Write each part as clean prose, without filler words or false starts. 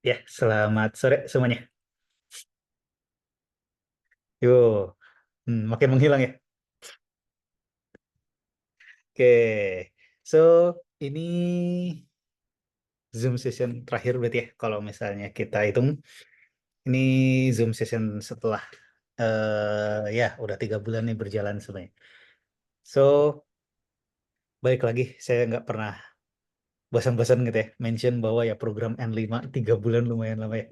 Ya, selamat sore semuanya. Yo, makin menghilang ya. Oke, so ini Zoom session terakhir berarti ya. Kalau misalnya kita hitung, ini Zoom session setelah ya udah 3 bulan nih berjalan sebenarnya. So balik lagi, saya nggak pernah bosan-bosan gitu ya mention bahwa ya program N5 3 bulan lumayan lama ya.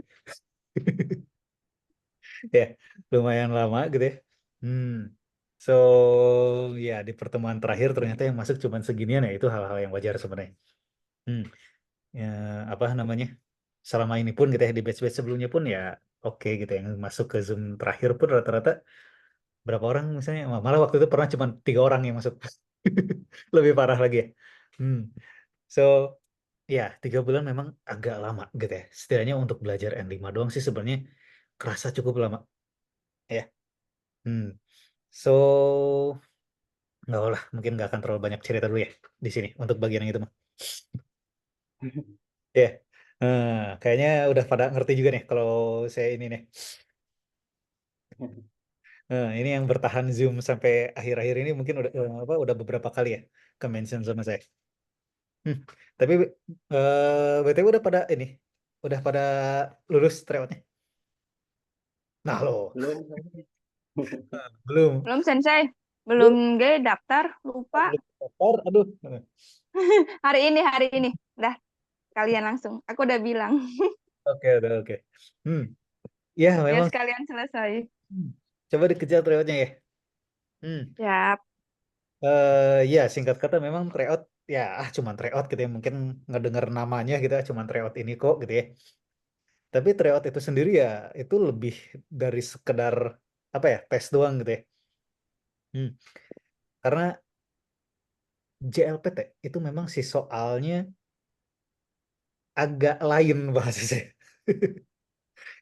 Ya, lumayan lama gitu ya. Hmm. So ya di pertemuan terakhir ternyata yang masuk cuma seginian ya, itu hal-hal yang wajar sebenarnya. Hmm. Ya, apa namanya? Selama ini pun gitu ya di batch-batch sebelumnya pun ya oke gitu, yang masuk ke Zoom terakhir pun rata-rata berapa orang misalnya, malah waktu itu pernah cuma 3 orang yang masuk. Lebih parah lagi ya. Hmm. So ya 3 bulan memang agak lama gitu ya, setidaknya untuk belajar N5 doang sih sebenarnya kerasa cukup lama ya. Hmm. So nggak lah, mungkin nggak akan terlalu banyak cerita dulu ya di sini untuk bagian yang itu mah. Ya. Kayaknya udah pada ngerti juga nih kalau saya ini nih. Ini yang bertahan Zoom sampai akhir-akhir ini mungkin udah apa udah beberapa kali ya ke mention sama saya. Hmm. Tapi BTW udah pada ini, udah pada lulus tryoutnya. Nah lo Belum. belum. Belum sensei. Belum. Belum gue daftar, Oh, lupa. belum daftar. Aduh. Hari ini. Dah, kalian langsung. Aku udah bilang. Oke, udah oke. Hmm. Ya Biar memang. sekalian selesai. Hmm. Coba dikejar tryoutnya ya. Hmm. Ya, Ya singkat kata memang tryout ya cuman tryout gitu ya, mungkin ngedenger namanya gitu ya cuman tryout ini kok gitu ya. Tapi tryout itu sendiri ya itu lebih dari sekedar apa ya, tes doang gitu ya. Hmm. Karena JLPT itu memang si soalnya agak lain bahasa saya.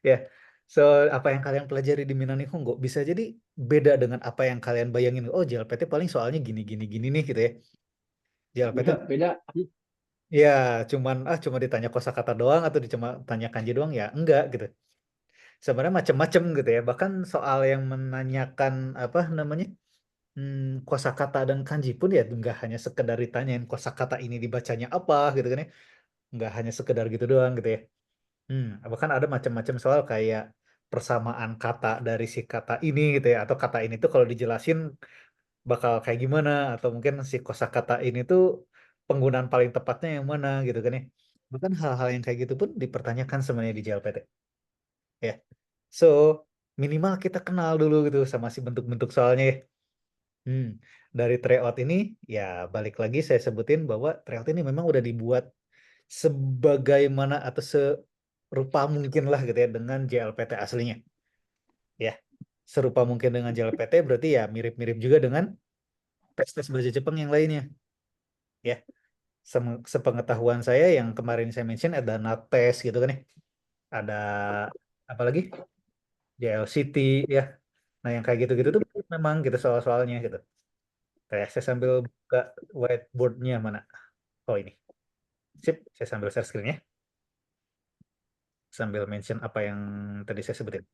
Ya, so apa yang kalian pelajari di Minami Hongo bisa jadi beda dengan apa yang kalian bayangin. Oh JLPT paling soalnya gini gini gini nih gitu ya. JLPT beda, beda. ya cuma ditanya kosakata doang atau cuma tanya kanji doang ya enggak gitu. Sebenarnya macam-macam gitu ya. Bahkan soal yang menanyakan apa namanya, kosakata dan kanji pun ya nggak hanya sekedar ditanyain kosakata ini dibacanya apa gitu kan ya. Nggak hanya sekedar gitu doang gitu ya. Bahkan ada macam-macam soal kayak persamaan kata dari si kata ini gitu ya. Atau kata ini tuh kalau dijelasin bakal kayak gimana. Atau mungkin si kosakata ini tuh penggunaan paling tepatnya yang mana gitu kan ya. Bahkan hal-hal yang kayak gitu pun dipertanyakan sebenarnya di JLPT. Ya. So, minimal kita kenal dulu gitu sama si bentuk-bentuk soalnya ya. Hmm. Dari tryout ini, ya balik lagi saya sebutin bahwa tryout ini memang udah dibuat sebagaimana atau serupa mungkin lah gitu ya dengan JLPT aslinya. Ya, serupa mungkin dengan JLPT berarti ya mirip-mirip juga dengan tes-tes bahasa Jepang yang lainnya. Ya, sepengetahuan saya yang kemarin saya mention ada NATES gitu kan ya. Ada apa lagi? JLCT ya. Nah, yang kayak gitu-gitu tuh memang gitu soal-soalnya gitu. Kayak saya sambil buka whiteboardnya mana. Oh ini. Sip, saya sambil share screen ya. Sambil mention apa yang tadi saya sebutin.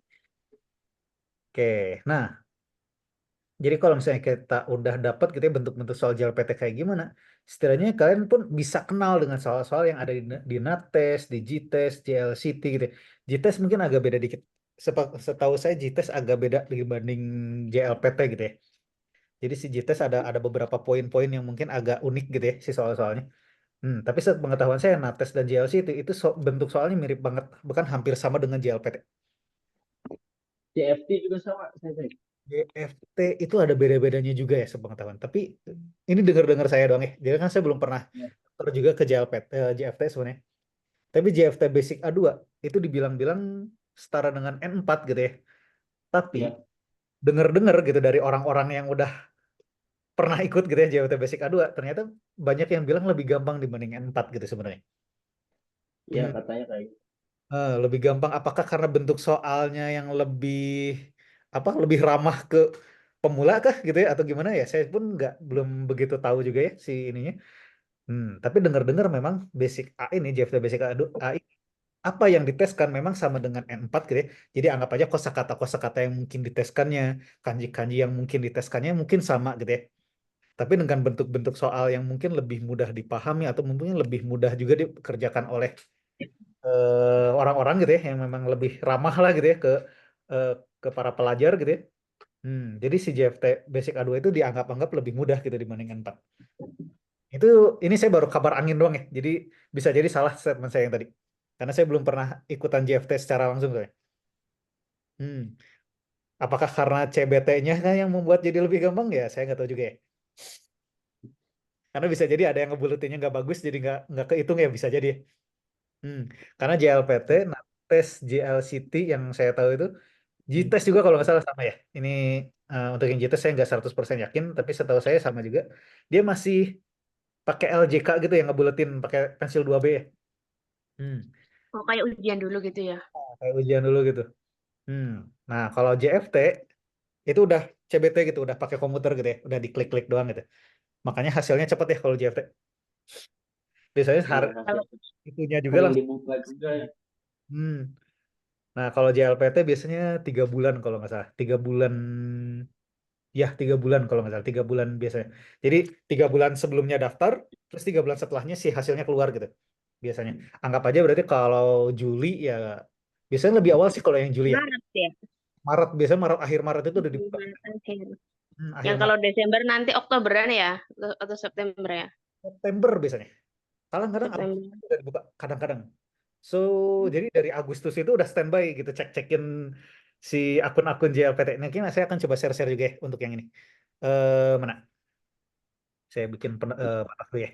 Oke, nah jadi kalau misalnya kita udah dapat gitu ya bentuk-bentuk soal JLPT kayak gimana, setidaknya kalian pun bisa kenal dengan soal-soal yang ada di NATES, di GTES, JLCT gitu ya. GTES mungkin agak beda dikit. Setahu saya GTES agak beda dibanding JLPT gitu ya. Jadi si GTES ada beberapa poin-poin yang mungkin agak unik gitu ya si soal-soalnya. Tapi sepengetahuan saya NATES dan JLC itu bentuk soalnya mirip banget, bahkan hampir sama dengan JLPT. CFT juga sama, sensei. JFT itu ada beda-bedanya juga ya sepengetahuan. Tapi ini dengar-dengar saya doang ya. Jadi kan saya belum pernah Ya, daftar juga ke JLPT, JFT sebenarnya. Tapi JFT Basic A2 itu dibilang-bilang setara dengan N4 gitu ya. Tapi ya, dengar-dengar gitu dari orang-orang yang udah pernah ikut gitu ya JFT Basic A2, ternyata banyak yang bilang lebih gampang dibanding N4 gitu sebenarnya. ya Hmm. katanya kayak gitu. Lebih gampang apakah karena bentuk soalnya yang lebih apa, lebih ramah ke pemula kah gitu ya atau gimana ya, saya pun nggak belum begitu tahu juga ya si ininya. Tapi dengar-dengar memang basic A ini JFT basic A ini apa yang diteskan memang sama dengan N4 gitu ya. Jadi anggap aja kosakata-kosakata yang mungkin diteskannya, kanji-kanji yang mungkin diteskannya mungkin sama gitu ya. Tapi dengan bentuk-bentuk soal yang mungkin lebih mudah dipahami atau mungkin lebih mudah juga dikerjakan oleh orang-orang gitu ya, yang memang lebih ramah lah gitu ya eh, ke para pelajar gitu ya. Jadi si JFT Basic A2 itu dianggap-anggap lebih mudah gitu dibanding N4. Itu ini saya baru kabar angin doang ya. Jadi bisa jadi salah statement saya yang tadi. Karena saya belum pernah ikutan JFT secara langsung soalnya. Hmm. Apakah karena CBT-nya kan yang membuat jadi lebih gampang ya? Saya nggak tahu juga ya. Karena bisa jadi ada yang ngebulutinnya nggak bagus, jadi nggak kehitung ya bisa jadi. Hmm. Karena JLPT, nah, tes JLCT yang saya tahu itu, JTest juga kalau nggak salah sama ya. Ini untuk yang JTest saya nggak 100% yakin, tapi setahu saya sama juga. Dia masih pakai LJK gitu yang ngebuletin pakai pensil 2B ya. Hmm. Oh, kayak ujian dulu gitu ya. Kayak ujian dulu gitu. Hmm. Nah, kalau JFT itu udah CBT gitu, udah pakai komputer gitu ya, udah diklik-klik doang gitu. Makanya hasilnya cepet ya kalau JFT. Biasanya hari Iya, Kalau itunya juga sering langsung. dibuka juga ya. Hmm. Nah, kalau JLPT biasanya 3 bulan kalau nggak salah. 3 bulan, ya 3 bulan kalau nggak salah. 3 bulan biasanya. Jadi 3 bulan sebelumnya daftar, terus 3 bulan setelahnya sih hasilnya keluar gitu. Biasanya. Anggap aja berarti kalau Juli ya, biasanya lebih awal sih kalau yang Juli ya. Maret ya. Maret, biasanya Maret, akhir Maret itu udah dibuka. Maret akhir. Akhir Yang kalau Maret, Desember nanti Oktoberan ya atau September ya. September biasanya. Kadang-kadang Agustus September. udah dibuka, kadang-kadang. So, jadi dari Agustus itu udah standby gitu, cek-cekin si akun-akun JLPT. Nah, mungkin saya akan coba share-share juga ya untuk yang ini. Mana? Saya bikin apa dulu ya?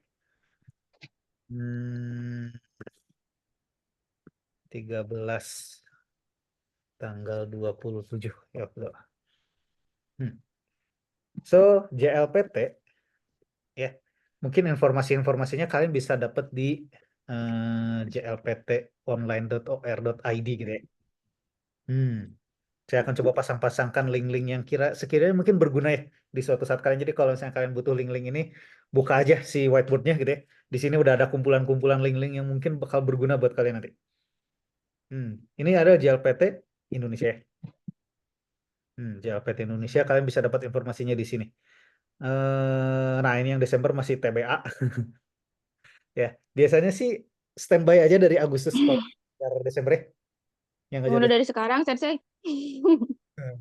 Hmm, 13 tanggal 27 ya. Udah. Hmm. So, JLPT ya. Mungkin informasi-informasinya kalian bisa dapat di jlptonline.or.id gitu ya. Hmm. Saya akan coba pasang-pasangkan link-link yang sekiranya mungkin berguna ya di suatu saat kalian. Jadi kalau misalnya kalian butuh link-link ini, buka aja si whiteboardnya gitu ya. Di sini udah ada kumpulan-kumpulan link-link yang mungkin bakal berguna buat kalian nanti. Ini ada JLPT Indonesia. JLPT Indonesia, kalian bisa dapat informasinya di sini. Nah, ini yang Desember masih TBA ya. Biasanya sih standby aja dari Agustus kalau dari Desember ya. Yang nggak jadi. Mulai dari sekarang, Sensei. Hmm,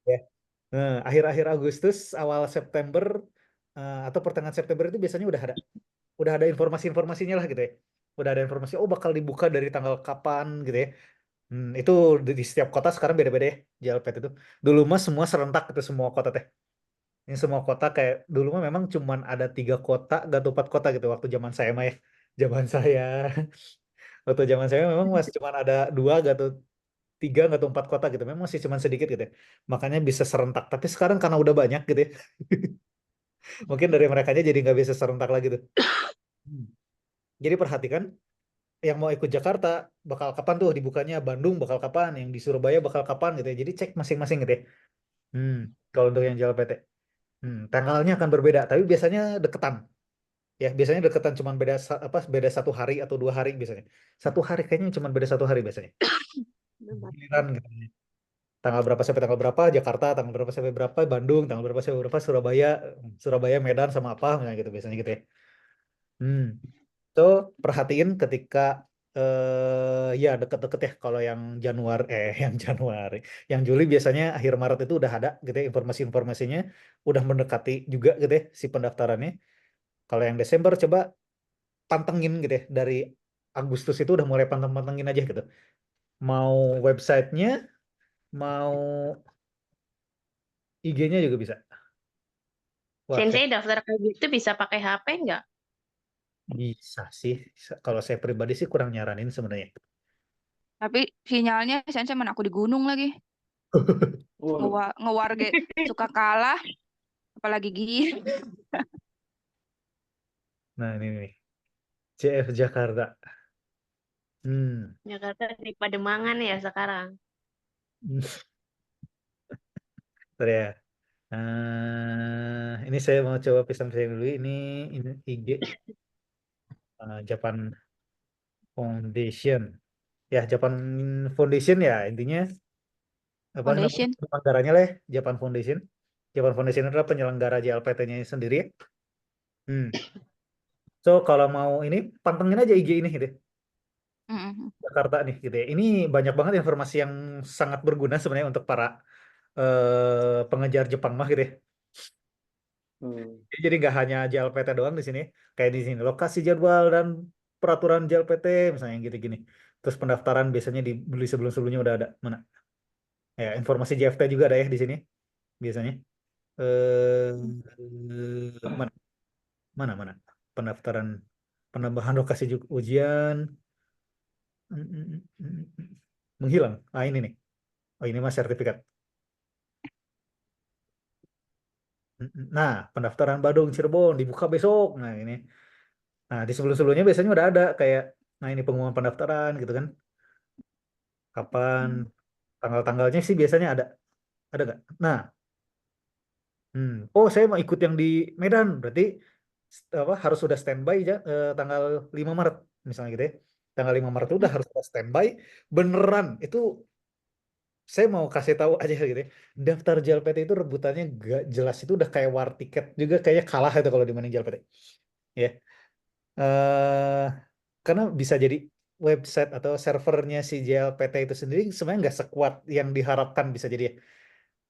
ya. Ya. Akhir-akhir Agustus, awal September atau pertengahan September itu biasanya udah ada informasi-informasinya lah gitu ya. Udah ada informasi, oh bakal dibuka dari tanggal kapan gitu ya. Itu di setiap kota sekarang beda-beda ya JLPT itu. Dulu mah semua serentak itu semua kota teh. Ini semua kota kayak dulu mah memang cuman ada 3 kota, gak tuh 4 kota gitu waktu zaman saya mah ya. Zaman saya, waktu zaman saya memang masih cuman ada 2 gak tuh 3 gak tuh 4 kota gitu. Memang masih cuman sedikit gitu ya. Makanya bisa serentak. Tapi sekarang karena udah banyak gitu ya. Mungkin dari mereka aja jadi nggak bisa serentak lagi tuh. Hmm. Jadi perhatikan yang mau ikut Jakarta bakal kapan tuh dibukanya, Bandung bakal kapan, yang di Surabaya bakal kapan gitu ya. Jadi cek masing-masing gitu ya. Hmm. Kalau untuk yang Jawa PT. Tanggalnya akan berbeda, tapi biasanya deketan. Ya, biasanya deketan cuman beda 1 hari atau 2 hari biasanya. 1 hari kayaknya cuman beda 1 hari biasanya. Giliran gitu. Tanggal berapa sampai tanggal berapa Jakarta, tanggal berapa sampai berapa Bandung, tanggal berapa sampai berapa Surabaya, Surabaya Medan sama apa misalnya gitu biasanya gitu ya. Hmm. So, perhatiin ketika ya deket-deket ya kalau yang Januari yang Januari, yang Juli biasanya akhir Maret itu udah ada gitu ya informasi-informasinya udah mendekati juga gitu ya si pendaftarannya. Kalau yang Desember coba pantengin gitu ya dari Agustus itu udah mulai panteng-pantengin aja gitu. Mau websitenya, mau IG-nya juga bisa. Wah, Sensei daftar kayak gitu bisa pakai HP nggak? bisa sih. Kalau saya pribadi sih kurang nyaranin sebenarnya. Tapi sinyalnya Sensei mana aku di gunung lagi. Waduh. Ngewarga suka kalah, apalagi gini. Nah, ini nih. CF Jakarta. Hmm. Jakarta di Pademangan ya sekarang. Bentar ya. Ini saya mau coba pisah-pisahin dulu. Ini IG Japan. Foundation. Ya, Japan Foundation ya intinya apa namanya Foundation. penyelenggaranya lah ya, Japan Foundation. Japan Foundation adalah penyelenggara JLPT-nya sendiri. Hmm. So kalau mau ini pantengin aja IG ini gitu. Mm-mm. Jakarta nih gitu ya. Ini banyak banget informasi yang sangat berguna sebenarnya untuk para pengejar Jepang mah gitu ya. Jadi nggak hanya JLPT doang di sini, kayak di sini lokasi jadwal dan peraturan JLPT misalnya yang gitu-gini. Terus pendaftaran biasanya dibeli sebelum-sebelumnya udah ada mana? Ya informasi JFT juga ada ya di sini biasanya. Eh mana mana mana pendaftaran penambahan lokasi ujian. Mm, mm, mm, mm, mm. Menghilang. Ah ini nih. Oh ini mah sertifikat. Nah, pendaftaran Badung Cirebon dibuka besok. Nah, ini. Nah, di sebelum-sebelumnya biasanya udah ada kayak nah ini pengumuman pendaftaran gitu kan. Kapan tanggal-tanggalnya sih biasanya ada. Ada nggak? Nah, oh saya mau ikut yang di Medan. Berarti apa harus sudah standby ya tanggal 5 Maret misalnya gitu ya. Tanggal 5 Maret itu udah harus sudah standby beneran. Itu saya mau kasih tahu aja gitu ya. Daftar JLPT itu rebutannya gak jelas itu udah kayak war tiket juga kayaknya kalah itu kalau dibanding JLPT. Ya. eh karena bisa jadi website atau servernya si JLPT itu sendiri sebenarnya nggak sekuat yang diharapkan bisa jadi ya.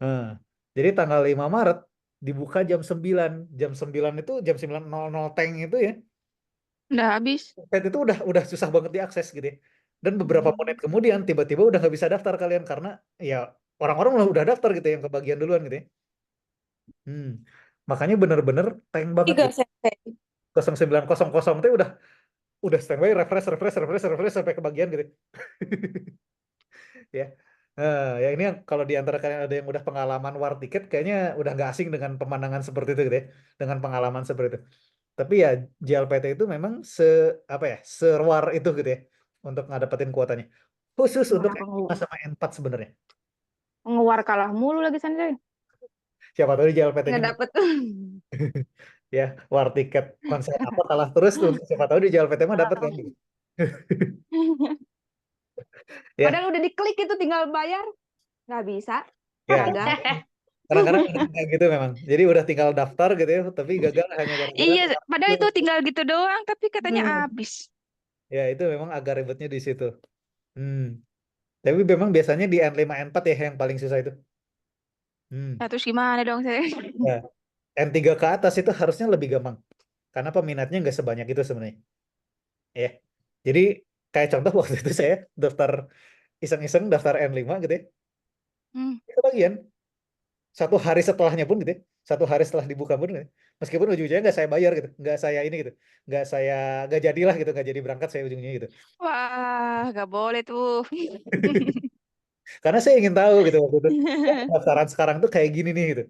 Eh, jadi tanggal 5 Maret dibuka jam 9. Jam 9 itu jam 9.00 tank itu ya. Udah habis. Website itu udah susah banget diakses gitu ya. Dan beberapa menit kemudian tiba-tiba udah nggak bisa daftar kalian karena ya orang-orang udah daftar gitu yang kebagian duluan gitu ya. Hmm. Makanya bener-bener tank banget Tiga gitu. sensei. 0900 itu udah standby refresh sampai kebagian gitu. Ya. Ya ini yang kalau di antara kalian ada yang udah pengalaman war tiket kayaknya udah nggak asing dengan pemandangan seperti itu gitu ya. Dengan pengalaman seperti itu. Tapi ya JLPT itu memang apa ya, sewar itu gitu ya untuk ngadepin kuotanya. Khusus untuk N5 sama N4 sebenarnya. Ngewar kalah mulu lagi sensei. Siapa tahu di JLPT-nya Nggak dapet. ya war tiket konser apa kalah terus tuh. Siapa tahu di JLPT mah dapat kan gitu. Ya, Padahal udah diklik itu tinggal bayar. Nggak bisa. ya. Gagal. Kadang-kadang ada kayak gitu memang. Jadi udah tinggal daftar gitu ya, tapi gagal hanya gara-gara Iya, padahal itu tinggal gitu doang, tapi katanya Hmm. habis. Ya itu memang agak ribetnya di situ. Hmm. Tapi memang biasanya di N5 N4 ya yang paling susah itu. Nah, terus gimana dong saya? Ya. N3 ke atas itu harusnya lebih gampang. Karena peminatnya nggak sebanyak itu sebenarnya. Ya. Jadi kayak contoh waktu itu saya daftar iseng-iseng daftar N5 gitu ya. Hmm. Kebagian. Satu hari setelahnya pun gitu ya. Satu hari setelah dibuka pun gitu ya. Meskipun ujung-ujungnya nggak saya bayar gitu. Nggak saya ini gitu. Nggak jadilah gitu. Nggak jadi berangkat saya ujungnya gitu. Wah, nggak boleh tuh. Karena saya ingin tahu gitu waktu itu. Oh, pendaftaran sekarang tuh kayak gini nih gitu.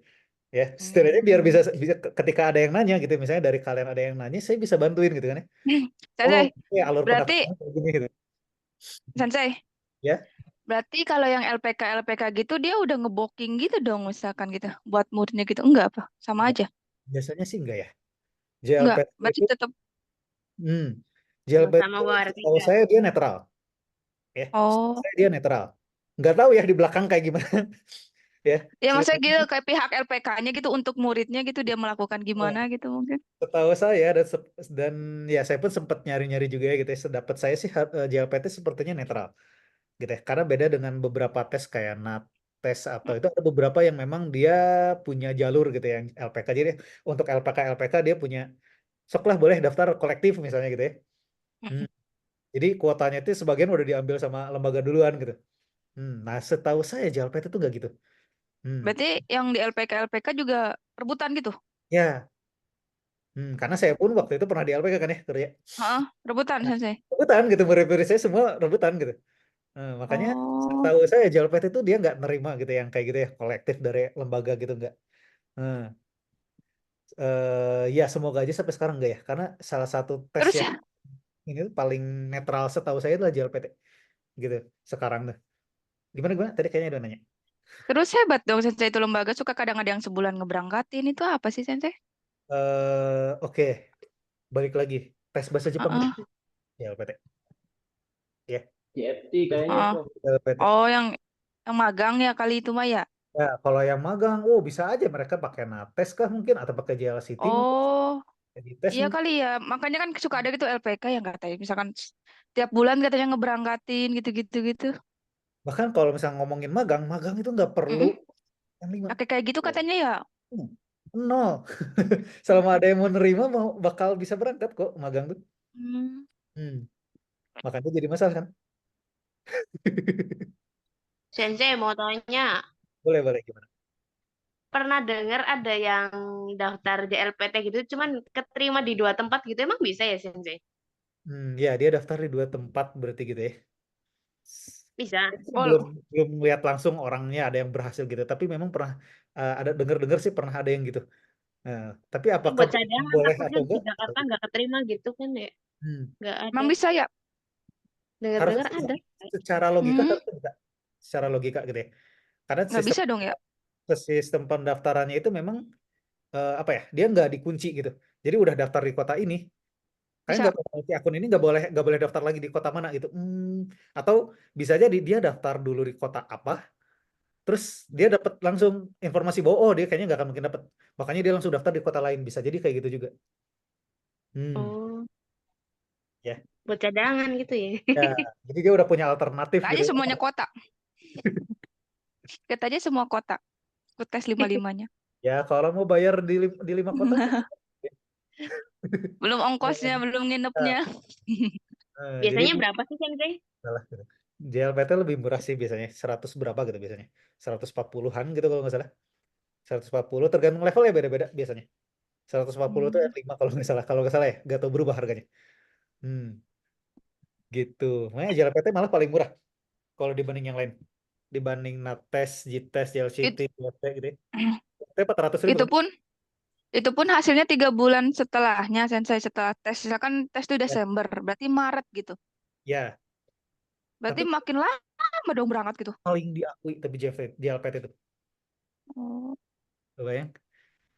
Ya, setidaknya biar bisa ketika ada yang nanya gitu. Misalnya dari kalian ada yang nanya, saya bisa bantuin gitu kan ya. Oh, Sensei, ya alur berarti pendaftaran kayak gini gitu. Sensei, Ya, berarti kalau yang LPK gitu dia udah ngebooking gitu dong misalkan gitu buat muridnya gitu. Enggak apa? Sama aja. biasanya sih enggak ya. Enggak, JLPT berarti itu, tetap. hmm, JLPT Sama-sama itu war setahu tiket. saya dia netral. Ya, Oh. setahu saya dia netral. Nggak tahu ya di belakang kayak gimana. Ya, Ya maksudnya gitu kayak pihak LPK-nya gitu untuk muridnya gitu dia melakukan gimana gitu mungkin. setahu saya dan ya saya pun sempat nyari-nyari juga ya gitu ya. Sedapat saya sih JLPT sepertinya netral gitu ya. Karena beda dengan beberapa tes kayak NAT tes atau itu ada beberapa yang memang dia punya jalur gitu ya yang LPK. Jadi untuk LPK dia punya sok lah boleh daftar kolektif misalnya gitu ya. Hmm. Jadi kuotanya itu sebagian udah diambil sama lembaga duluan gitu. Nah setahu saya JLPT itu nggak gitu. Hmm. Berarti yang di LPK juga rebutan gitu. Ya, karena saya pun waktu itu pernah di LPK kan ya kerja. Heeh, rebutan Nah, Sensei. rebutan gitu, murid-murid saya semua rebutan gitu. Makanya Oh. tahu saya JLPT itu dia nggak nerima gitu yang kayak gitu ya kolektif dari lembaga gitu nggak. Nah, ya semoga aja sampai sekarang nggak ya karena salah satu tes Terus yang ini tuh paling netral setahu saya adalah JLPT gitu sekarang tuh. Gimana tadi kayaknya udah nanya. terus hebat dong Sensei itu lembaga suka kadang ada yang sebulan ngeberangkatin itu apa sih Sensei? Oke, balik lagi tes bahasa Jepang itu Heeh. JLPT. ya. JFT kayaknya Oh, tuh. LPT. oh yang magang ya kali itu mah ya. Ya, kalau yang magang, bisa aja mereka pakai NATES kah mungkin atau pakai JLCT mungkin, Oh, jadi tes iya mungkin. kali ya. Makanya kan suka ada gitu LPK yang katanya misalkan tiap bulan katanya ngeberangkatin gitu-gitu gitu. Bahkan kalau misalnya ngomongin magang, magang itu nggak perlu Mm-mm. yang 5. Kayak gitu katanya ya. Nol. Selama ada yang mau nerima, bakal bisa berangkat kok magang tuh. Hmm. Hmm. Makanya jadi masalah kan. Sensei mau tanya, Boleh gimana? pernah dengar ada yang daftar JLPT gitu, cuman keterima di 2 tempat gitu, emang bisa ya Sensei? Ya dia daftar di 2 tempat berarti gitu ya. Bisa. Saya sih belum Oh, belum lihat langsung orangnya ada yang berhasil gitu, tapi memang pernah ada dengar-dengar sih pernah ada yang gitu. Nah, tapi apakah Buat cadangan boleh takutnya atau di enggak? Jakarta nggak keterima gitu kan ya. Hmm. Nggak ada. emang bisa ya? Harusnya Dengar-dengar sih ada. secara logika Hmm, harusnya bisa. Secara logika gitu ya. Karena nggak bisa dong ya? sistem pendaftarannya itu memang apa ya? Dia nggak dikunci gitu. Jadi udah daftar di kota ini, kalian Bisa. nggak si akun ini nggak boleh daftar lagi di kota mana gitu. Atau bisa jadi dia daftar dulu di kota apa, terus dia dapat langsung informasi bahwa dia kayaknya nggak akan mungkin dapat. Makanya dia langsung daftar di kota lain. Bisa jadi kayak gitu juga. Hmm, Oh, ya. buat cadangan gitu ya. Ya, jadi dia udah punya alternatif Aja gitu. semuanya kota. Kita aja semua kota. Aku tes lima-limanya. Ya, kalau mau bayar di 5 kota, Belum ongkosnya, belum nah, nginepnya. jadi Biasanya berapa sih Sensei? salah gitu. JLPT lebih murah sih biasanya, 100 berapa gitu biasanya. 140-an gitu kalau nggak salah. 140 tergantung level ya beda-beda biasanya. 140 tuh Hmm. N5 kalau nggak salah. Kalau nggak salah ya, nggak tahu berubah harganya. Hmm, gitu. Makanya JLPT malah paling murah kalau dibanding yang lain. Dibanding NATES, JITES, JLCT, It- JLT gitu ya. JLT 400.000 itu kan? pun itu pun hasilnya 3 bulan setelahnya Sensei setelah tes. Misalkan tes itu Ya, Desember, berarti Maret gitu. ya. Berarti Tapi makin lama dong berangkat gitu. paling diakui tapi JLPT itu. Oh. Bayang?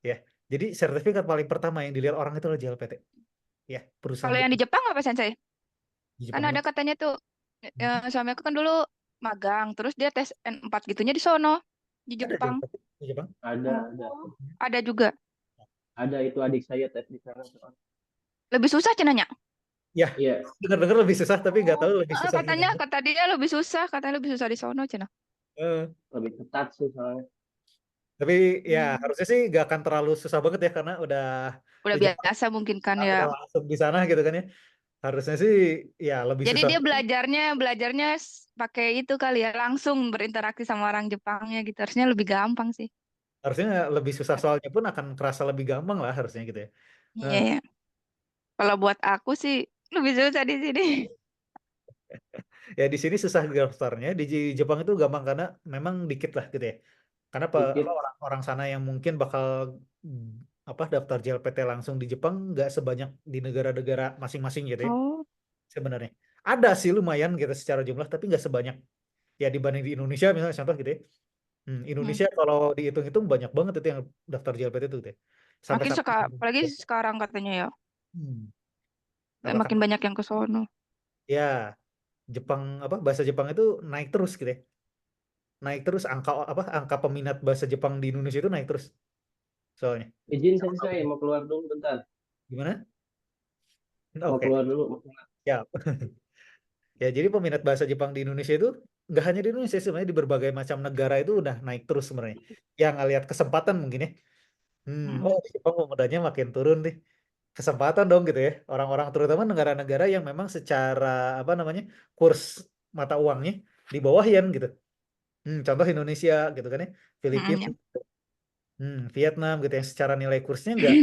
Ya. Jadi sertifikat paling pertama yang dilihat orang itu adalah JLPT. Ya, perusahaan Kalau yang di Jepang. Jepang apa Sensei? Di Kan Jepang ada gimana? katanya tuh, Hmm? suami aku kan dulu magang, terus dia tes N4 gitunya di sono, di Ada Jepang. JLPT di Jepang? Ada. Oh, ada juga. Ada itu adik saya tes di sana soalnya. Lebih susah cenanya. Ya, Iya, dengar-dengar lebih susah tapi nggak tahu lebih susah Katanya, gimana. kata dia lebih susah, katanya lebih susah di sono cina. Eh, lebih ketat sih soalnya. tapi ya Hmm. harusnya sih nggak akan terlalu susah banget ya karena udah Udah di Jepang, biasa mungkin kan ya. udah langsung di sana gitu kan ya. Harusnya sih ya lebih Jadi susah. dia belajarnya pakai itu kali ya, langsung berinteraksi sama orang Jepangnya gitu. Harusnya lebih gampang sih. Harusnya lebih susah soalnya pun akan kerasa lebih gampang lah harusnya gitu ya. Iya Nah, ya. Kalau buat aku sih lebih susah di sini. ya di sini susah daftarnya, di Jepang itu gampang karena memang dikit lah gitu ya. Karena Dikit. orang-orang sana yang mungkin bakal daftar JLPT langsung di Jepang nggak sebanyak di negara-negara masing-masing gitu ya Oh. sebenarnya. Ada sih lumayan gitu secara jumlah tapi nggak sebanyak ya dibanding di Indonesia misalnya contoh gitu ya. Hmm. Indonesia kalau dihitung-hitung banyak banget itu yang daftar JLPT itu gitu ya. Makin Sampai-sampai suka, apalagi sekarang katanya ya, hmm, apa makin banyak yang ke sono. ya Jepang bahasa Jepang itu naik terus gitu ya. Naik terus angka peminat bahasa Jepang di Indonesia itu naik terus soalnya. Izin Sama Sensei, mau keluar dulu bentar. gimana? Mau Oke, keluar dulu. ya. Ya, jadi peminat bahasa Jepang di Indonesia itu nggak hanya di Indonesia sebenarnya di berbagai macam negara itu udah naik terus sebenarnya. Yang ngelihat kesempatan mungkin ya. Hmm. Di Jepang pemudanya makin turun nih. Kesempatan dong gitu ya. Orang-orang terutama negara-negara yang memang secara apa namanya kurs mata uangnya di bawah yen gitu. Contoh Indonesia gitu kan ya. Hmm, Filipina, ya. Vietnam gitu yang secara nilai kursnya nggak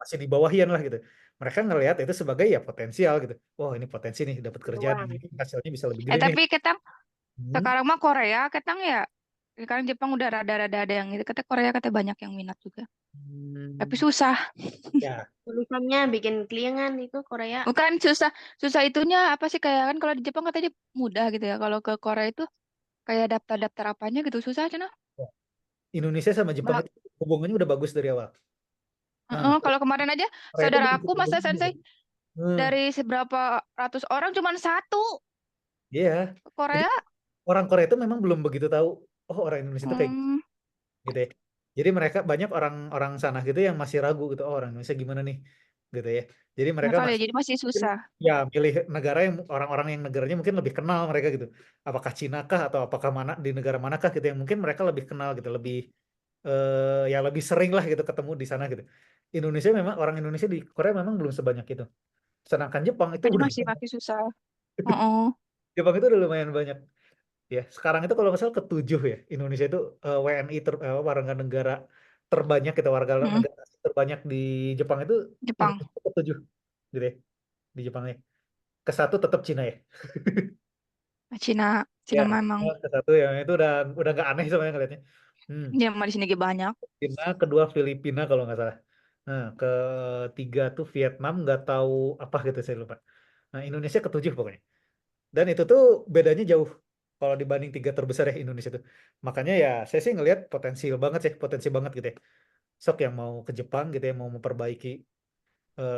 masih di bawah yen lah gitu. Mereka ngelihat itu sebagai ya potensial gitu. Wah ini potensi nih dapat kerjaan Peluang. ini hasilnya bisa lebih gede nih. Tapi ketang Hmm, sekarang mah Korea ketang ya. Sekarang Jepang udah rada-rada ada yang itu. Kata Korea kata banyak yang minat juga. Tapi hmm, susah. ya Tulisannya bikin kelingan itu Korea. Bukan susah, susah itunya apa sih kayak kan kalau di Jepang katanya mudah gitu ya. Kalau ke Korea itu kayak daftar-daftar apanya gitu susah cina. Indonesia sama Jepang Ba- itu hubungannya udah bagus dari awal. Nah, Kalau kemarin aja Korea itu saudara begitu aku masa hubungannya gitu. sensei Hmm, dari seberapa ratus orang cuman satu Iya. Jadi Korea? orang Korea itu memang belum begitu tahu, oh orang Indonesia itu kayak Hmm, gitu ya. Jadi mereka banyak orang-orang sana gitu yang masih ragu gitu, oh orang Indonesia gimana nih, gitu ya. Jadi ya mereka kali ya, masih jadi masih mungkin susah. ya milih negara yang orang-orang yang negaranya mungkin lebih kenal mereka gitu. Apakah Cina kah atau apakah mana di negara manakah gitu yang mungkin mereka lebih kenal gitu, lebih ya lebih sering lah gitu ketemu di sana gitu. Indonesia memang orang Indonesia di Korea memang belum sebanyak itu. Sedangkan Jepang itu Jadi udah masih susah. Oh, Jepang itu udah lumayan banyak. Ya, sekarang itu kalau nggak salah ketujuh ya. Indonesia itu WNI warga negara terbanyak gitu, warga negara asing terbanyak di Jepang itu Jepang. Indonesia ketujuh gitu ya di Jepangnya. Ke satu tetap Cina ya. Cina, Ya, Cina memang. ke satu ya itu udah nggak aneh sebenarnya ngeliatnya. Dia mah di sini juga banyak. Cina, kedua Filipina kalau nggak salah. Nah, ketiga tuh Vietnam nggak tahu apa gitu saya lupa. Nah, Indonesia ketujuh pokoknya. Dan itu tuh bedanya jauh kalau dibanding tiga terbesar ya Indonesia tuh. Makanya ya saya sih ngelihat potensi banget gitu ya. Sok yang mau ke Jepang gitu ya, mau memperbaiki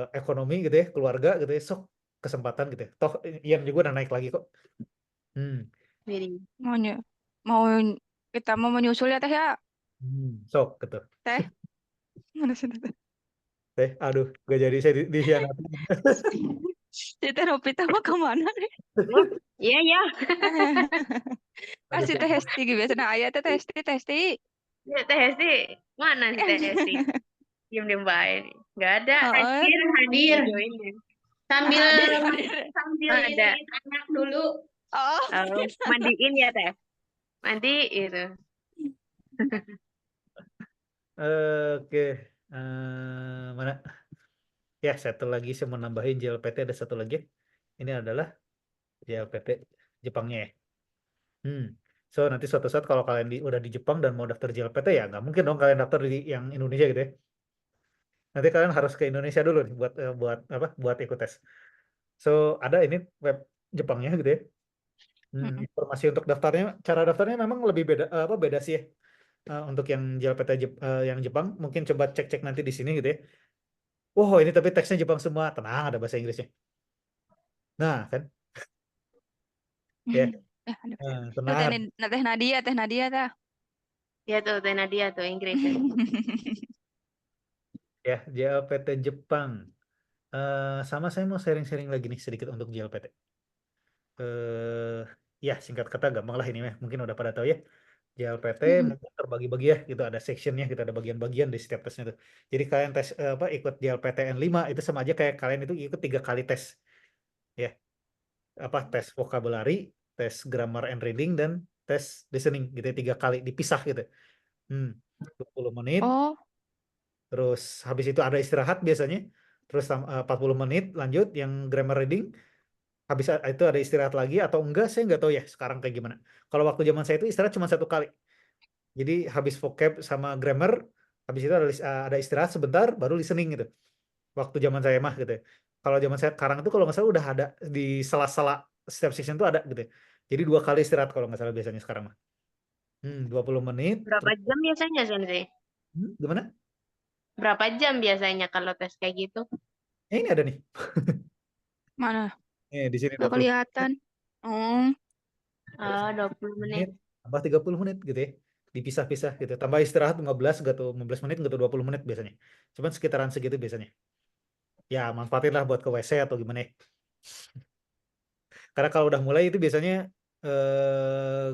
ekonomi gitu ya, keluarga gitu ya, sok kesempatan gitu ya. Toh Ian juga udah naik lagi kok. Hmm. Jadi, Maunya, mau kita mau menyusul ya teh ya. Sok gitu. Teh, mana sih teh? Aduh, gak jadi saya dikhianati. Si teh Ropita mau kemana nih? oh, iya ya, Aduh, Kasih teh Hesti gitu biasa. Nah, ayah teh Teh Hesti. ya Teh Hesti, mana sih Teh Hesti? Diem baik. Nggak ada. Heeh. Hadir. Join ya. Sambil Hadir. ada anak dulu. Oh, Oh, mandiin ya Teh. Mandi itu. Oke. Mana? Ya, satu lagi saya mau nambahin JLPT ada satu lagi. Ini adalah JLPT Jepangnya ya. So nanti suatu saat kalau kalian udah di Jepang dan mau daftar JLPT ya nggak mungkin dong kalian daftar di yang Indonesia gitu ya. Nanti kalian harus ke Indonesia dulu nih buat apa? Buat ikut tes. So ada ini web Jepangnya gitu ya. Informasi untuk daftarnya, cara daftarnya memang lebih beda apa beda sih ya. Untuk yang JLPT yang Jepang mungkin coba cek-cek nanti di sini gitu ya. Wow, ini tapi teksnya Jepang semua. Tenang, ada bahasa Inggrisnya. Nah, kan? Ya, aduh. Tuh tenang. Teh Nadia tah. Ya tuh Teh Nadia tuh Inggris tuh. Ya, JLPT Jepang. Sama saya mau sharing-sharing lagi nih sedikit untuk JLPT. Ya singkat kata gampang lah ini mah. Mungkin udah pada tahu ya. JLPT mungkin terbagi-bagi ya, gitu ada sectionnya, gitu ada bagian-bagian di setiap tesnya tuh. Jadi kalian tes apa ikut JLPTN 5 itu sama aja kayak kalian itu ikut 3 kali tes, ya apa tes vocabulary, tes grammar and reading dan tes listening gitu ya, 3 kali dipisah gitu. 20 menit, Oh, terus habis itu ada istirahat biasanya, terus 40 menit lanjut yang grammar reading. Habis itu ada istirahat lagi atau enggak saya nggak tahu ya sekarang kayak gimana. Kalau waktu zaman saya itu istirahat cuma 1 kali. Jadi habis vocab sama grammar, habis itu ada istirahat sebentar, baru listening gitu. Waktu zaman saya mah gitu ya. Kalau zaman saya sekarang itu kalau nggak salah udah ada di sela-sela setiap section itu ada gitu ya. Jadi 2 kali istirahat kalau nggak salah biasanya sekarang mah. 20 menit. Berapa jam biasanya Sensei? Gimana? Berapa jam biasanya kalau tes kayak gitu? Ini ada nih. mana? Di sini Gak 20 kelihatan. Oh, Oh, 20 menit. menit, tambah 30 menit gitu ya. Dipisah-pisah gitu. Tambah istirahat 15 atau 15 menit atau 20 menit biasanya. Cuman sekitaran segitu biasanya. Ya, manfaatin lah buat ke WC atau gimana ya. Karena kalau udah mulai itu biasanya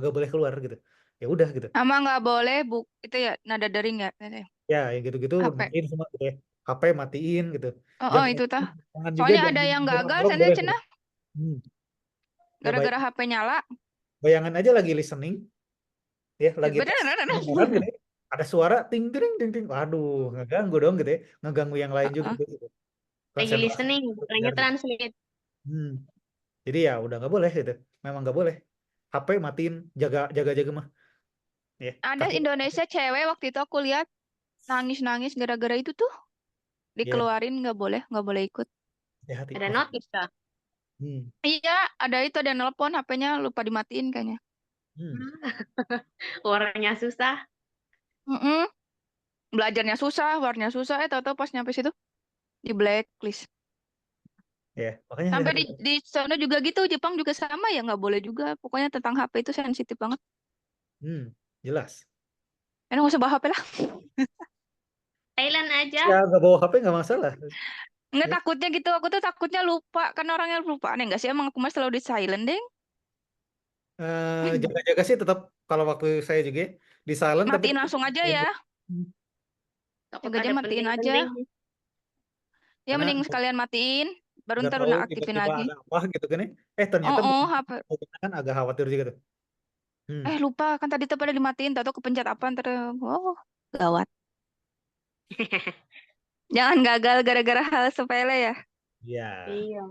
gak boleh keluar gitu. Ya udah gitu. sama nggak boleh itu ya nada dering ya Teh? Ya, yang gitu-gitu HP. matiin semua gitu ya. HP matiin gitu. Oh, itu tah. Jangan juga Soalnya ada yang gagal ngorok Sensei boleh gitu. cenah Ya, gara-gara HP nyala. bayangan aja lagi listening ya, lagi tes Bener. kedengaran gitu ya. Ada suara ting ting ting ting. Waduh, ngeganggu dong gitu ya. Ngeganggu yang lain juga gitu. Lagi Konsentrasi listening, dengar bukannya gitu. translate. Jadi ya udah nggak boleh gitu. Memang nggak boleh. HP matiin, jaga mah. Ya, Ada takut Indonesia cewek waktu itu aku lihat nangis-nangis gara-gara itu tuh ya dikeluarin nggak boleh ikut. hati-hati. Ada Maksud. notif kah? Iya, ada itu ada nelpon HP-nya lupa dimatiin kayaknya. Warnanya susah. Belajarnya susah, warnanya susah, tahu-tahu pas nyampe situ di blacklist. Ya, makanya Sampai hati-hati. di sana juga gitu, Jepang juga sama ya, nggak boleh juga. Pokoknya tentang HP itu sensitif banget. Jelas. Nggak usah bawa HP lah. Thailand aja. Ya, nggak bawa HP nggak masalah. Nggak Ya. takutnya gitu, aku tuh takutnya lupa. Kan orangnya lupa. Aneh nggak sih? Emang aku mas selalu di silent deh. Jaga-jaga sih tetap kalau waktu saya juga di silent tapi Matiin tetap langsung aja matiin. ya. Takut Jaga ada jam matiin aja. penting-penting. Ya Karena mending sekalian matiin. Baru nggak ntar tahu udah aktifin tiba-tiba lagi. ada apa gitu kan ya. Ternyata Oh, oh, HP. kan agak khawatir juga tuh. Hmm. Lupa kan tadi tuh pada dimatiin. Tahu kepencet apa ntar. Oh, gawat. Jangan gagal gara-gara hal sepele ya. Ya, Iya.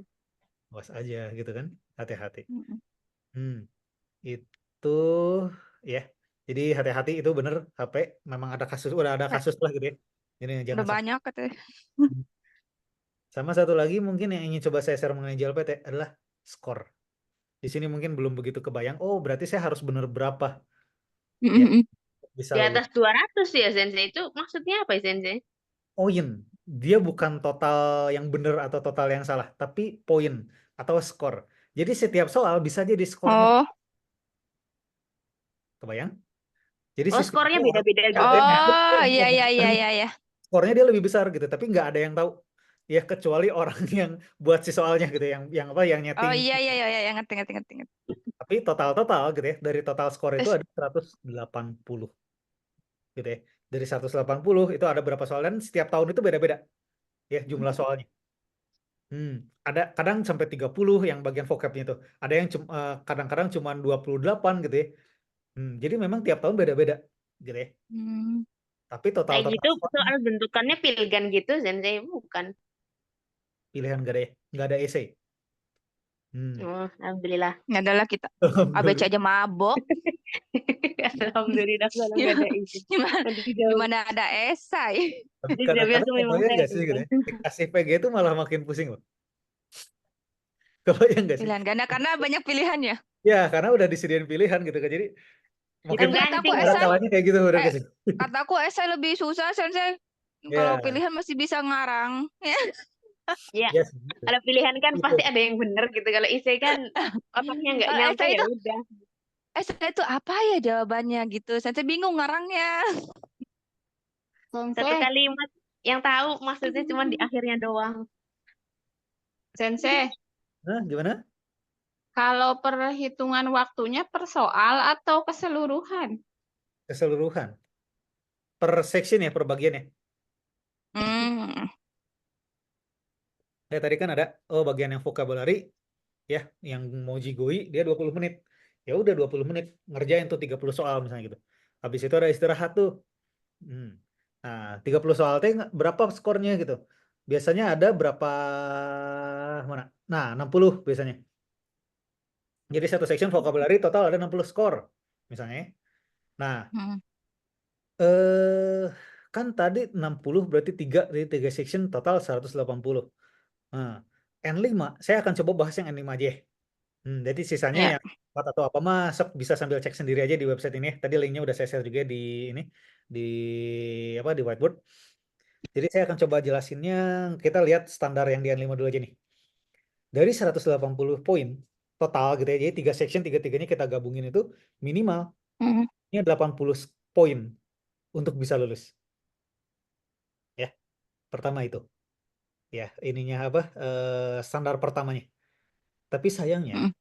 awas aja gitu kan. Hati-hati. Mm-mm. Hmm. Itu ya. Jadi hati-hati itu bener HP memang ada kasus udah ada Eh, kasus lah gitu ya. Jadi Udah jangan sampai. banyak katanya. Sama satu lagi mungkin yang ingin coba saya share mengenai JLPT adalah skor. Di sini mungkin belum begitu kebayang. Oh, berarti saya harus bener berapa ya Mm-mm. bisa Di lulus. atas 200 ya Sensei. Itu maksudnya apa ya Sensei? Poin. Dia bukan total yang benar atau total yang salah, tapi poin atau skor. Jadi setiap soal bisa jadi skornya. Oh, Kebayang? Jadi Oh, setiap skornya soal beda-beda nggak ada gitu. yang tahu oh, dia iya, iya, iya, besar. iya, iya. Skornya dia lebih besar gitu, tapi nggak ada yang tahu. Ya kecuali orang yang buat si soalnya gitu, yang apa, yang Oh, nyeting. iya, iya, iya, iya, ngerti, ngerti, ngerti, ngerti. Tapi total gitu ya, dari total skor itu Terus, ada 180 gitu ya. Dari 180 itu ada berapa soal dan setiap tahun itu beda-beda ya jumlah soalnya. Ada kadang sampai 30 yang bagian vocabnya itu. Ada yang kadang-kadang cuma 28 gitu ya. Jadi memang tiap tahun beda-beda gitu ya. hmm, Tapi Kayak total gitu skornya soal bentukannya pilihan gitu Sensei. Bukan. pilihan gak ada ya. Nggak ada essay. Oh, alhamdulillah. nggak ada lah kita. ABC Alhamdulillah. aja mabok. Alhamdulillah kalau nggak ada itu. Gimana, Nanti jauh. gimana ada esai? Tapi Jadi sudah biasa kadang-kadang memang kebayang saya nggak sih gitu bukan. ya. Dikasih PG itu malah makin pusing loh. Kebayang nggak sih? Pilihan ganda karena banyak pilihannya. Ya karena udah disediain pilihan gitu kan. Jadi makin Tapi kataku Tergantung. cara esai, kalahnya kayak gitu udah eh, kasih. kataku esai lebih susah, Sensei. Kalau Ya, pilihan masih bisa ngarang. Ya. Ya, ya sih, gitu. kalau pilihan kan Gitu. pasti ada yang benar gitu. Kalau isi kan otaknya nggak Kalau nyampe esai ya itu, udah. esai itu apa ya jawabannya gitu. Sensei bingung ngarangnya. Satu Sensei, kalimat yang tahu maksudnya cuma di akhirnya doang. Sensei, Nah, gimana? kalau perhitungan waktunya per soal atau keseluruhan? Keseluruhan. Per section ya, per bagian ya. Hmm. Ya tadi kan ada bagian yang vocabulary ya, yang mau jigoi dia 20 menit. Ya udah 20 menit ngerjain tuh 30 soal misalnya gitu. Habis itu ada istirahat tuh. Hmm. Nah, 30 soal teh berapa skornya gitu. Biasanya ada berapa mana? Nah, 60 biasanya. Jadi satu section vocabulary total ada 60 skor misalnya. Nah, Hmm. kan tadi 60 berarti 3 dari 3 section total 180. Nah, N5 saya akan coba bahas yang N5 aja. Jadi sisanya Ya. yang 4 atau apa masuk bisa sambil cek sendiri aja di website ini. Tadi linknya udah saya share juga di ini di apa di whiteboard. Jadi saya akan coba jelasinnya. Kita lihat standar yang di N5 dulu aja nih. Dari 180 poin total gitu ya. Jadi 3 section tiga-tiganya kita gabungin itu minimal Hmm. ini 80 poin untuk bisa lulus. Ya, pertama itu. Ya, ininya apa? Standar pertamanya. Tapi sayangnya Hmm.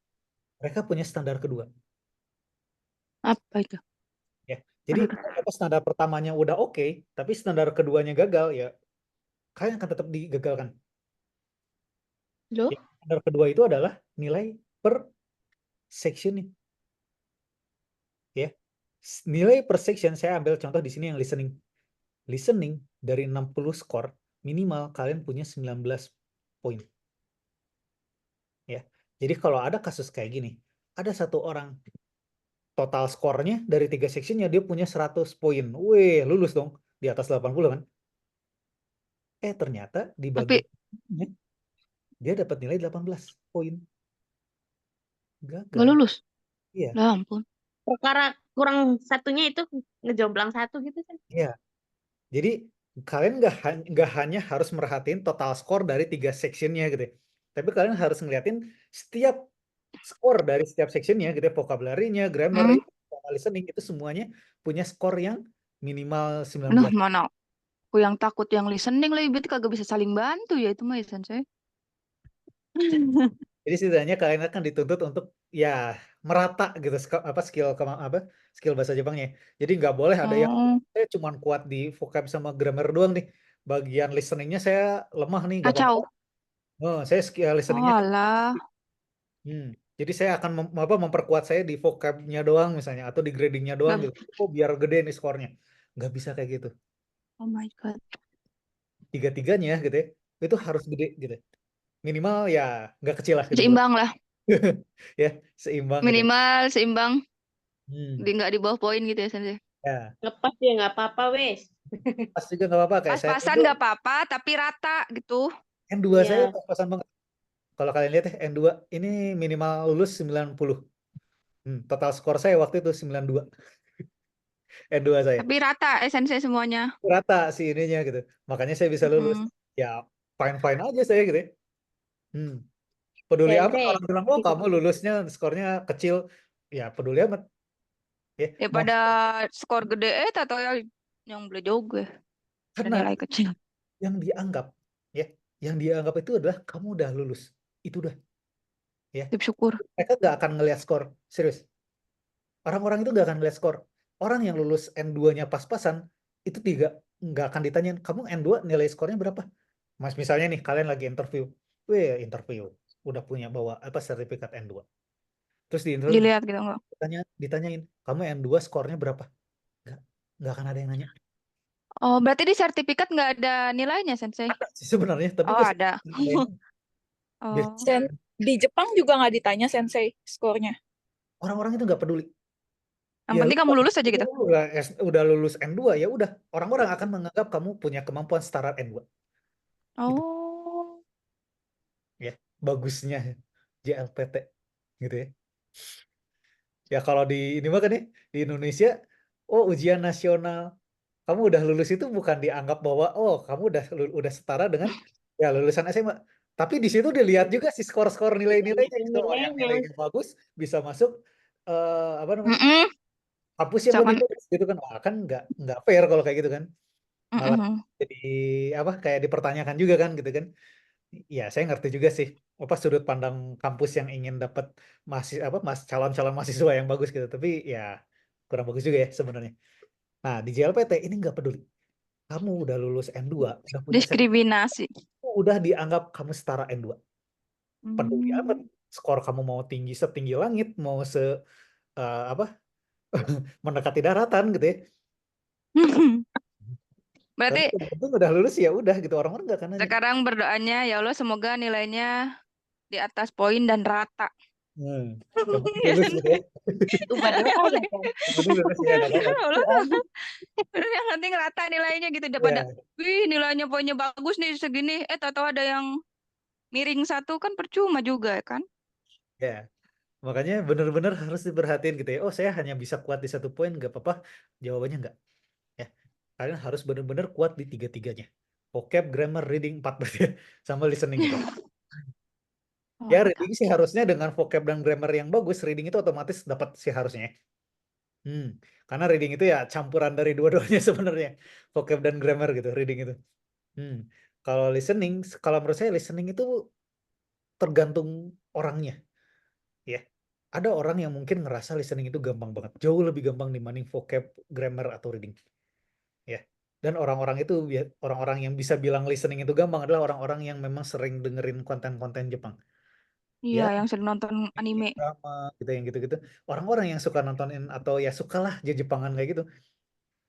mereka punya standar kedua. Apa itu? Ya, jadi kalau standar pertamanya udah oke, tapi standar keduanya gagal, ya kalian akan tetap digagalkan. Loh? Ya, standar kedua itu adalah nilai per section nih. Ya, nilai per section saya ambil contoh di sini yang listening. Listening dari 60 skor minimal kalian punya 19 poin. Ya, jadi kalau ada kasus kayak gini, ada satu orang total skornya dari 3 sectionnya dia punya 100 poin. Wih, lulus dong di atas 80 kan? Ternyata di Tapi bagian dia dapat nilai 18 poin. nggak Gagal. lulus. Iya, Ya ampun. Perkara kurang satunya itu ngejomblang satu gitu kan. iya. Jadi kalian nggak hanya harus merhatiin total skor dari 3 sectionnya gitu ya. Tapi kalian harus ngeliatin setiap skor dari setiap sectionnya gitu ya, vocabulary-nya, grammar, Hmm. sama listening itu semuanya punya skor yang minimal Nah, 19. mana aku yang takut yang listening lagi, berarti kagak bisa saling bantu ya itu mah ya Sensei. Jadi setidaknya kalian akan dituntut untuk ya merata gitu skill bahasa Jepangnya. Jadi nggak boleh ada yang Oh, saya cuma kuat di vocab sama grammar doang nih. Bagian listeningnya saya lemah nih, nggak apa-apa. kacau. Oh, saya skill Oh listeningnya. alah. Jadi saya akan memperkuat saya di vocabnya doang misalnya atau di gradingnya doang Nggak- gitu. Oh biar gede nih skornya. Nggak bisa kayak gitu. Oh my God. Tiga-tiganya gitu ya. Itu harus gede gitu. Minimal ya nggak kecil lah gitu. Seimbang lah. Ya, seimbang gitu. Minimal seimbang. Hmm. Nggak di bawah poin gitu ya Sensei. Ya, Ngepas ya nggak apa-apa wes. pas juga nggak apa-apa kayak saya Pas-pasan nggak apa-apa, tapi rata gitu. N2 saya Iya. pas-pasan banget. Kalau kalian lihat ya N2 ini minimal lulus 90. Total skor saya waktu itu 92. N2 saya. Tapi rata Sensei semuanya. Rata sih ininya gitu. Makanya saya bisa lulus. Hmm. Ya fine-fine aja saya gitu ya. Peduli amat Sensei. orang bilang, oh kamu lulusnya skornya kecil. Ya peduli amat. Ya, Daripada skor gede atau yang boleh juga. Ada karena nilai kecil. yang dianggap itu adalah kamu udah lulus. Itu udah. Ya. Tip syukur. Mereka nggak akan ngelihat skor. Serius. Orang-orang itu nggak akan ngeliat skor. Orang yang lulus N2-nya pas-pasan, itu nggak akan ditanyain, kamu N2 nilai skornya berapa? Mas, misalnya nih, kalian lagi interview. Interview. Udah punya bawa sertifikat N2. Terus di interview Dilihat gitu enggak? ditanyain, kamu N2 skornya berapa? Nggak akan ada yang nanya. Oh, berarti di sertifikat nggak ada nilainya, Sensei? Ada sih sebenarnya, tapi Oh, nggak ada. nilainya. Oh. Di Jepang juga nggak ditanya Sensei skornya. Orang-orang itu nggak peduli. Yang Ya, penting kamu lulus aja gitu. udah lulus N2 ya udah. Orang-orang akan menganggap kamu punya kemampuan setara N2. Oh. Ya, bagusnya JLPT gitu ya. Ya kalau di ini mah kan ya di Indonesia, oh ujian nasional kamu udah lulus itu bukan dianggap bahwa oh kamu udah setara dengan ya lulusan SMA. Tapi di situ dilihat juga si skor-skor nilai-nilainya gitu. Oh, yang nilainya bagus bisa masuk apa namanya Mm-mm. kampus yang lebih Misalkan, bagus gitu kan. Wah, kan nggak fair kalau kayak gitu kan. Malah mm-mm. jadi apa kayak dipertanyakan juga kan gitu kan. Ya, saya ngerti juga sih apa sudut pandang kampus yang ingin dapat calon-calon mahasiswa yang bagus gitu. Tapi ya kurang bagus juga ya sebenarnya. Nah, di JLPT ini nggak peduli. Kamu udah lulus N2, udah punya Diskriminasi. udah dianggap kamu setara N2. Peduli amat Hmm. skor kamu mau tinggi setinggi langit, mau apa mendekati daratan gitu ya. Berarti Tapi yang penting udah lulus ya udah gitu orang-orang nggak akan nanya. sekarang berdoanya ya Allah semoga nilainya di atas poin dan rata. Yang penting lulus gitu ya. Ubah doa ya. Yang penting lulus ya nggak apa-apa. Allah, yang penting rata nilainya gitu daripada Ya. wih nilainya poinnya bagus nih segini tahu-tahu ada yang miring satu kan percuma juga kan. Ya, makanya benar-benar harus diperhatiin gitu ya. Oh, saya hanya bisa kuat di satu poin, nggak apa-apa. Jawabannya nggak. Ya, kalian harus benar-benar kuat di tiga-tiganya. Vocab, grammar, reading 4 berarti ya. Sama listening gitu. Oh Ya, my God. reading sih harusnya dengan vocab dan grammar yang bagus, reading itu otomatis dapat sih harusnya. Karena reading itu ya campuran dari dua-duanya sebenarnya. Vocab dan grammar gitu, reading itu. Kalau listening, kalau menurut saya listening itu tergantung orangnya. Ya, ada orang yang mungkin ngerasa listening itu gampang banget, jauh lebih gampang dibanding vocab, grammar atau reading. Ya, dan orang-orang yang bisa bilang listening itu gampang adalah orang-orang yang memang sering dengerin konten-konten Jepang. Iya, Ya, yang sering nonton anime. drama gitu yang gitu-gitu. Orang-orang yang suka nontonin atau ya sukalah Jepangan kayak gitu.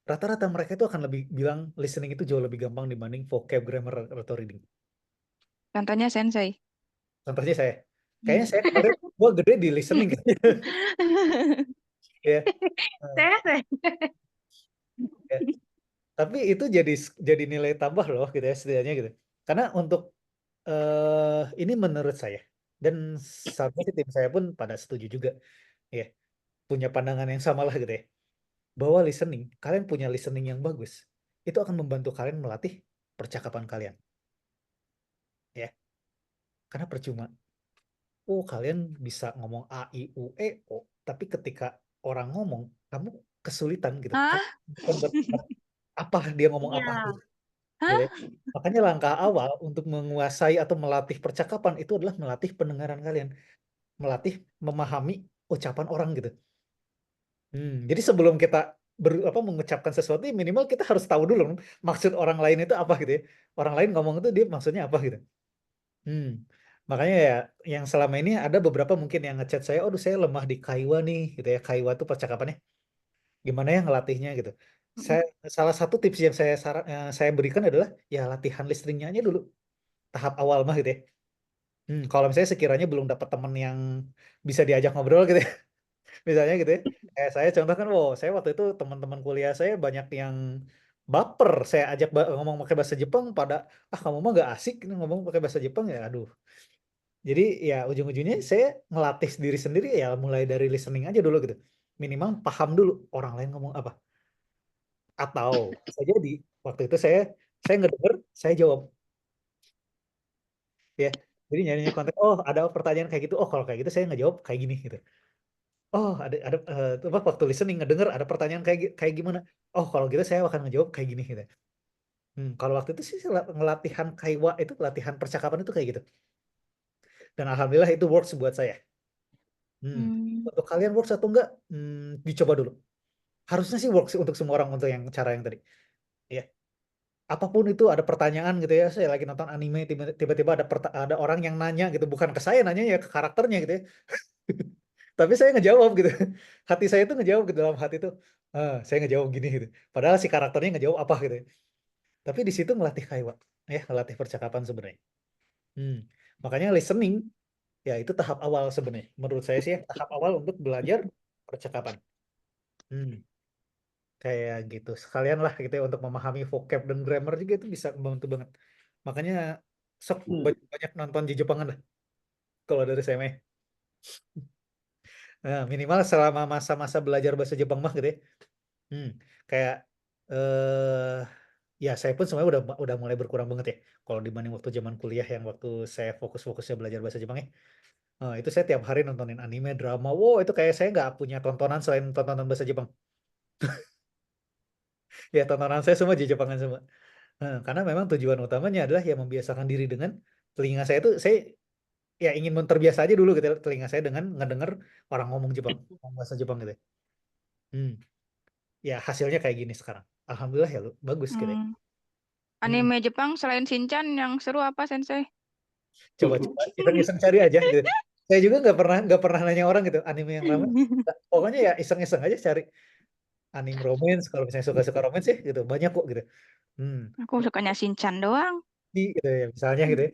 Rata-rata mereka itu akan lebih bilang listening itu jauh lebih gampang dibanding vocab, grammar atau reading. Contohnya Sensei. Contohnya saya, kayaknya saya kemarin gua gede di listening kayaknya. Ya. Sensei. Ya. Tapi itu jadi nilai tambah loh gitu ya setidaknya gitu. Karena untuk ini menurut saya dan seharusnya sih tim saya pun pada setuju juga ya punya pandangan yang sama lah gitu ya bahwa listening kalian punya listening yang bagus itu akan membantu kalian melatih percakapan kalian ya Karena percuma. Oh, kalian bisa ngomong A, I, U, E, O, tapi ketika orang ngomong, kamu kesulitan gitu. Hah? Bukan bertebak apa dia ngomong Iya. apa gitu. Hah? Gitu ya. Makanya langkah awal untuk menguasai atau melatih percakapan itu adalah melatih pendengaran kalian, melatih memahami ucapan orang gitu. Jadi sebelum kita mengucapkan sesuatu, ya minimal kita harus tahu dulu maksud orang lain itu apa gitu ya. Orang lain ngomong itu dia maksudnya apa gitu. Makanya ya yang selama ini ada beberapa mungkin yang ngechat saya, "Aduh saya lemah di Kaiwa nih," gitu ya. Kaiwa tuh percakapannya gimana ya ngelatihnya gitu. Salah satu tips yang saya berikan adalah ya latihan listeningnya aja dulu tahap awal mah gitu ya. Kalau misalnya sekiranya belum dapat temen yang bisa diajak ngobrol gitu ya, misalnya gitu ya. Saya contoh kan, wow, saya waktu itu teman-teman kuliah saya banyak yang baper. Saya ajak ngomong pakai bahasa Jepang pada, kamu mah gak asik ngomong pakai bahasa Jepang ya, aduh. Jadi ya ujung-ujungnya saya ngelatih diri sendiri ya mulai dari listening aja dulu gitu. Minimal paham dulu orang lain ngomong apa. Atau bisa jadi waktu itu saya ngedenger, saya jawab ya. Jadi nyari konten, oh ada pertanyaan kayak gitu. Oh kalau kayak gitu saya ngejawab kayak gini gitu. Oh ada waktu listening ngedenger ada pertanyaan kayak gimana. Oh kalau gitu saya akan ngejawab kayak gini gitu. Kalau waktu itu sih ngelatihan kaiwa itu latihan percakapan itu kayak gitu. Dan alhamdulillah itu works buat saya. Untuk kalian works atau enggak? Dicoba dulu. Harusnya sih works untuk semua orang untuk yang cara yang tadi. Ya. Apapun itu ada pertanyaan gitu ya. Saya lagi nonton anime tiba-tiba ada orang yang nanya gitu, bukan ke saya nanya ya ke karakternya gitu ya. Tapi saya ngejawab gitu. Hati saya tuh ngejawab gitu dalam hati tuh. Saya ngejawab gini gitu. Padahal si karakternya ngejawab apa gitu ya. Tapi di situ ngelatih kaiwa, ya, ngelatih percakapan sebenarnya. Makanya listening ya itu tahap awal sebenarnya. Menurut saya sih ya, tahap awal untuk belajar percakapan. Kayak gitu. Sekalian lah gitu ya untuk memahami vocab dan grammar juga itu bisa membantu banget. Makanya sok banyak nonton di Jepangan lah. Kalau dari saya mah. Nah, minimal selama masa-masa belajar bahasa Jepang mah gitu ya. Kayak ya saya pun sebenarnya udah mulai berkurang banget ya. Kalau dibanding waktu zaman kuliah yang waktu saya fokus-fokusnya belajar bahasa Jepang ya. Itu saya tiap hari nontonin anime, drama. Wow, itu kayak saya nggak punya tontonan selain tontonan bahasa Jepang. Ya, tontonan saya semua di Jepangan semua. Karena memang tujuan utamanya adalah ya membiasakan diri dengan telinga saya tuh, saya ya ingin terbiasa aja dulu gitu telinga saya dengan ngedenger orang ngomong Jepang, ngomong bahasa Jepang gitu. Ya hasilnya kayak gini sekarang. Alhamdulillah ya lu bagus gitu ya. Anime Jepang selain Shinchan yang seru apa, Sensei? Coba-coba iseng-iseng cari aja gitu. Saya juga nggak pernah nanya orang gitu anime yang ramai. Pokoknya ya iseng-iseng aja cari anime romance kalau misalnya suka-suka romance ya gitu banyak kok gitu. Aku sukanya Shinchan doang. Gitu ya misalnya gitu ya.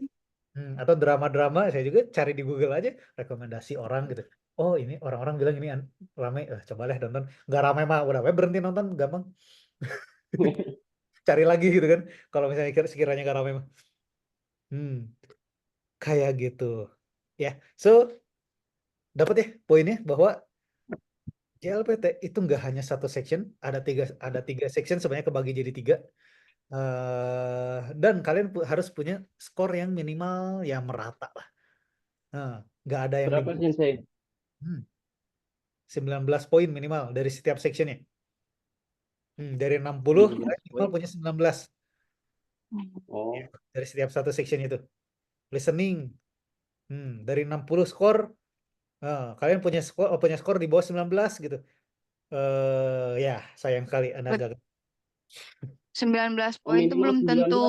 Atau drama-drama saya juga cari di Google aja rekomendasi orang gitu. Oh ini orang-orang bilang ini ramai, coba deh nonton. Nggak ramai mah udah berhenti nonton gampang. Cari lagi gitu kan. Kalau misalnya sekiranya nggak ramai mah. Kayak gitu. Ya, so dapat ya poinnya bahwa JLPT itu nggak hanya satu section, ada tiga section sebenarnya kebagi jadi tiga. Dan kalian harus punya skor yang minimal ya merata lah. Nggak ada yang Berapa sih saya? 19 poin minimal dari setiap sectionnya. Dari 60 kalian minimal punya 19. Oh, Dari setiap satu section itu. Listening. Dari 60 skor kalian punya skor di bawah 19 gitu. Ya sayang sekali Anda gagal. 19 poin itu belum minimal 19. tentu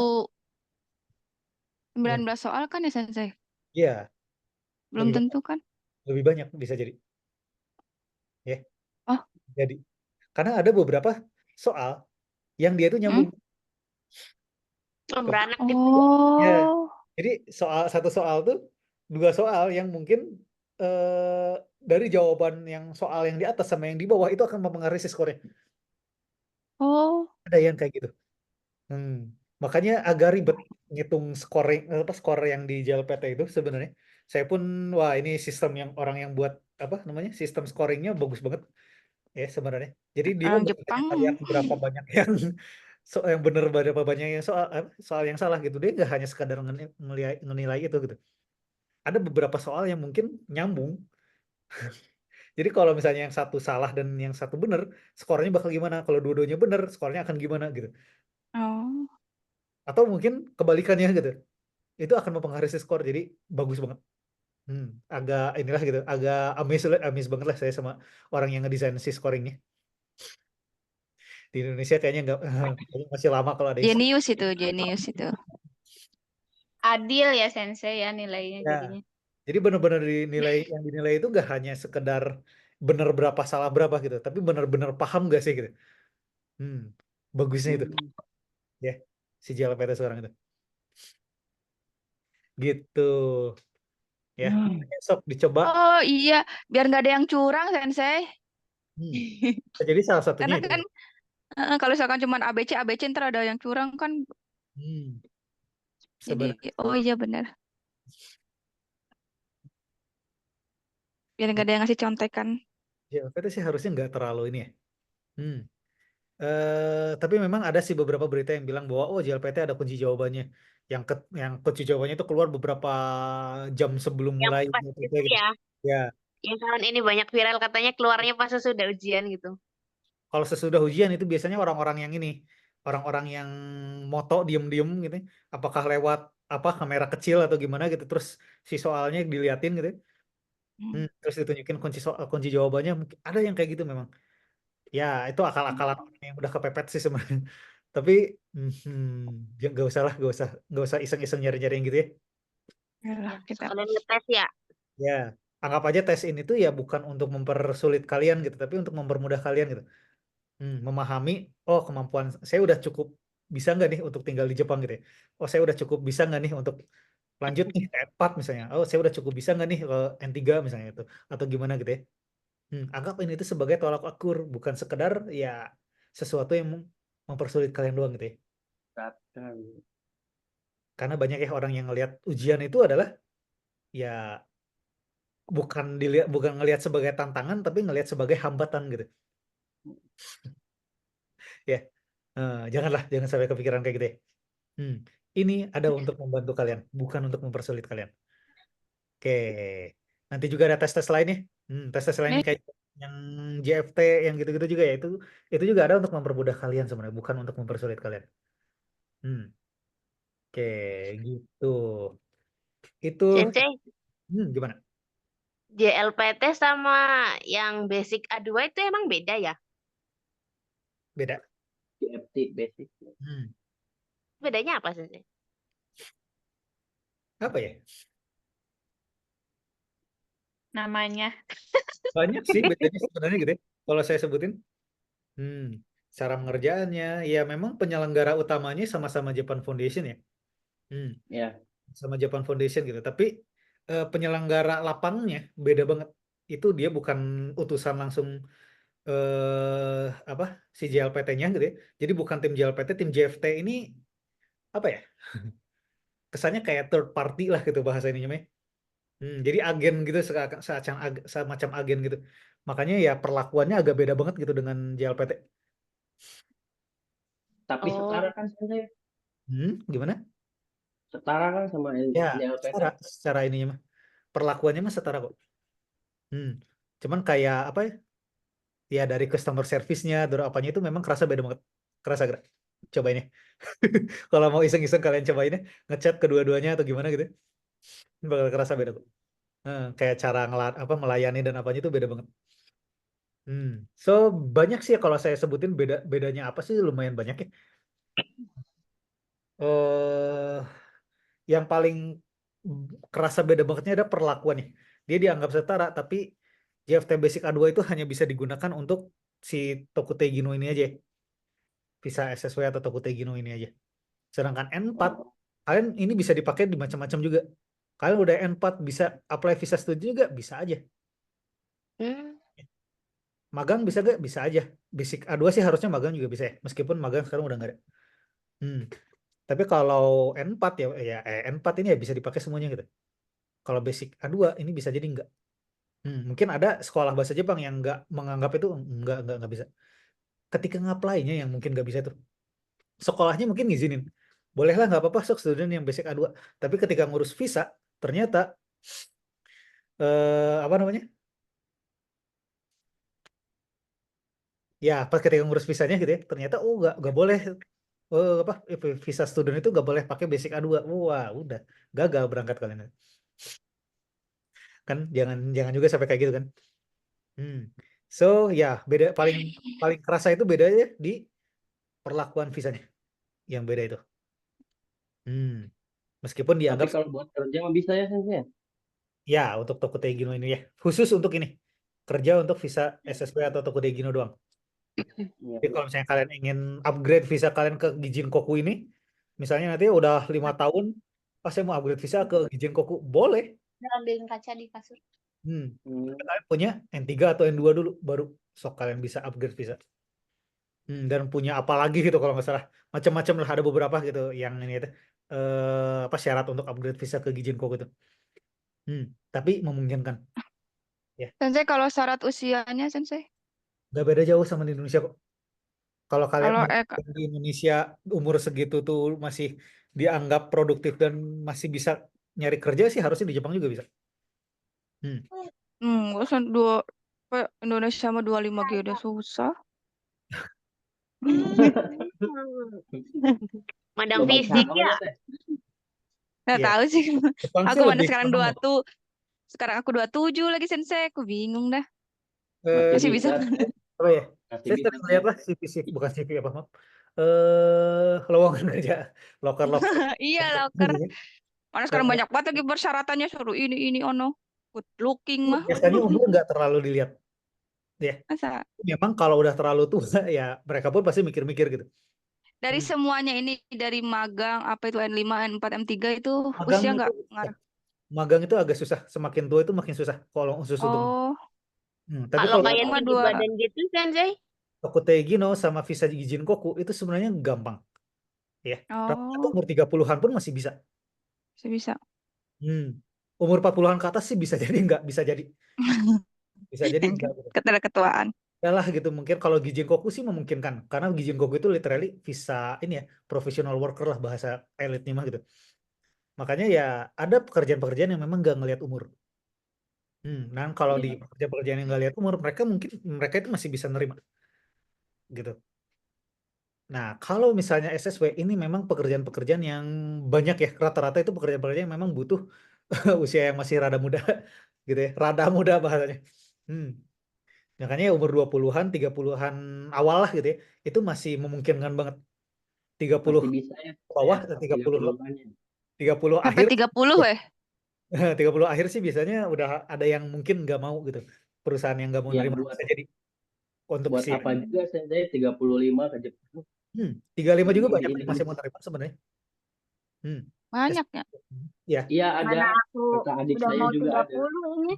19 soal kan ya, Sensei? Iya, Belum lebih tentu kan? lebih banyak bisa jadi. Ya. Oh. Jadi karena ada beberapa soal yang dia itu nyambung. Beranak gitu. Ya. Oh. Jadi satu soal tuh dua soal yang mungkin dari jawaban yang soal yang di atas sama yang di bawah itu akan mempengaruhi si skornya. Oh. Ada yang kayak gitu. Makanya agak ribet ngitung skor yang di JLPT itu sebenarnya. Saya pun wah ini sistem yang orang yang buat sistem scoringnya bagus banget ya sebenarnya. Jadi dia Orang bukan Jepang. hanya lihat berapa banyak yang yang benar berapa banyak yang soal yang salah gitu. Dia nggak hanya sekadar ngenilai itu gitu. ada beberapa soal yang mungkin nyambung. Jadi kalau misalnya yang satu salah dan yang satu benar, skornya bakal gimana? Kalau dua-duanya benar, skornya akan gimana gitu. Oh. Atau mungkin kebalikannya gitu. Itu akan mempengaruhi skor. Jadi bagus banget. Agak inilah gitu, agak amazed banget lah saya sama orang yang ngedesain si scoringnya. Di Indonesia kayaknya nggak kayaknya masih lama kalau ada yang Jenius itu. Adil ya Sensei ya nilainya Ya. jadinya. Jadi benar-benar yang dinilai itu nggak hanya sekedar benar berapa salah berapa gitu, tapi benar-benar paham gak sih gitu. Bagusnya itu ya si JLPT sekarang itu. Gitu ya. Sok dicoba. Oh iya, biar nggak ada yang curang, Sensei. Hmm. Jadi salah satunya Karena itu. kan kalau misalkan cuma ABC ntar ada yang curang kan. Hmm. Jadi, Sebenarnya oh iya benar. Biar nggak ada yang ngasih contekan. JLPT sih harusnya nggak terlalu ini ya. Tapi memang ada sih beberapa berita yang bilang bahwa JLPT ada kunci jawabannya. Yang kunci jawabannya itu keluar beberapa jam sebelum Yang mulai pas JLPT itu gitu. ya, Ya, yang tahun ini banyak viral katanya keluarnya pas sesudah ujian gitu. kalau sesudah ujian itu biasanya orang-orang yang ini, orang-orang yang moto diem-diem gitu, apakah lewat kamera kecil atau gimana gitu, terus si soalnya diliatin gitu, terus ditunjukin kunci jawabannya. Mungkin ada yang kayak gitu memang. Ya, itu akal-akalan orang yang udah kepepet sih sebenarnya. Tapi ya nggak usah lah, nggak usah iseng-iseng nyari-nyari yang gitu ya. Yalah, kita. Kalian ngetes ya. Ya, anggap aja tes ini tuh ya bukan untuk mempersulit kalian gitu, tapi untuk mempermudah kalian gitu. Memahami, kemampuan saya udah cukup bisa nggak nih untuk tinggal di Jepang gitu ya. Saya udah cukup bisa nggak nih untuk lanjut nih ke N4 misalnya. Saya udah cukup bisa nggak nih ke N3 misalnya itu, atau gimana gitu ya. Anggap ini itu sebagai tolak ukur, bukan sekedar ya sesuatu yang mempersulit kalian doang gitu ya. Karena banyak ya orang yang ngelihat ujian itu adalah ya bukan ngelihat sebagai tantangan, tapi ngelihat sebagai hambatan gitu. Ya, jangan sampai kepikiran kayak gitu ya. Ini ada untuk membantu kalian, bukan untuk mempersulit kalian. Oke, nanti juga ada tes-tes lainnya. Tes-tes lainnya kayak yang JFT, yang gitu-gitu juga ya. Itu juga ada untuk mempermudah kalian sebenarnya, bukan untuk mempersulit kalian. Oke, gitu. Itu Sensei, gimana? JLPT sama yang basic A2 itu emang beda ya? Beda. JFT basic. Bedanya apa Sensei? Apa ya? Namanya. Banyak sih bedanya sebenarnya gitu ya. Kalau saya sebutin, cara pengerjaannya, ya memang penyelenggara utamanya sama-sama Japan Foundation ya. Ya. Sama Japan Foundation gitu. Tapi penyelenggara lapangnya beda banget. Itu dia bukan utusan langsung si JLPT-nya gitu ya. Jadi bukan tim JLPT, tim JFT ini apa ya? Kesannya kayak third party lah gitu bahasa ininya mah. Jadi agen gitu, semacam agen gitu. Makanya ya perlakuannya agak beda banget gitu dengan JLPT. Tapi setara kan Sensei? Gimana? Setara kan sama Ya, JLPT? secara ininya mah. Perlakuannya mah setara kok. Cuman kayak apa ya? Ya dari customer service-nya, dari apanya itu memang kerasa beda banget. Kerasa gak? Cobain ya. Kalau mau iseng-iseng kalian cobain ya, ngechat kedua-duanya atau gimana gitu. Bakal kerasa beda kok. Kayak cara melayani dan apanya itu beda banget. So banyak sih ya kalau saya sebutin bedanya apa sih, lumayan banyak ya. Yang paling kerasa beda bangetnya ada perlakuannya. Dia dianggap setara, tapi JFT Basic A2 itu hanya bisa digunakan untuk si Tokutei Gino ini aja. Visa SSW atau Tokutei Gino ini aja. Sedangkan N4, kalian ini bisa dipakai di macam-macam juga. Kalian udah N4 bisa apply visa studi juga, bisa aja. Magang bisa gak? Bisa aja. Basic A2 sih harusnya magang juga bisa ya. Meskipun magang sekarang udah nggak ada. Tapi kalau N4 ya N4 ini ya bisa dipakai semuanya gitu. Kalau basic A2 ini bisa jadi enggak. Mungkin ada sekolah bahasa Jepang yang nggak menganggap itu nggak bisa. Ketika ngapply-nya yang mungkin nggak bisa tuh. Sekolahnya mungkin ngizinin. Bolehlah nggak apa-apa sok student yang basic A2. Tapi ketika ngurus visa, ternyata Apa namanya? Ya, pas ketika ngurus visanya gitu ya, ternyata nggak boleh apa visa student itu nggak boleh pakai basic A2. Wah, udah gagal berangkat kalian. Kan jangan jangan juga sampai kayak gitu kan. So, ya beda paling paling kerasa itu bedanya di perlakuan visanya yang beda itu. Meskipun Tapi dianggap kalau buat kerja mah bisa ya Sensei? ya untuk Tokutei Gino ini ya, khusus untuk ini kerja untuk visa SSW atau Tokutei Gino doang. Iya. Jadi kalau misalnya kalian ingin upgrade visa kalian ke Gijin Koku ini, misalnya nanti udah 5 tahun, pas saya mau upgrade visa ke Gijin Koku, boleh. Ambilin kaca di kasur. Tapi kalian punya N3 atau N2 dulu, baru sok kalian bisa upgrade visa. Dan punya apa lagi gitu kalau nggak salah, macam-macam lah, ada beberapa gitu yang ini itu apa syarat untuk upgrade visa ke Gijin Koku itu. Tapi memungkinkan. Ya, Sensei kalau syarat usianya Sensei? nggak beda jauh sama di Indonesia kok. Kalau kalian Kalau di Indonesia umur segitu tuh masih dianggap produktif dan masih bisa nyari kerja sih, harusnya di Jepang juga bisa. Urusan Indonesia mah 25G udah susah. Madang Coba fisik cakep ya. aja, Teh. Nggak Iya. tahu sih. Jepang Aku sih mana lebih sekarang gampang. sekarang aku 27 lagi Sensei. Aku bingung dah. Eh, Masih bisa. apa ya? Masih Saya bisa, sering lihat lah CV, bukan CV apa maaf. Lowongan kerja, loker. Iya loker. Mana sekarang banyak banget lagi persyaratannya, suruh ini ono. Good looking mah. Biasanya umur nggak terlalu dilihat. Ya, Masa? memang kalau udah terlalu tua ya mereka pun pasti mikir-mikir gitu. Dari semuanya ini, dari magang, apa itu N5, N4, M3 itu Magang usia itu nggak ngaruh? Magang itu agak susah. Semakin tua itu makin susah kalau khusus untuk. Oh, Tapi Kalau kalau kayak cuma tinggi badan gitu Sensei. Tokutei Gino sama visa Gijin Koku itu sebenarnya gampang. Ya, rata-rata Oh, umur 30-an pun masih bisa. bisa. Umur 40-an ke atas sih bisa jadi nggak, bisa jadi. Bisa jadi enggak gitu. Ketuaan. Ya lah gitu, mungkin kalau Gijin Koku sih memungkinkan. Karena Gijin Koku itu literally visa ini ya, professional worker lah bahasa elitnya mah gitu. Makanya ya ada pekerjaan-pekerjaan yang memang nggak ngelihat umur. Nah kalau di pekerjaan-pekerjaan yang nggak lihat umur, mereka itu masih bisa nerima gitu. Nah kalau misalnya SSW ini memang pekerjaan-pekerjaan yang banyak ya, rata-rata itu pekerjaan-pekerjaan yang memang butuh usia yang masih rada muda gitu ya, rada muda bahasanya. Makanya ya umur 20-an, 30-an awal lah gitu ya, itu masih memungkinkan banget. 30 Masih bisa ya. bawah, Ya, 30 30-an. 30 Sampai akhir, 30 ya? 30 akhir sih biasanya udah ada yang mungkin nggak mau gitu. Perusahaan yang nggak mau Ya, nerima buat bisa jadi untuk buat usia. apa juga Sensei 35 ke Jepang. 35 juga Di banyak yang masih mau Indonesia. nerima sebenarnya. Banyak ya? Ya, Iya ada. Mana aku Kakak adik udah saya mau juga 30 ada. ini.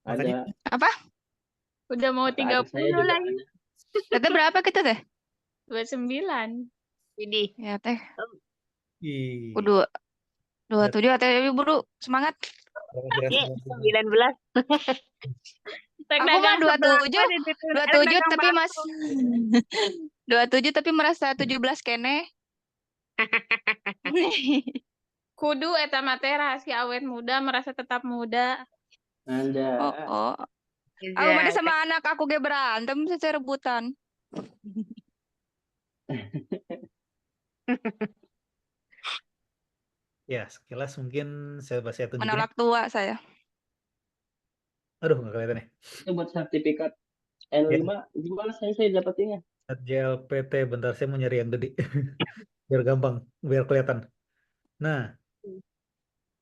makanya Ada. Apa? Udah mau Kakak adik saya 30 juga lagi. ada. Teteh berapa kita teh? 29. Jadi Ya teh. ih, Udah 27 teh buru semangat. kira-kira 19. Tek Aku mah dagang 27, sebelah, di situ. 27 dagang tapi mas belaku. 27 tapi merasa 17 kene. Kudu eta mah si awet muda merasa tetap muda. Anda. Oh. Aku mana sama anak aku ge berantem secara rebutan. Ya, sekilas mungkin saya tunjukin. Menolak tua saya. Aduh, nggak kelihatan ya. Itu buat sertifikat N5 gimana saya dapetinnya? JLPT, bentar saya mau nyari yang gede. Biar gampang, biar kelihatan. Nah,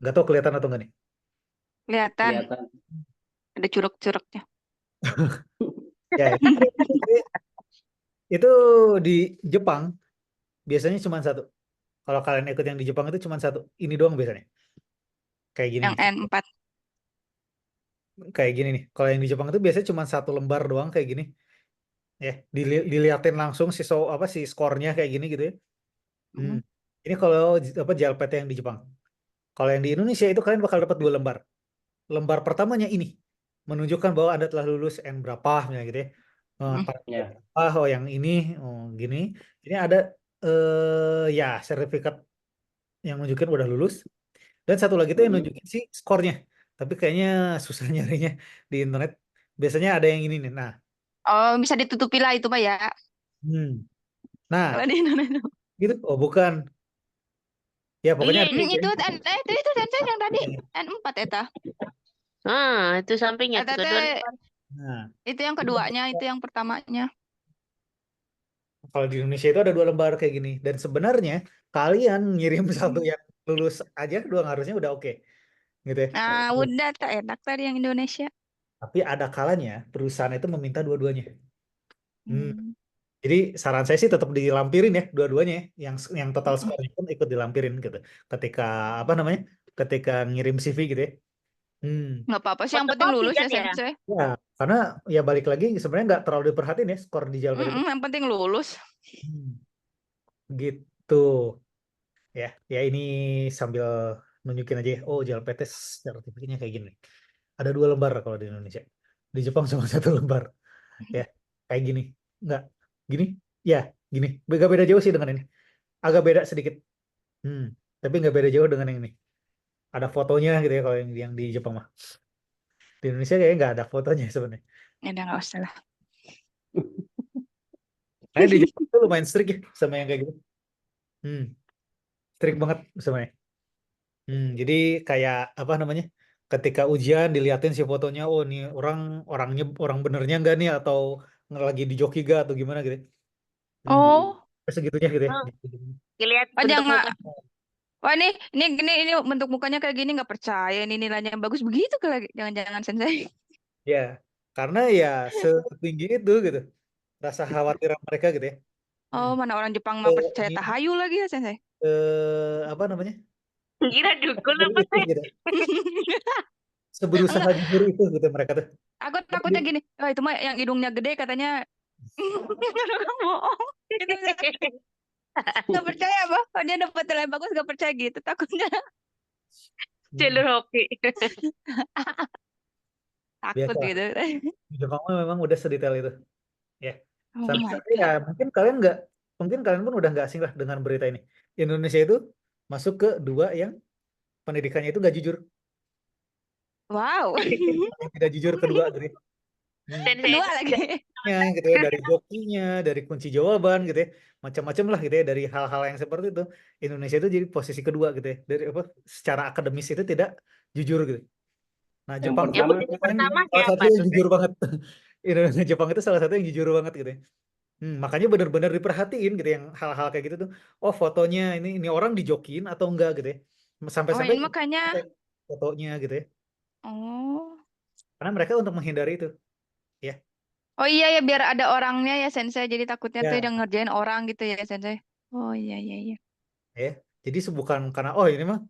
nggak tahu kelihatan atau nggak nih. Kelihatan Kelihatan. ada curug-curugnya. Ya, itu di Jepang biasanya cuma satu. Kalau kalian ikut yang di Jepang itu cuma satu. Ini doang biasanya. Kayak gini Yang nih. N4. Kayak gini nih. Kalau yang di Jepang itu biasanya cuma satu lembar doang kayak gini. Ya, diliatin langsung si skornya kayak gini gitu ya. Ini kalau apa JLPT yang di Jepang. Kalau yang di Indonesia itu kalian bakal dapat 2 lembar. Lembar pertamanya ini menunjukkan bahwa Anda telah lulus N berapa misalnya gitu ya. Oh yang ini gini. Ini ada ya sertifikat yang menunjukkan udah lulus. Dan satu lagi tuh yang Hmm. nunjukin sih skornya. Tapi kayaknya susah nyarinya di internet. Biasanya ada yang ini nih. Nah, Oh, bisa ditutupi lah itu mah ya. hmm. Nah, Kalau di Indonesia. gitu. Oh, bukan. Ya, pokoknya Iya ada ini. Itu itu sensei yang tadi yang- N4 eta. Itu sampingnya Eta tuh teh kedua. Nah, itu yang keduanya, itu yang pertamanya. kalau di Indonesia itu ada 2 lembar kayak gini. Dan sebenarnya kalian ngirim satu yang lulus aja doang harusnya udah oke. Gitu ya. Nah, udah tak enak tadi yang Indonesia. Tapi ada kalanya perusahaan itu meminta dua-duanya. Hmm. Jadi saran saya sih tetap dilampirin ya dua-duanya ya. Yang total Mm-mm. skornya pun ikut dilampirin gitu. Ketika apa namanya? Ketika ngirim CV gitu ya. Hmm. Nggak apa-apa sih, yang penting Fotokopi lulus kan ya ya? sensei. Ya, karena ya balik lagi sebenarnya nggak terlalu diperhatiin ya skor di JLPT itu. Yang penting lulus. Hmm. Gitu. Ya ini sambil nunjukin aja ya. Oh, JLPT sertifikatnya kayak gini. Ada 2 lembar kalau di Indonesia. Di Jepang cuma 1 lembar. Ya, kayak gini. Nggak, gini. Ya, gini. Nggak beda jauh sih dengan ini. Agak beda sedikit. Tapi nggak beda jauh dengan yang ini. Ada fotonya gitu ya kalau yang di Jepang mah. Di Indonesia kayaknya nggak ada fotonya sebenarnya. Ya udah nggak usah lah. Karena di Jepang itu lumayan strict ya sama yang kayak gitu. Strict banget sebenarnya. Jadi kayak apa namanya? Ketika ujian diliatin si fotonya, oh nih orang benernya enggak nih atau lagi di joki ga atau gimana gitu. Hmm, Oh, segitunya gitu ya. Oh, Lihat oh bentuk jangan. muka. Wah ini bentuk mukanya kayak gini nggak percaya, ini nilainya bagus begitu lagi. Jangan-jangan sensei. Ya, karena ya setinggi itu gitu. Rasa khawatir mereka gitu ya. Oh, Hmm. mana orang Jepang mah percaya Ini tahayu lagi ya sensei. apa namanya? Kira dukun Jujur apa itu sih? gitu. Seberusaha Enggak, jujur itu gitu mereka tuh. aku takutnya gini. Oh, itu mah yang hidungnya gede katanya. Orang bohong. Itu nggak percaya apa? Oh, dia dapat nilai bagus nggak percaya gitu. Takutnya Jalur hoki. takut Biasa. gitu. Di Jepang mah memang udah sedetail itu. Ya. Oh Sampai my sampai ya God. mungkin kalian pun udah nggak asing lah dengan berita ini. Indonesia itu masuk ke 2 yang pendidikannya itu nggak jujur. Wow. Yang tidak jujur kedua gitu ya. Dan saya Kedua lagi. Gitu ya, dari jokinya, dari kunci jawaban gitu ya. Macam-macam lah gitu ya, dari hal-hal yang seperti itu. Indonesia itu jadi posisi kedua gitu ya. Dari apa secara akademis itu tidak jujur gitu. Nah, Yang Jepang yang pertama posisi kan pertama salah satu siapa yang tuh? jujur banget. Indonesia Jepang itu salah satu yang jujur banget gitu ya. Makanya benar-benar diperhatiin gitu yang hal-hal kayak gitu tuh. Oh, fotonya ini orang dijokin atau enggak gitu ya. Oh, Sampai-sampai ini makanya. fotonya gitu ya. Oh. Karena mereka untuk menghindari itu, ya. Oh iya ya, biar ada orangnya ya sensei. Jadi takutnya tuh Ya, yang ngerjain orang gitu ya sensei. Oh iya iya iya. ya. Jadi bukan karena oh ini mah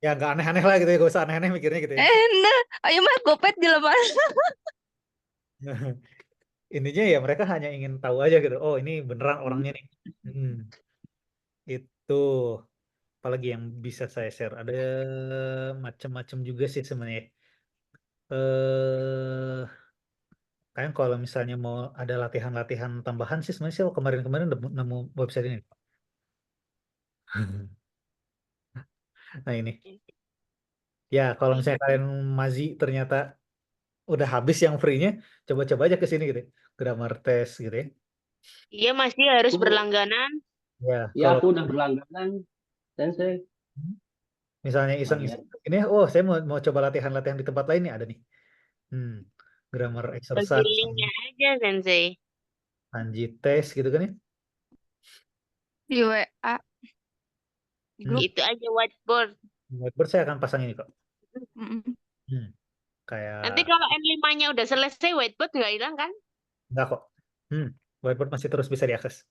ya nggak aneh-aneh lah gitu ya, gak usah aneh-aneh mikirnya gitu ya. Nah, ayo mah gopet dilepas. Intinya ya mereka hanya ingin tahu aja gitu. Oh, ini beneran orangnya nih. Hmm, itu apalagi yang bisa saya share. Ada macam-macam juga sih sebenarnya. Eh, Kalian kalau misalnya mau ada latihan-latihan tambahan sih sebenarnya sih kemarin-kemarin nemu website ini. Nah ini. Ya, kalau misalnya kalian masih ternyata udah habis yang free-nya, coba-coba aja ke sini gitu ya. Grammar test gitu ya. Iya masih harus aku berlangganan. Ya, ya kalau aku udah berlangganan sensei. misalnya Lumayan. iseng-iseng ini, oh saya mau coba latihan-latihan di tempat lain nih ada nih. Hmm, grammar Bagi exercise, linknya aja Sensei. kanji test gitu kan ya. Di WA, di grup. Itu aja whiteboard. Whiteboard saya akan pasang ini kok. Mm-mm. Hmm, kayak Nanti kalau N5-nya udah selesai whiteboard nggak hilang kan? enggak kok. Whiteboard masih terus bisa diakses.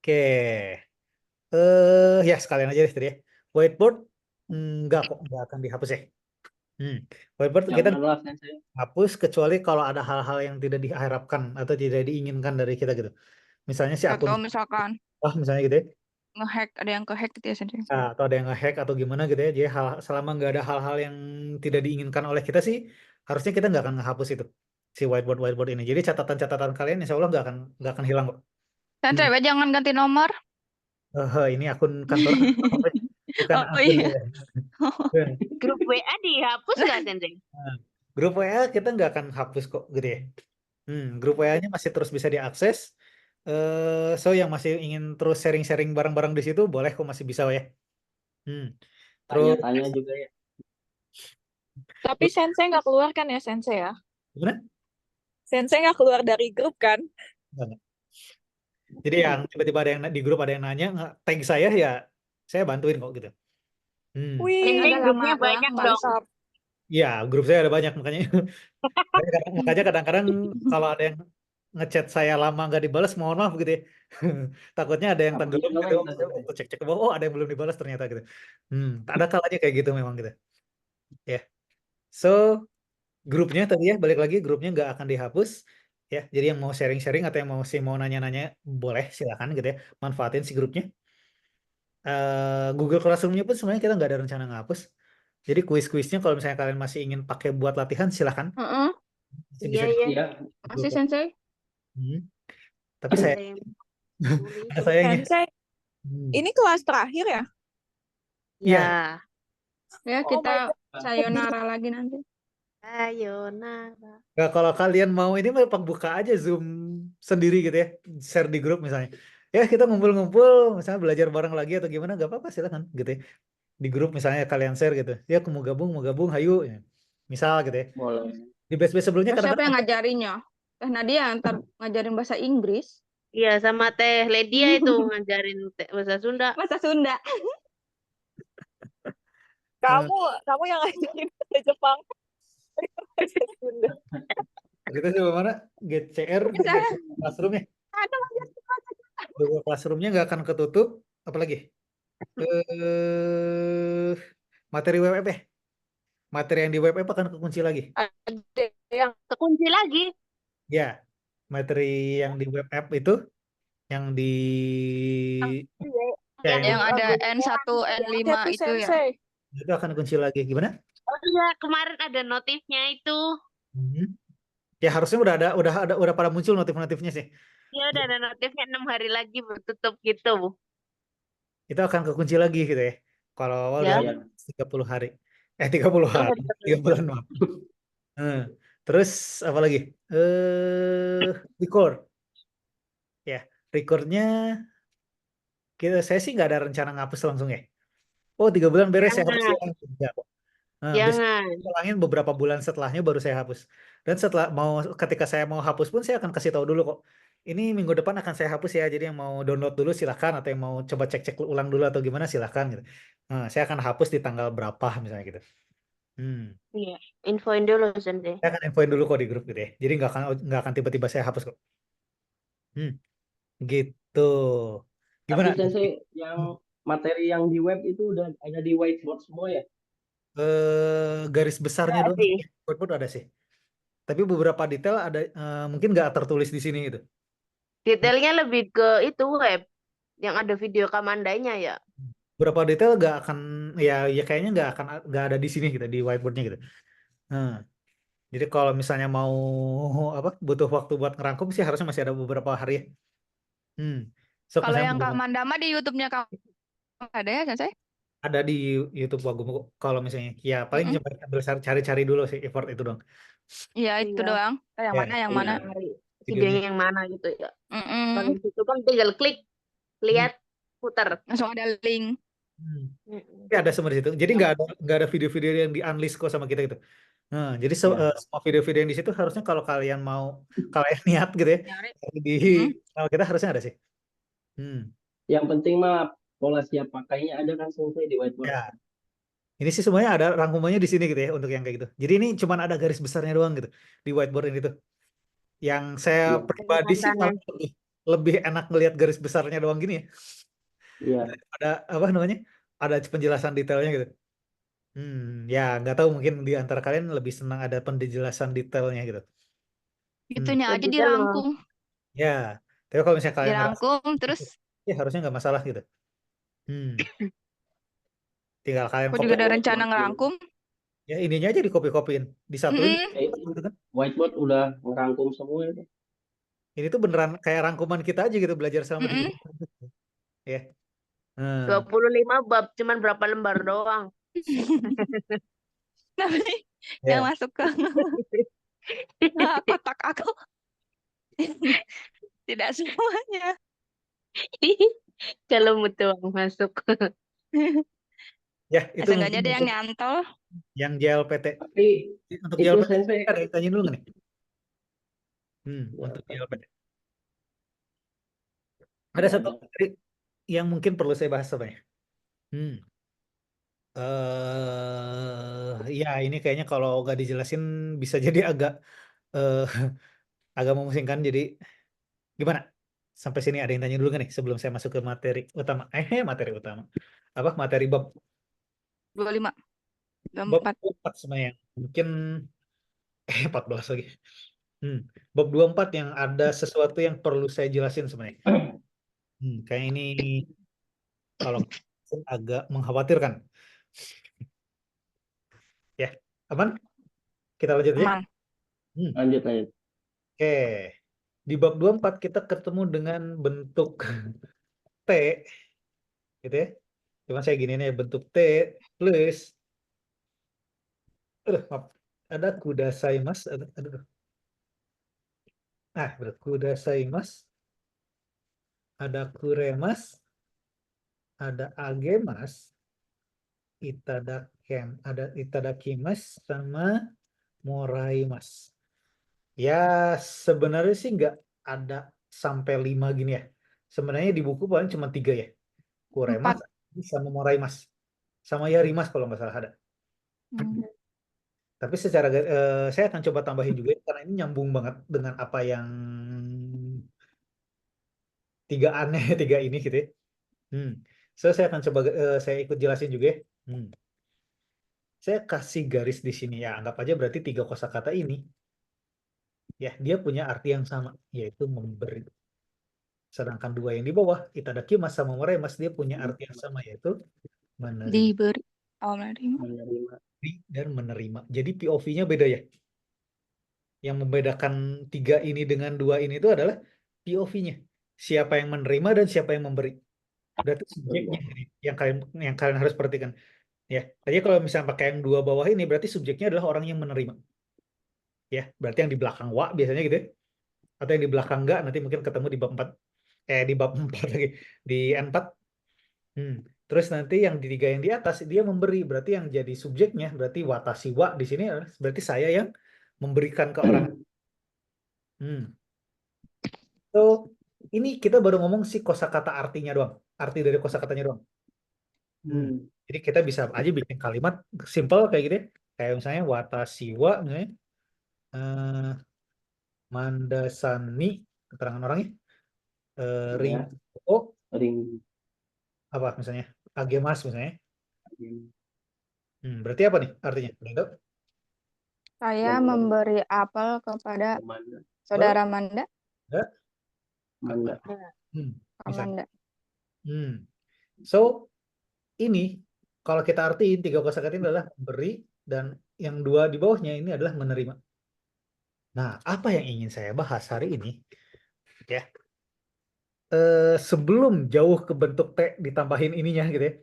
Oke. Ya sekalian aja deh tadi ya. Whiteboard nggak akan dihapus ya. Whiteboard kita Janganlah sensei. hapus kecuali kalau ada hal-hal yang tidak diharapkan atau tidak diinginkan dari kita gitu. Misalnya si akun Atau misalkan misalnya gitu ya. ngehack, ada yang kehack gitu ya sensei. Atau ada yang nge-hack atau gimana gitu ya. Jadi selama nggak ada hal-hal yang tidak diinginkan oleh kita sih, harusnya kita nggak akan ngehapus itu si whiteboard ini. Jadi catatan-catatan kalian insya Allah nggak akan hilang kok. Sensei, jangan ganti nomor. Ini akun kantor bukan Oh akun iya. saya. Grup WA dihapus nggak, Sensei? Nah, grup WA kita nggak akan hapus kok gitu ya. Grup WA-nya masih terus bisa diakses. So yang masih ingin terus sharing-sharing barang-barang di situ boleh kok, masih bisa ya. Terus Tanya-tanya juga ya. Tapi Sensei nggak keluar kan ya, Sensei ya? gimana? Sensei nggak keluar dari grup kan? Nggak. Jadi yang tiba-tiba ada yang di grup ada yang nanya tag saya ya saya bantuin kok gitu. Wih, Sensei Ada grupnya lama doang, banyak Mas. dong. mantap. Ya grup saya ada banyak makanya makanya kadang-kadang kalau ada yang ngechat saya lama nggak dibalas mohon maaf gitu ya. Takutnya ada yang tenggelam Takutnya gitu. doang kita. Aku cek-cek ke bawah, oh ada yang belum dibalas ternyata gitu. Ada kalanya kayak gitu memang gitu. Ya. So grupnya tadi ya balik lagi grupnya nggak akan dihapus ya. Jadi yang mau sharing-sharing atau yang mau nanya-nanya boleh silakan gitu ya. Manfaatin si grupnya. Google Classroom-nya pun sebenarnya kita nggak ada rencana ngapus. Jadi kuis-kuisnya kalau misalnya kalian masih ingin pakai buat latihan silakan. Heeh. Masih Iya, bisa iya. Iya. Masih Sensei. Hmm. Tapi saya Ada yang tulis. ada sayangnya. Sensei, ini kelas terakhir ya? Iya. Ya, Oh my kita God. sayonara lagi nanti. Sayonara. Nah, kalau kalian mau ini mah buka aja Zoom sendiri gitu ya, share di grup misalnya. Ya kita ngumpul-ngumpul, misalnya belajar bareng lagi atau gimana, gak apa-apa silakan gitu ya. Di grup misalnya kalian share gitu. Ya aku mau gabung, hayu. Ya. Misal gitu ya. Boleh. Di batch-batch sebelumnya Terus siapa kadang-kadang yang ngajarinnya? Teh Nadia yang ntar ngajarin bahasa Inggris. Iya, sama Teh Ledia itu ngajarin bahasa Sunda. Bahasa Sunda. eh, Kamu yang ngajarin bahasa Jepang. Bahasa Sunda. kita coba mana GCR, Misalnya, Classroom ya. ada Google Classroom-nya nggak akan ketutup, apalagi materi web app ya. Materi yang di web app akan kekunci lagi. Ada yang Kekunci lagi. Ya, materi yang di web app itu yang di ya, Yang yang ada N1, N5 tapi itu ya. Sensei. itu akan kunci lagi. Gimana? oh iya, kemarin ada notifnya itu. Hmm. Ya harusnya udah pada muncul notif-notifnya sih. Ya udah ada notifnya 6 hari lagi tutup gitu. Itu akan kekunci lagi gitu ya. Kalau awal Ya. udah Iya. 30 hari. 30 hari. 3 bulan maaf. Hmm. Terus apa lagi? Record. Ya, recordnya saya sih nggak ada rencana ngapus langsung ya. Oh 3 bulan beres saya hapus ya. Jangan. Enggak kok. Biasanya Jangan. ulangin beberapa bulan setelahnya baru saya hapus. Dan ketika saya mau hapus pun saya akan kasih tahu dulu kok. Ini minggu depan akan saya hapus ya. Jadi yang mau download dulu silakan atau yang mau coba cek-cek ulang dulu atau gimana silakan gitu. Saya akan hapus di tanggal berapa misalnya gitu. Iya, infoin dulu Sensei. Saya akan infoin dulu kok di grup gitu ya. Jadi nggak akan tiba-tiba saya hapus kok. Gitu. Tapi Gimana? Sensei yang materi yang di web itu udah ada di whiteboard semua ya? Garis besarnya Enggak doang sih. whiteboard ada sih. Tapi beberapa detail ada mungkin nggak tertulis di sini gitu. Detailnya lebih ke itu web yang ada video kamandanya ya. Beberapa detail nggak akan ya kayaknya nggak ada di sini gitu di whiteboardnya gitu. Nah, jadi kalau misalnya mau apa butuh waktu buat ngerangkum sih harusnya masih ada beberapa hari ya. So Kalau misalnya yang Kak Mandama di YouTube-nya kamu ada ya, Sensei? ada di YouTube Wagum kok. Kalau misalnya ya paling Mm-mm. cuma sambil cari-cari dulu sih effort itu dong. Iya, itu Iya. doang. Yang Ya, mana, yang Iya. mana? Cari videonya. videonya yang mana gitu ya. Mm-mm. Kalau situ kan tinggal klik, lihat, putar. Langsung ada link. Tapi ada semua di situ. Jadi nggak ada video-video yang di unlist kok sama kita gitu. Nah, jadi Ya. semua video-video yang di situ harusnya kalau kalian niat gitu ya Nyari. di channel kita harusnya ada sih. Yang penting mah pola siap pakainya ada kan Sensei di whiteboard. Ya, ini sih semuanya ada rangkumannya di sini gitu ya untuk yang kayak gitu. Jadi ini cuman ada garis besarnya doang gitu di whiteboard ini tuh. Yang saya Iya. pribadi sih malah lebih enak ngelihat garis besarnya doang gini ya. Iya. Ada apa namanya? Ada penjelasan detailnya gitu. Ya nggak tahu mungkin di antara kalian lebih senang ada penjelasan detailnya gitu. Itunya aja Lebih dirangkum. Ya, tapi kalau misalnya kalian ngerasa Dirangkum, terus ya harusnya nggak masalah gitu. Tinggal kalian aku copy. juga ada rencana ngerangkum. Ya ininya aja di copy-copyin, disatuin. Mm-mm. Gitu kan. Whiteboard udah ngerangkum semua itu. Ini tuh beneran kayak rangkuman kita aja gitu belajar selama 3 Mm-mm. bulan. Ya. Nah, 25 bab, cuman berapa lembar doang. Tapi yang ya. masuk ke kotak aku tidak semuanya. Kalau mutuang masuk. Ya, itu Seenggaknya mungkin ada yang untuk nyantol. yang JLPT. Tapi Untuk itu JLPT sensei, ada yang tanya dulu nggak nih? ya, Untuk JLPT. Ada ada satu ada. materi yang mungkin perlu saya bahas sebenarnya. Ya ini kayaknya kalau nggak dijelasin bisa jadi agak eh, agak memusingkan. Jadi gimana? Sampai sini ada yang tanya dulu nggak nih sebelum saya masuk ke materi utama? Materi utama. Apa? Materi bab 25, bab 24. 4 sebenarnya. Mungkin 14 lagi. Bab 24 yang ada sesuatu yang perlu saya jelasin sebenarnya. Kayak ini kalau agak mengkhawatirkan. Ya, aman? Kita lanjut aja. Aman. Lanjut lanjut. Oke. Di bab 24 kita ketemu dengan bentuk T, gitu ya. Cuma saya gini nih, bentuk T plus, maaf, ada kudasaimasu, kudasaimasu, ada kuremas, ada agemas, ada itadakimasu, sama moraimasu. Ya, sebenarnya sih nggak ada sampai 5 gini ya. Sebenarnya di buku paling cuma 3 ya. Kuremas, 4. sama moraimas. Sama yarimas kalau nggak salah ada. Tapi saya akan coba tambahin juga karena ini nyambung banget dengan apa yang tiga aneh, tiga ini gitu ya. Saya akan coba saya ikut jelasin juga ya. Saya kasih garis di sini ya, anggap aja berarti 3 kosakata ini ya dia punya arti yang sama, yaitu memberi. Sedangkan 2 yang di bawah, itadakimasu sama moraimasu, dia punya arti yang sama, yaitu menerima Diberi. Oh, menerima. Menerima. dan menerima. Jadi POV-nya beda ya. Yang membedakan 3 ini dengan 2 ini itu adalah POV-nya. Siapa yang menerima dan siapa yang memberi. Berarti subjeknya yang kalian harus perhatikan. Ya, tadi kalau misalnya pakai yang 2 bawah ini berarti subjeknya adalah orang yang menerima. Ya, berarti yang di belakang wa biasanya gitu ya. Atau yang di belakang enggak nanti mungkin ketemu di bab 4. Di bab 4 lagi, di N4. Terus nanti yang di 3 yang di atas dia memberi, berarti yang jadi subjeknya berarti watashi wa di sini berarti saya yang memberikan ke orang. So, ini kita baru ngomong si kosakata artinya doang, arti dari kosakatanya doang. Jadi kita bisa aja bikin kalimat simple kayak gitu ya. Kayak misalnya watashi wa misalnya mandasani, keterangan orangnya, Ya. ringo Ring. apa misalnya, agemas misalnya. Berarti apa nih artinya? Udah Saya memberi apel kepada Manda. saudara Manda. Udah? Manda. Misalnya. Amanda. So, ini kalau kita artiin 3 kosakata ini adalah beri dan yang 2 di bawahnya ini adalah menerima. Nah, apa yang ingin saya bahas hari ini? Ya, sebelum jauh ke bentuk T ditambahin ininya gitu ya.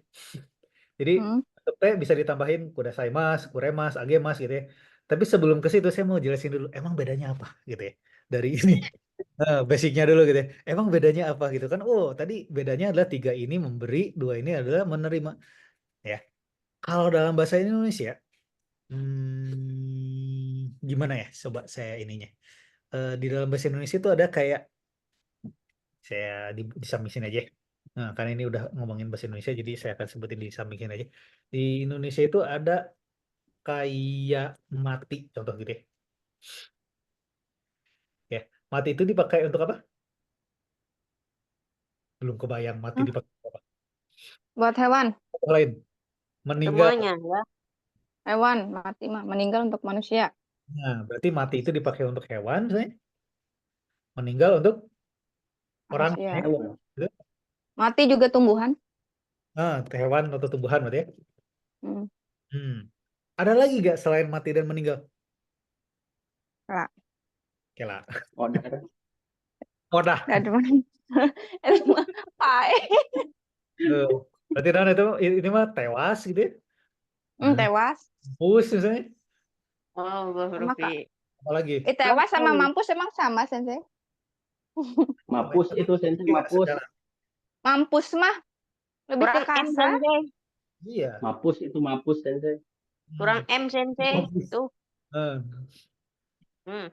Jadi bentuk T bisa ditambahin kudasaimasu, kuremas, agemas gitu ya. Tapi sebelum ke situ saya mau jelasin dulu emang bedanya apa gitu ya. Dari ini. Basicnya dulu gitu ya. Emang bedanya apa gitu kan? Oh, tadi bedanya adalah 3 ini memberi, 2 ini adalah menerima. Ya. Kalau dalam bahasa Indonesia, gimana ya? Coba saya ininya. Di dalam bahasa Indonesia itu ada kayak, saya di samping sini aja. Nah, karena ini udah ngomongin bahasa Indonesia, jadi saya akan sebutin di samping sini aja. Di Indonesia itu ada kayak mati, contoh gitu ya. Ya, mati itu dipakai untuk apa? Belum kebayang mati dipakai untuk apa? Buat hewan. Lain, meninggal. Semuanya ya. Hewan mati mah meninggal untuk manusia. Nah, berarti mati itu dipakai untuk hewan, misalnya. Meninggal untuk orang. Manusia. Gitu. Mati juga tumbuhan. Hewan atau tumbuhan berarti ya. Ada lagi gak selain mati dan meninggal? Lah. Kela. Order. Odah. Itu mah pae. Berarti Nan itu ini mah tewas gitu ya. Tewas. Mampus misalnya. Oh, Mbak Sama Kak. Rufi. Apalagi. Tewas sama mampus emang sama, Sensei. Mapus itu sensei, Gimana mapus. secara? Mampus mah lebih ke Kurang M, kasar. Sensei. Iya. Mapus itu mapus sensei. Kurang M, Sensei. Mampus. Tuh. Eh, Hmm.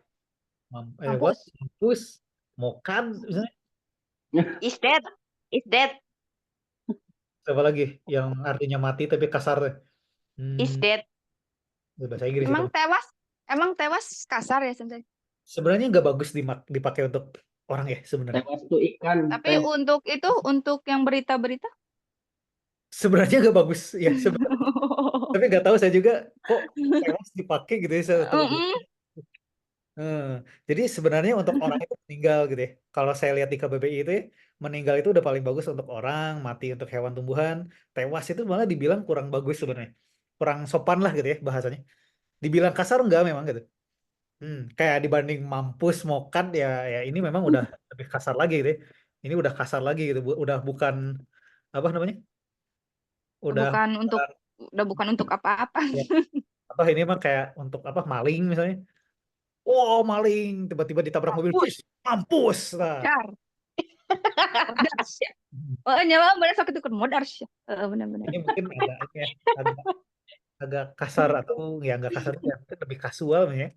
what? Mampus. Mampus. Mokan misalnya. Is dead. Is dead. Siapa lagi yang artinya mati tapi kasar? Is dead. Bahasa Inggris Emang itu. tewas kasar ya, Sensei? Sebenarnya nggak bagus dipakai untuk orang ya sebenarnya. Tewas tuh ikan. Tapi untuk yang berita-berita. Sebenarnya nggak bagus ya sebenarnya. Tapi nggak tahu saya juga kok tewas dipakai gitu ya. Jadi sebenarnya untuk orang itu meninggal gitu ya. Kalau saya lihat di KBBI itu ya, meninggal itu udah paling bagus untuk orang, mati untuk hewan tumbuhan, tewas itu malah dibilang kurang bagus sebenarnya. Kurang sopan lah gitu ya bahasanya. Dibilang kasar enggak memang gitu. Kayak dibanding mampus, mokan ya ini memang udah lebih kasar lagi gitu ya. Ini udah kasar lagi gitu, udah bukan apa namanya? Udah bukan untuk apa-apa. ya, atau ini mah kayak untuk apa? Maling misalnya. Oh, maling tiba-tiba ditabrak mobil, mampus. Nah. Car. Modars ya. Oh, nyawa benar sakit itu kan modars ya. Benar-benar. Ini mungkin agak kasar atau ya nggak kasar ya, mungkin lebih kasual ya.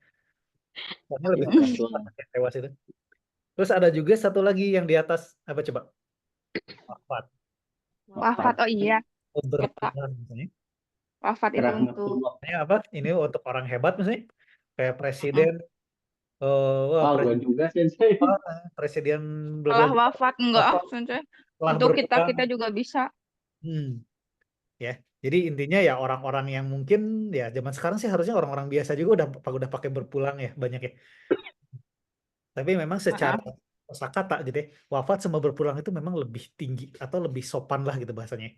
Soalnya lebih Kasual. tewas itu. Terus ada juga satu lagi yang di atas apa coba? Wafat. Wafat, oh iya. Berpulang misalnya. Wafat itu untuk Ini apa? Ini untuk orang hebat misalnya. Kayak presiden. Gue juga sensei. Presiden Setelah wafat enggak, Sensei. Untuk kita juga bisa. Ya, jadi intinya ya orang-orang yang mungkin ya zaman sekarang sih harusnya orang-orang biasa juga udah pakai berpulang ya banyak ya. Tapi memang secara kosakata gitu ya, wafat sama berpulang itu memang lebih tinggi atau lebih sopan lah gitu bahasanya.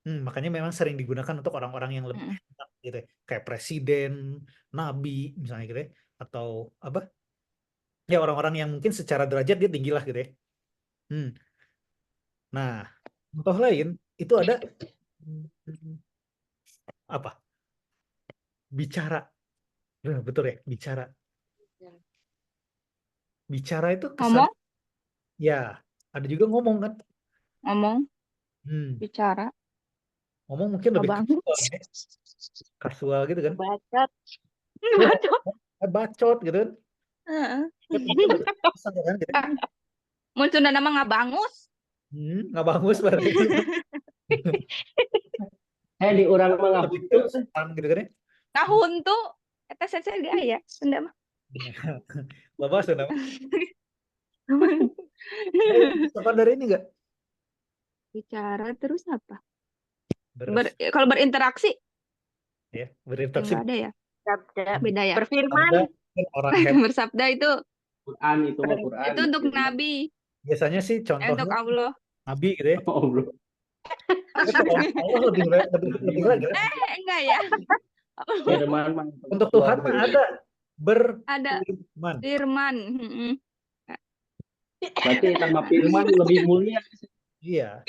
Makanya memang sering digunakan untuk orang-orang yang lebih hebat gitu ya. Kayak presiden, nabi misalnya gitu ya, atau apa? Ya orang-orang yang mungkin secara derajat dia tinggi lah gitu ya. Nah, contoh lain itu ada apa? Bicara. Betul ya, bicara. Bicara itu kesan. Ngomong? Ya, ada juga ngomong kan? Ngomong. Bicara. Ngomong mungkin lebih kasual gitu kan? Bacot. Bacot gitu kan? Muncul nama nggak bangus. Nggak bangus berarti. Di orang mah nggak butuh. Gitu kan ya? Tahun tuh, kata saya dia ya, Sunda mah. Bapak Sunda mah. Sopan dari ini nggak? Bicara terus apa? Kalau berinteraksi? Ya, berinteraksi. Nggak ada ya? Sabda. Beda ya? Berfirman. Orang hebat. Bersabda itu. Quran itu mah Quran. Itu untuk Nabi. Biasanya sih contohnya. Untuk Allah. Nabi gitu ya. Allah. Allah lebih lagi. Enggak ya. Firman untuk Tuhan mah ada firman. Berarti nama firman lebih mulia. Iya.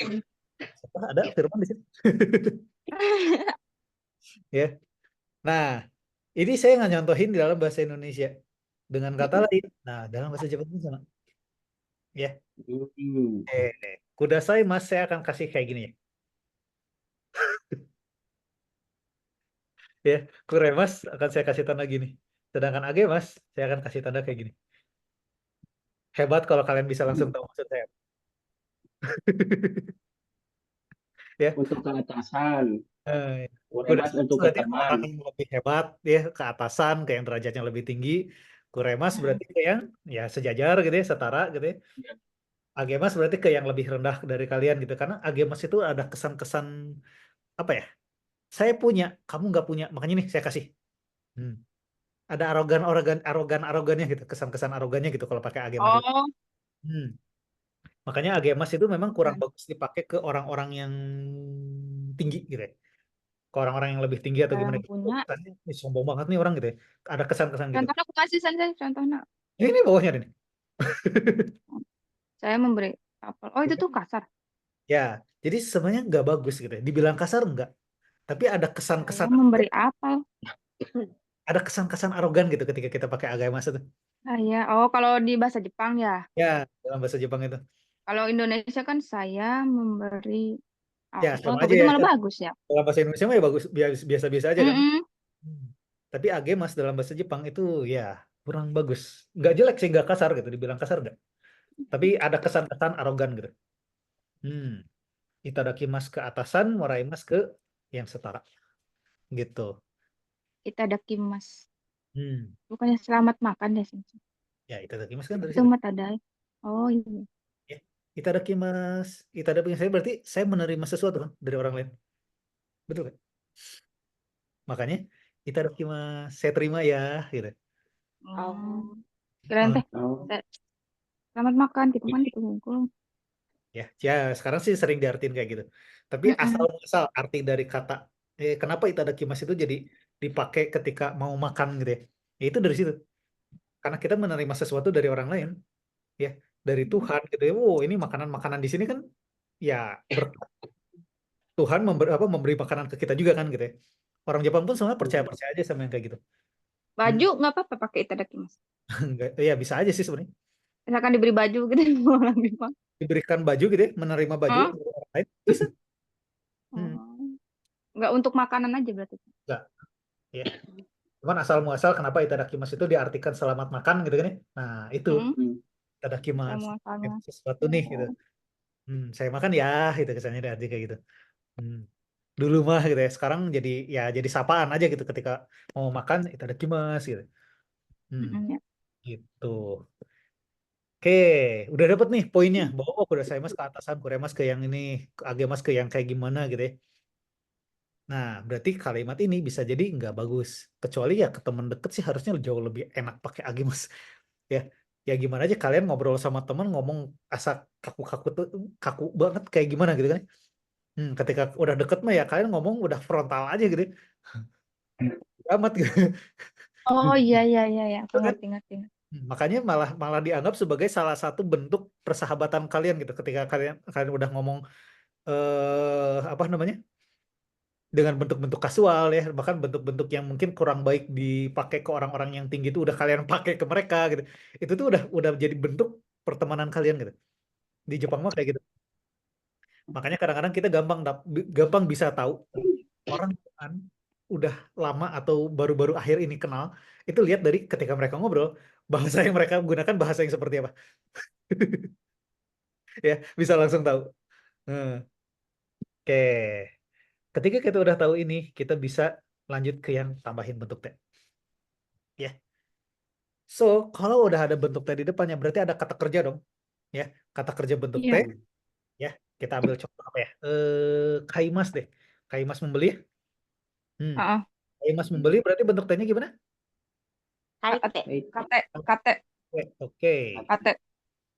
Ada firman di situ. Ya. Nah, ini saya nggak nyontohin di dalam bahasa Indonesia dengan kata lain. Nah, dalam bahasa Jepang sama. Ya. Kudasai mas, saya akan kasih kayak gini ya. Ya, kuremas akan saya kasih tanda gini. Sedangkan age mas, saya akan kasih tanda kayak gini. Hebat kalau kalian bisa langsung tahu maksud saya. Ya. Untuk keatasan. Kuremas untuk berarti orang yang lebih hebat ya, ke atasan, ke yang derajatnya lebih tinggi. Kuremas berarti ke yang ya sejajar gitu ya, setara gitu ya. Agemas berarti ke yang lebih rendah dari kalian gitu, karena agemas itu ada kesan-kesan apa ya? Saya punya, kamu nggak punya, makanya nih saya kasih. Ada arogannya gitu, kesan-kesan arogannya gitu kalau pakai agemas. Makanya agemas itu memang kurang bagus dipakai ke orang-orang yang tinggi gitu ya. Ke orang-orang yang lebih tinggi atau gimana gitu. Sombong banget nih orang gitu ya. Ada kesan-kesan gitu. Contohnya aku kasih saja contohnya. Ini bawahnya nih. Saya memberi apel. Oh, itu tuh kasar. Ya, Jadi sebenarnya nggak bagus gitu ya. Dibilang kasar enggak, tapi ada Saya kesan-kesan memberi apa? ada kesan-kesan arogan gitu ketika kita pakai agemas itu. Oh kalau di bahasa Jepang ya. Ya, dalam bahasa Jepang itu. Kalau Indonesia kan saya memberi Ya, apa? sama Kalau aja itu ya. malah bagus ya. Dalam bahasa Indonesia mah ya bagus, biasa-biasa aja kan. Mm-mm. Hmm. Tapi agemas dalam bahasa Jepang itu ya kurang bagus. Nggak jelek sih, nggak kasar gitu. Dibilang kasar nggak. Tapi ada kesan-kesan arogan gitu. Hmm. Itadakimasu ke atasan, moraimasu ke yang setara. Gitu. Itadakimasu. Hmm. Bukannya selamat makan deh Sensei. Ya, itadakimasu kan dari Itu situ. mah tadai. Oh iya. Ya. Itadakimasu saya berarti saya menerima sesuatu kan dari orang lain. Betul kan? Makanya itadakimasu, saya terima ya gitu. Oh. Kirain teh Oh, selamat makan gitu kan gitu. Ya, sekarang sih sering diartiin kayak gitu. Tapi Mm-mm. asal arti dari kata kenapa itadakimasu itu jadi dipakai ketika mau makan gitu ya. Ya itu dari situ. Karena kita menerima sesuatu dari orang lain, ya, dari Tuhan gitu ya. Wow, ini makanan-makanan di sini kan ya berkat Tuhan memberi makanan ke kita juga kan gitu ya. Orang Jepang pun semua percaya-percaya aja sama yang kayak gitu. Baju nggak apa-apa pakai itadakimasu. Ya bisa aja sih sebenarnya. Misalkan diberi baju gitu orang Jepang. Diberikan baju gitu ya, menerima baju Hah? dari orang lain bisa. Hmm, Oh. Nggak untuk makanan aja berarti. enggak, ya. Cuman asal muasal kenapa itadakimasu itu diartikan selamat makan gitu kan ya. Nah, itu Hmm. itadakimasu. Sama-sama. Itu sesuatu nih gitu. Saya makan ya gitu kesannya diarti kayak gitu. Hmm. Dulu mah gitu ya. Sekarang jadi sapaan aja gitu ketika mau makan itadakimasu gitu. Ya. Gitu. Oke, udah dapet nih poinnya bahwa udah saya mas ke atasan, kuremas ke yang ini, agemas ke yang kayak gimana gitu ya. Nah, berarti kalimat ini bisa jadi nggak bagus. Kecuali ya ke teman deket sih harusnya jauh lebih enak pakai agemas. Ya, ya gimana aja kalian ngobrol sama teman ngomong asa kaku-kaku tuh kaku banget kayak gimana gitu kan. Ketika udah deket mah ya kalian ngomong udah frontal aja gitu. Amat gitu. Oh iya iya iya ya. Aku Betul kan? ngerti. Makanya malah dianggap sebagai salah satu bentuk persahabatan kalian gitu ketika kalian udah ngomong apa namanya? Dengan bentuk-bentuk kasual ya, bahkan bentuk-bentuk yang mungkin kurang baik dipakai ke orang-orang yang tinggi itu udah kalian pakai ke mereka gitu. Itu tuh udah jadi bentuk pertemanan kalian gitu. Di Jepang mah kayak gitu. Makanya kadang-kadang kita gampang bisa tahu orang kan udah lama atau baru-baru akhir ini kenal, itu lihat dari ketika mereka ngobrol, bahasa yang mereka gunakan bahasa yang seperti apa. Ya, bisa langsung tahu. Hmm, Oke. Ketika kita udah tahu ini, kita bisa lanjut ke yang tambahin bentuk T. Ya. So, kalau udah ada bentuk T di depannya, berarti ada kata kerja dong. Ya, kata kerja bentuk T. Iya. Ya, kita ambil contoh apa ya? Kaimas deh. Kaimas membeli. Hmm. Heeh. Kaimas membeli berarti bentuk T-nya gimana? Kaite. Kate. Oke. Kate.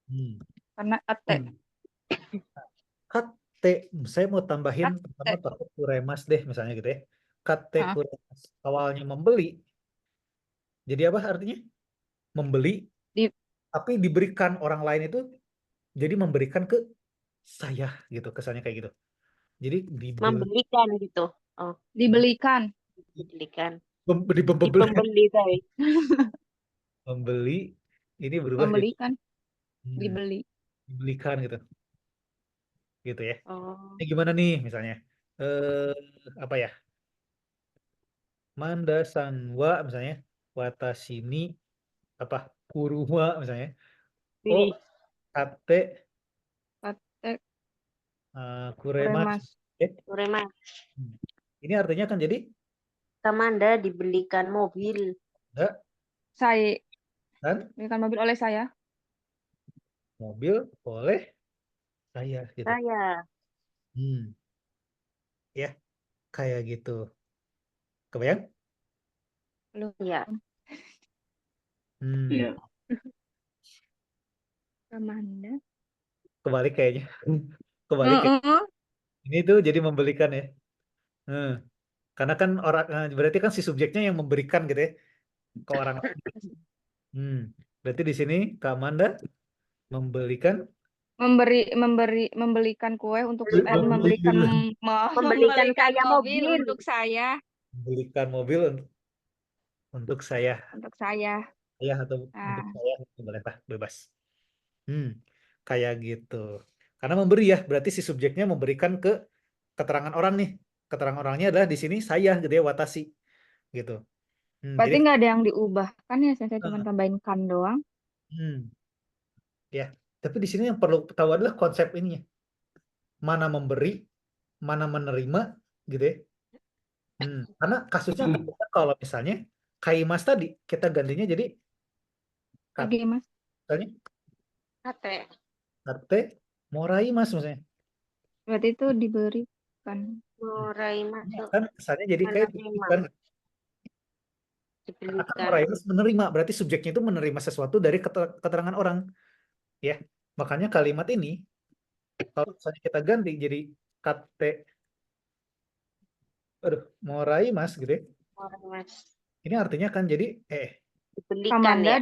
Hmm. Karena kate. Kate, saya mau tambahin Kate. pertama pakai kuremas deh, misalnya gitu ya. Kate Heeh. kuremas. Awalnya membeli. Jadi apa artinya? Membeli, Di- tapi diberikan orang lain itu jadi memberikan ke saya gitu, kesannya kayak gitu. Jadi Membelikan gitu. Oh, Dibelikan. dibelikan. Iya. Di pembeli saya. membeli ini berubah jadi Membelikan. hmm, Dibeli. dibelikan gitu ya. Oh, Ini gimana nih misalnya? Apa ya? Manda sanwa misalnya, watashi ni apa? Kuruma misalnya. Oh, pilih. kate Kate. kuremas. Kuremas. Urema. Ini artinya kan jadi Kamanda dibelikan mobil. enggak Saya. kan Belikan mobil oleh saya. mobil oleh saya gitu. Saya. Ya, kayak gitu. Kebayang? Belum. Ya. iya. Kamanda. Kebalik kayaknya. Kebalik ya. Ini tuh jadi membelikan ya. Hmm. Karena kan berarti kan si subjeknya yang memberikan gitu ya ke orang lain. Berarti di sini Kak Amanda membelikan membelikan kue untuk Membelikan Membelikan membelikan saya mobil mobil. untuk saya mobil untuk saya atau untuk Nah, saya boleh lah, bebas. Kayak gitu. Karena memberi ya, berarti si subjeknya memberikan ke keterangan orang nih. Keterangan orangnya adalah di sini saya gitu ya, watashi gitu. berarti Jadi nggak ada yang diubah kan ya, saya cuma eh, tambahin kan doang. hmm, ya. Tapi di sini yang perlu tahu adalah konsep ini ya. Mana memberi, mana menerima gitu ya. Karena kasusnya berbeda kalau misalnya Kaimas tadi kita gantinya jadi Oke mas, katanya Kate. kate moraimas maksudnya. berarti itu diberikan. Murai masuk. Kan kesannya jadi kayak Menerima. kan akan Dibelikan. moraimas menerima, berarti subjeknya itu menerima sesuatu dari keterangan orang ya. Makanya kalimat ini kalau misalnya kita ganti jadi kate moraimas gitu ya. Murai mas. Ini artinya kan jadi Dibelikan Kamanda ya.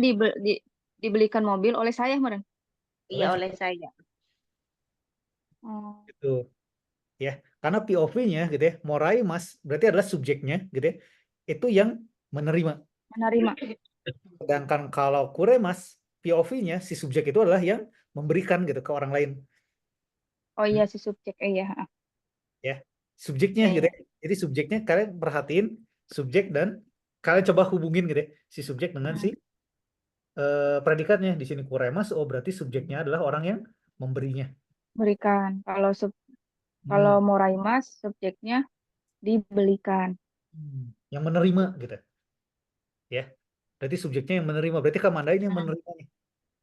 dibelikan mobil oleh saya kemarin. Iya oleh saya. Oh, gitu ya. Karena POV-nya gitu ya, moraimas berarti adalah subjeknya gitu ya. Itu yang menerima. menerima. Sedangkan kalau kuremas, POV-nya si subjek itu adalah yang memberikan gitu ke orang lain. Oh iya si subjek, iya. Ya, subjeknya gitu ya. Jadi subjeknya kalian perhatiin subjek dan kalian coba hubungin gitu ya si subjek dengan si predikatnya. Di sini kuremas, oh berarti subjeknya adalah orang yang memberinya. Berikan. Kalau moraimas subjeknya dibelikan. Yang menerima gitu ya. Berarti subjeknya yang menerima, berarti Kamanda ini yang menerima nih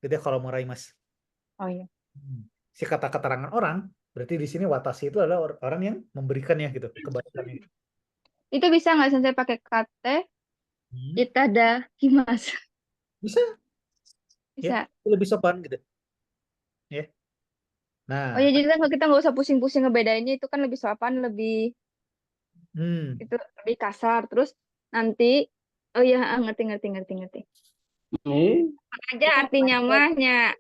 gitu ya kalau moraimas. Oh iya. Si kata keterangan orang berarti di sini watashi itu adalah orang yang memberikannya gitu, kebalikannya. Itu bisa nggak saya pakai kate itada himas? Bisa ya, Bisa. itu lebih sopan gitu ya. Nah, Oh iya, jadi kan kita nggak usah pusing-pusing ngebedainnya, itu kan lebih sopan, itu lebih kasar. Terus nanti, oh iya, ngerti. Aja artinya mahnya,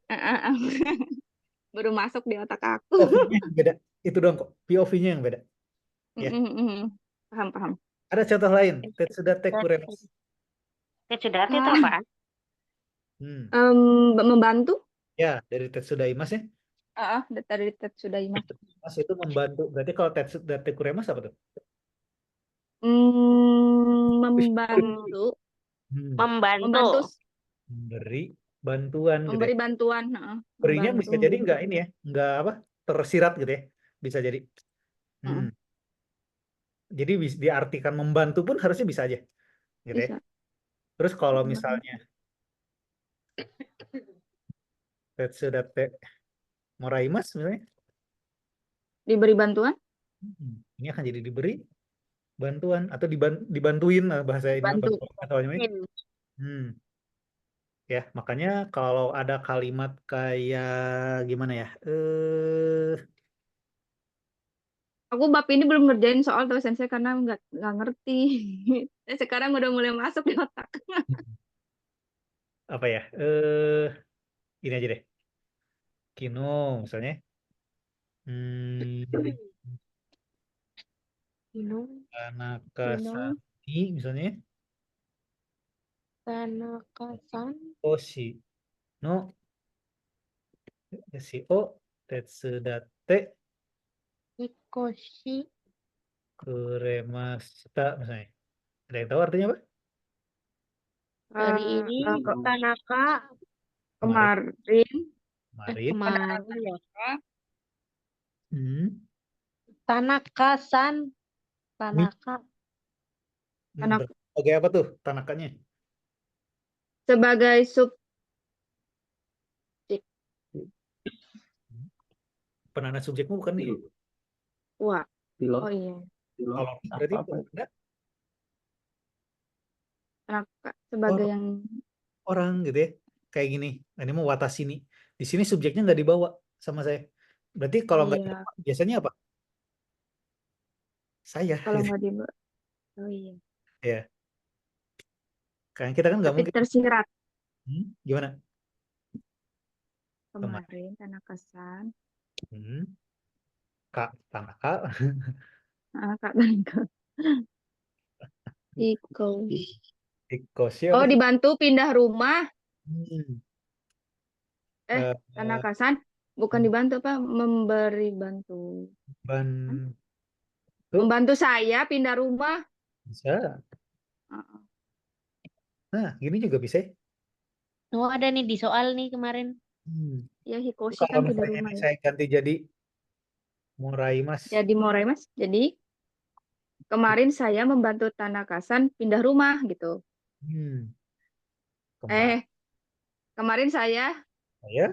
baru masuk di otak aku. POV-nya yang beda. Itu doang kok. POV-nya yang beda. Ya. Paham. Ada contoh lain. Tetsudate kuremas. Tetsudate itu Ah. apaan? Membantu? Ya, dari Tetsudaimas ya. Dari Tetsudaimas. Mas itu membantu. Berarti kalau Tetsudate kuremas apa tuh? Membantu. Membantu. Memberi bantuan gitu Memberi ya. bantuan. Berinya Membantu. bisa jadi nggak ini ya, nggak apa tersirat gitu ya, bisa jadi. Jadi diartikan membantu pun harusnya bisa aja, gitu ya. Bisa. Terus kalau misalnya Tetsudate moraimas misalnya, Diberi bantuan? ini akan jadi diberi bantuan atau dibantuin lah bahasa ini Bantu. Ya, makanya kalau ada kalimat kayak gimana ya? Aku bab ini belum ngerjain soal tuh sensei karena nggak ngerti. Sekarang udah mulai masuk di otak. Apa ya? Ini aja deh. Kino misalnya. Tanaka-sani misalnya. Tanaka-san. Oshi no o tetsudate Hikoshi. kuremashita misalnya. Ada yang tahu artinya apa? Hari ini Tanaka Kemarin. ya. Tanaka-san. Tanaka. Sebagai apa tuh Tanakanya? Sebagai subjek. Penanda subjekmu bukan nih? Wah. Pilot. Oh iya. Kalau berarti ada Tanaka sebagai yang orang gitu ya. Kayak gini. Ini mau watashi nih. Di sini subjeknya nggak dibawa sama saya. Berarti kalau nggak dibawa, biasanya apa? Saya. kalau Gitu. nggak dibawa. Oh iya. Ya. Kan kita kan nggak Tapi mungkin. tersirat. Gimana? Kemarin Tanaka-san. Hmm. Kak Tanaka. Kak Tanaka. Iko. Iko Oh, siapa? dibantu pindah rumah. Hmm. Eh, Eh, Tanaka-san. Bukan dibantu apa? Memberi bantu. Bantu Membantu saya pindah rumah. bisa. Heeh. Nah, gini juga bisa. Oh, ada nih di soal nih kemarin. Hmm. Ya, Hikoshi Kalau kan pindah misalnya rumah ini ya. saya ganti jadi Muraimas. Jadi Morai Mas. Jadi kemarin saya membantu Tanaka-san pindah rumah gitu. Hmm. Eh, Kemarin kemarin saya saya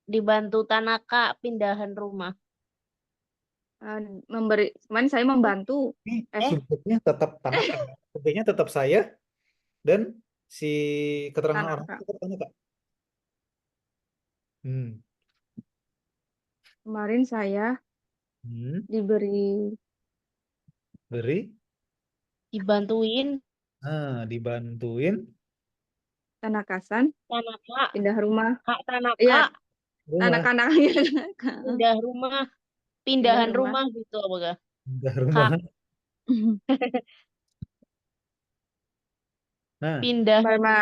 Dibantu Tanaka pindahan rumah. kemarin saya membantu. ini Eh, subjeknya tetap Tanaka. Subjeknya tetap saya dan si keterangan orang Tanaka. tetap Tanaka. Hmm. Kemarin saya Hmm. diberi Beri. Dibantuin Dibantuin Tanaka-san Tanaka, pindah rumah. Kak Tanaka Iya, rumah. anak-anaknya Tanaka. pindah rumah, pindahan rumah gitu apa gak? Pindah rumah. Kak Nah, pindahan Sama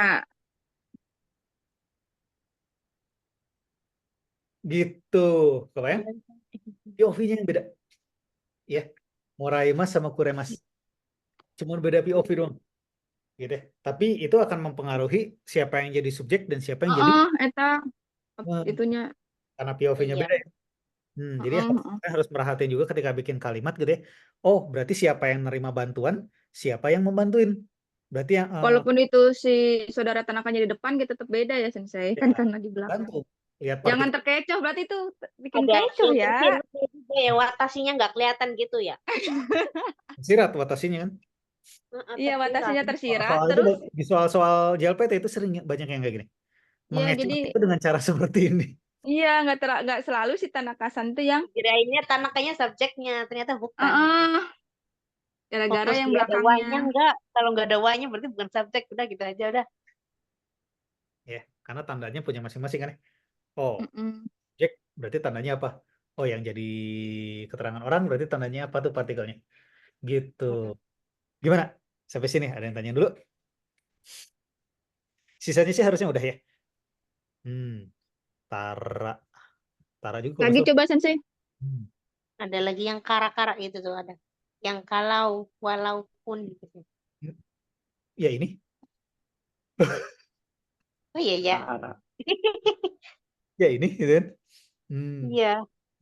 gitu. Kebayang? POV-nya yang beda. Ya. Moraimas sama Kuremas. Cuma beda POV doang. Gitu. Tapi itu akan mempengaruhi siapa yang jadi subjek dan siapa yang jadi eta eh, itunya. karena POV-nya Iya. beda ya. Jadi harus merhatiin juga ketika bikin kalimat gitu ya. Oh, berarti siapa yang nerima bantuan, siapa yang membantuin. Berarti yang Walaupun itu si saudara Tanakanya di depan gitu tetap beda ya Sensei. Kan ya, karena di belakang. bantu. Lihat Jangan partikel terkecoh berarti itu bikin Ada kecoh ya. filter juga ya, watasinya nggak kelihatan gitu ya. sirat watasinya kan. Iya, watasinya tersirat Soal itu terus. di soal-soal JLPT itu sering banyak yang kayak gini. Iya, Mengecoh jadi itu dengan cara seperti ini. iya nggak selalu si Tanaka-san tuh yang Kirainnya Tanakanya subjeknya, ternyata bukan. gara-gara Fokus yang dia ada belakangnya. Y-nya enggak. Kalau nggak ada Y-nya berarti bukan subjek. Udah gitu aja udah. Ya, karena tandanya punya masing-masing kan. Oh, Mm-mm. Jack berarti tandanya apa? Oh, yang jadi keterangan orang berarti tandanya apa tuh partikelnya? Gitu. Gimana? Sampai sini ada yang tanya dulu. Sisanya sih harusnya udah ya. Tara. Tara juga kalau Lagi nggak salah. coba Sensei. Ada lagi yang kara-kara gitu tuh ada. Yang kalau, walaupun gitu. Ya ini. Oh iya ya. Tara. Ya ini gitu kan. Iya.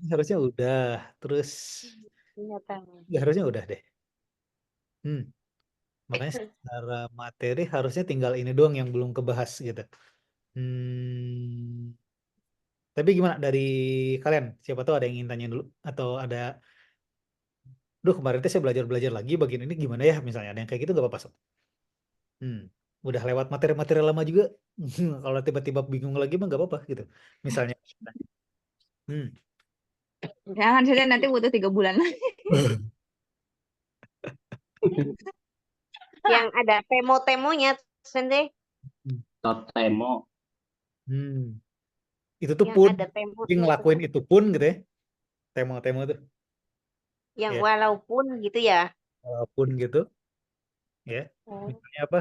Harusnya udah. Terus Ternyata. ya harusnya udah deh. Makanya secara materi harusnya tinggal ini doang yang belum kebahas gitu. Tapi gimana dari kalian? Siapa tahu ada yang ingin tanya dulu atau ada, duh kemarin tuh saya belajar lagi bagian ini gimana ya misalnya ada yang kayak gitu gak apa-apa Sob. Udah lewat materi-materi lama juga. Kalau tiba-tiba bingung lagi mah gak apa-apa gitu. Misalnya. Jangan saja nanti butuh 3 bulan lagi. Yang ada temo-temonya, Sende. Totemo. Itu tuh Yang pun ada temo. yang ngelakuin itu pun gitu ya. Temo-temo tuh. Yang Ya. walaupun gitu ya. Walaupun gitu. Ya. Misalnya apa?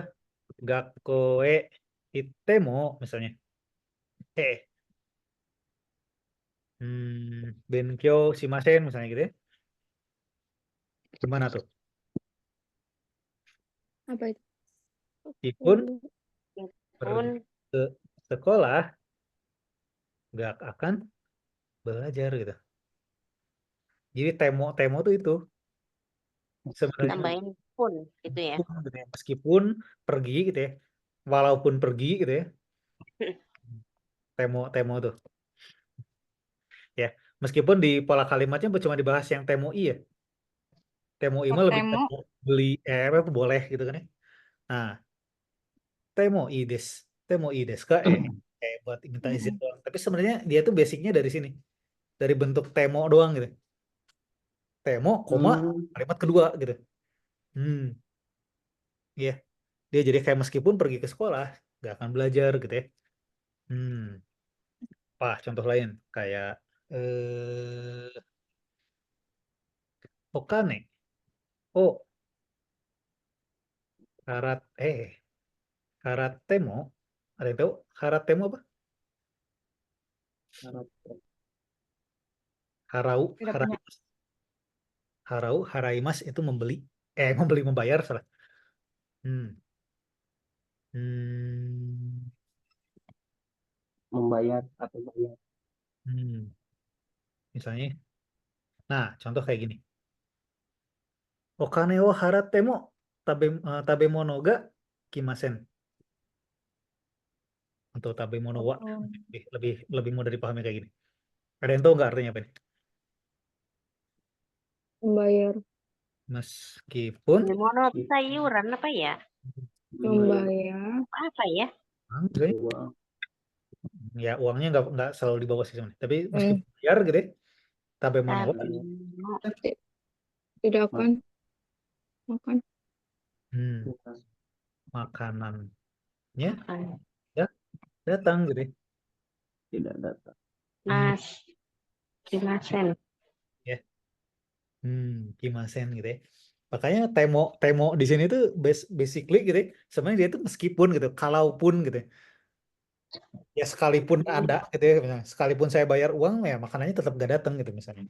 Gakoe itemo misalnya. Benkyo shimasen misalnya gitu ya. Gimana tuh? Apa itu? Meskipun Pun ke sekolah nggak akan belajar gitu. Jadi temo tuh itu sebenarnya tambahin pun gitu ya. gitu ya. Meskipun pergi gitu ya. Walaupun pergi gitu ya. Temo tuh. Ya, meskipun di pola kalimatnya cuma dibahas yang temoi ya. Temoi mah lebih Temo. beli apa boleh gitu kan ya. Nah, temoi des kak buat minta izin doang. Tapi sebenarnya dia tuh basicnya dari sini. Dari bentuk temo doang gitu. Temo, koma, kalimat kedua gitu. Iya. Dia jadi kayak meskipun pergi ke sekolah, nggak akan belajar gitu ya. Apa contoh lain? Kayak okane. Oh, karatemo. Ada yang tahu karatemo apa? Harau, Tidak punya. haraimas itu membeli. Membeli membayar salah. Hmm. Hmm. Membayar atau bayar. Hmm. Misalnya, nah contoh kayak gini. Okane wo haratemo tabemono ga kimasen. Atau tabemono wa. Oh. Lebih mudah dipahami kayak gini. Ada yang tahu nggak artinya apa ini? Membayar, Meskipun Mono sayuran apa ya? membayar, Apa ya? sebenarnya, Uang. ya uangnya nggak selalu dibawa sih sebenarnya. Tapi meskipun bayar gitu ya, tabemono wa. Tabimo. tidak akan makan. Hmm. Makanannya Makan. datang gitu ya. Tidak datang. Mas. Kimasen. Kimasen gitu ya. Makanya temo di sini tuh basically gitu ya. Sebenarnya dia tuh meskipun gitu, kalaupun gitu ya. Ya sekalipun ada gitu ya, misalnya, sekalipun saya bayar uang ya makanannya tetap gak datang gitu misalnya.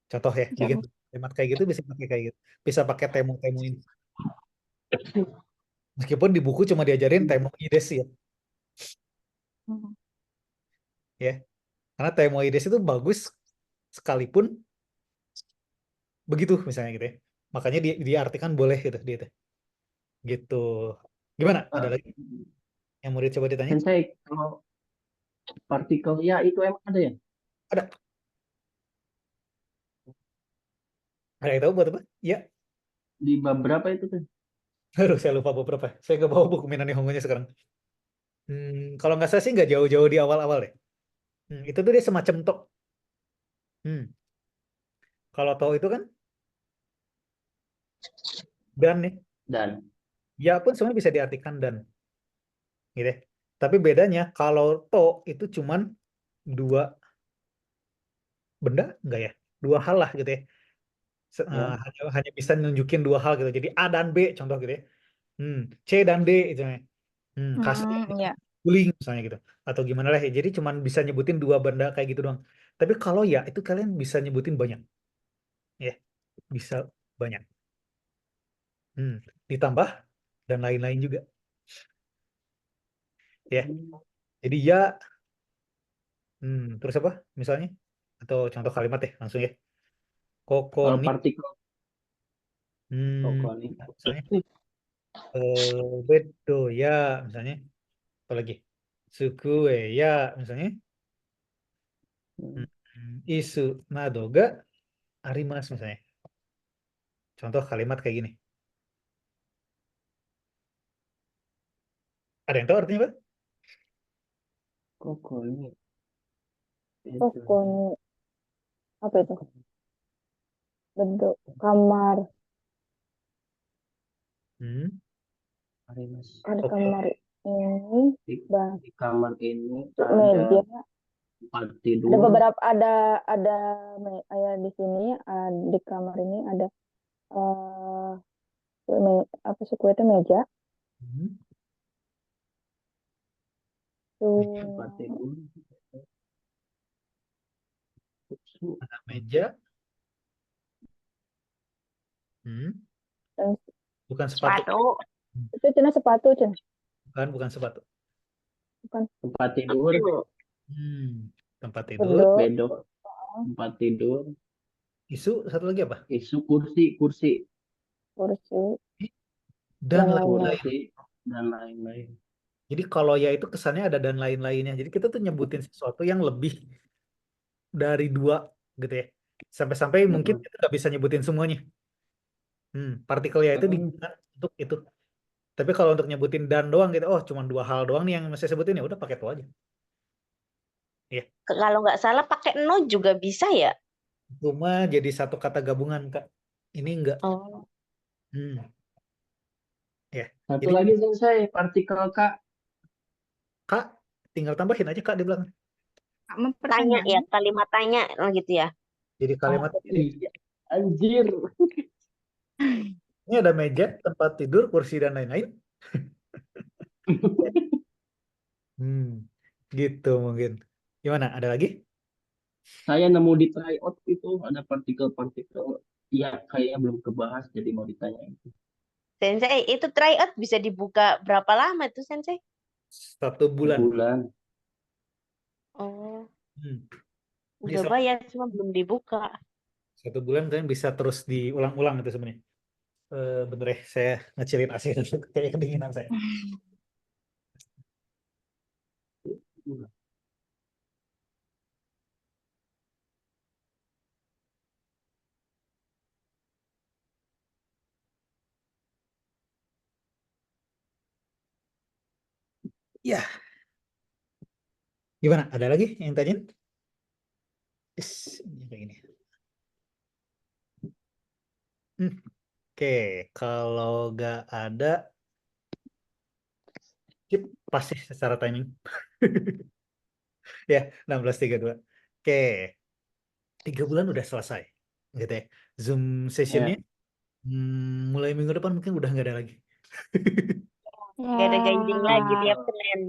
Contoh ya, bikin kalimat kayak gitu bisa pakai kayak gitu. Bisa pakai temo ini. Meskipun di buku cuma diajarin temo ides ya. Hmm. Ya. Karena temo ides itu bagus sekalipun begitu misalnya gitu ya. Makanya diartikan boleh gitu dia tuh. Gitu. Gimana? Ada lagi yang mau coba ditanya? Sensei, kalau partikel ya itu emang ada ya? Ada. Ada yang tahu buat apa? Ya. Di bab berapa itu tuh? Aduh, saya lupa beberapa. Saya nggak bawa buku Minani Hongonya sekarang. Kalau nggak salah sih nggak jauh-jauh di awal-awal deh. Itu tuh dia semacam tok. Kalau tok itu kan dan nih. Dan Ya pun sebenarnya bisa diartikan dan. Gitu ya. Tapi bedanya kalau tok itu cuman dua benda, enggak ya? Dua hal lah gitu ya. ya. Hanya bisa nunjukin dua hal gitu. Jadi A dan B contoh gitu ya. C dan D itu ya. Kasih Ya. guling misalnya gitu. Atau gimana lah ya. Jadi cuman bisa nyebutin dua benda kayak gitu doang. Tapi kalau ya itu kalian bisa nyebutin banyak. Ya, bisa banyak. Ditambah dan lain-lain juga. Ya. Jadi ya terus apa misalnya? Atau contoh kalimat ya langsung ya. Kalau Kokoni partikel kokoni. misalnya bedo ya misalnya. Apa lagi? Sukue ya misalnya. Isu nado ga arimasu misalnya. Contoh kalimat kayak gini. Ada yang tahu artinya apa? Kokoni. Kokoni, apa itu? Bentuk kamar, Arimas. ada Oke. kamar ini, Di kamar ini meja, ada tempat ada tidur. beberapa di sini di kamar ini ada apa sih kue itu meja, Tempat tuh tidur. Ada meja. dan Bukan sepatu. Sepatu. itu cina sepatu cina, Bukan sepatu. bukan Tempat tidur. Tempat tidur. bedok, Bedok. Tempat tidur. Isu satu lagi apa? Isu kursi. kursi, Dan dan lainnya. lain-lain. Kursi dan lain-lain. Jadi kalau ya itu kesannya ada dan lain-lainnya. Jadi kita tuh nyebutin sesuatu yang lebih dari dua gitu ya. Sampai-sampai mungkin kita nggak bisa nyebutin semuanya. Partikel ya itu digunakan untuk itu. Tapi kalau untuk nyebutin dan doang gitu, oh cuma dua hal doang nih yang mesti sebutin ya udah pakai itu aja. Iya. Kalau nggak salah pakai no juga bisa ya? Cuma jadi satu kata gabungan Kak. Ini enggak. Oh. Ya. Satu Jadi lagi Sensei, partikel K. Kak tinggal tambahin aja Kak di belakang. Tanya pertanyaan. ya, kalimat tanya gitu ya. Jadi kalimat Iya, anjir. ini ada meja, tempat tidur, kursi dan lain-lain. Gitu mungkin. Gimana? Ada lagi? Saya nemu di tryout itu ada partikel-partikel. Ya, kayaknya belum kebahas, jadi mau ditanya itu. Sensei, itu tryout bisa dibuka berapa lama tuh, Sensei? 1 bulan. Bulan. Oh, Hmm. Ini udah bayar cuma belum dibuka. 1 bulan kalian bisa terus diulang-ulang itu sebenarnya. Bener ya, saya ngecilin AC dulu, kayak kedinginan saya. Ya, gimana? Ada lagi yang tanyain? Ini kayak gini. Oke, kalau nggak ada, skip pasti secara timing. Ya, 16.32. Oke, 3 bulan udah selesai, gitu ya. Zoom sessionnya mulai minggu depan mungkin udah nggak ada lagi. Gak ada guiding lagi tiap Senin.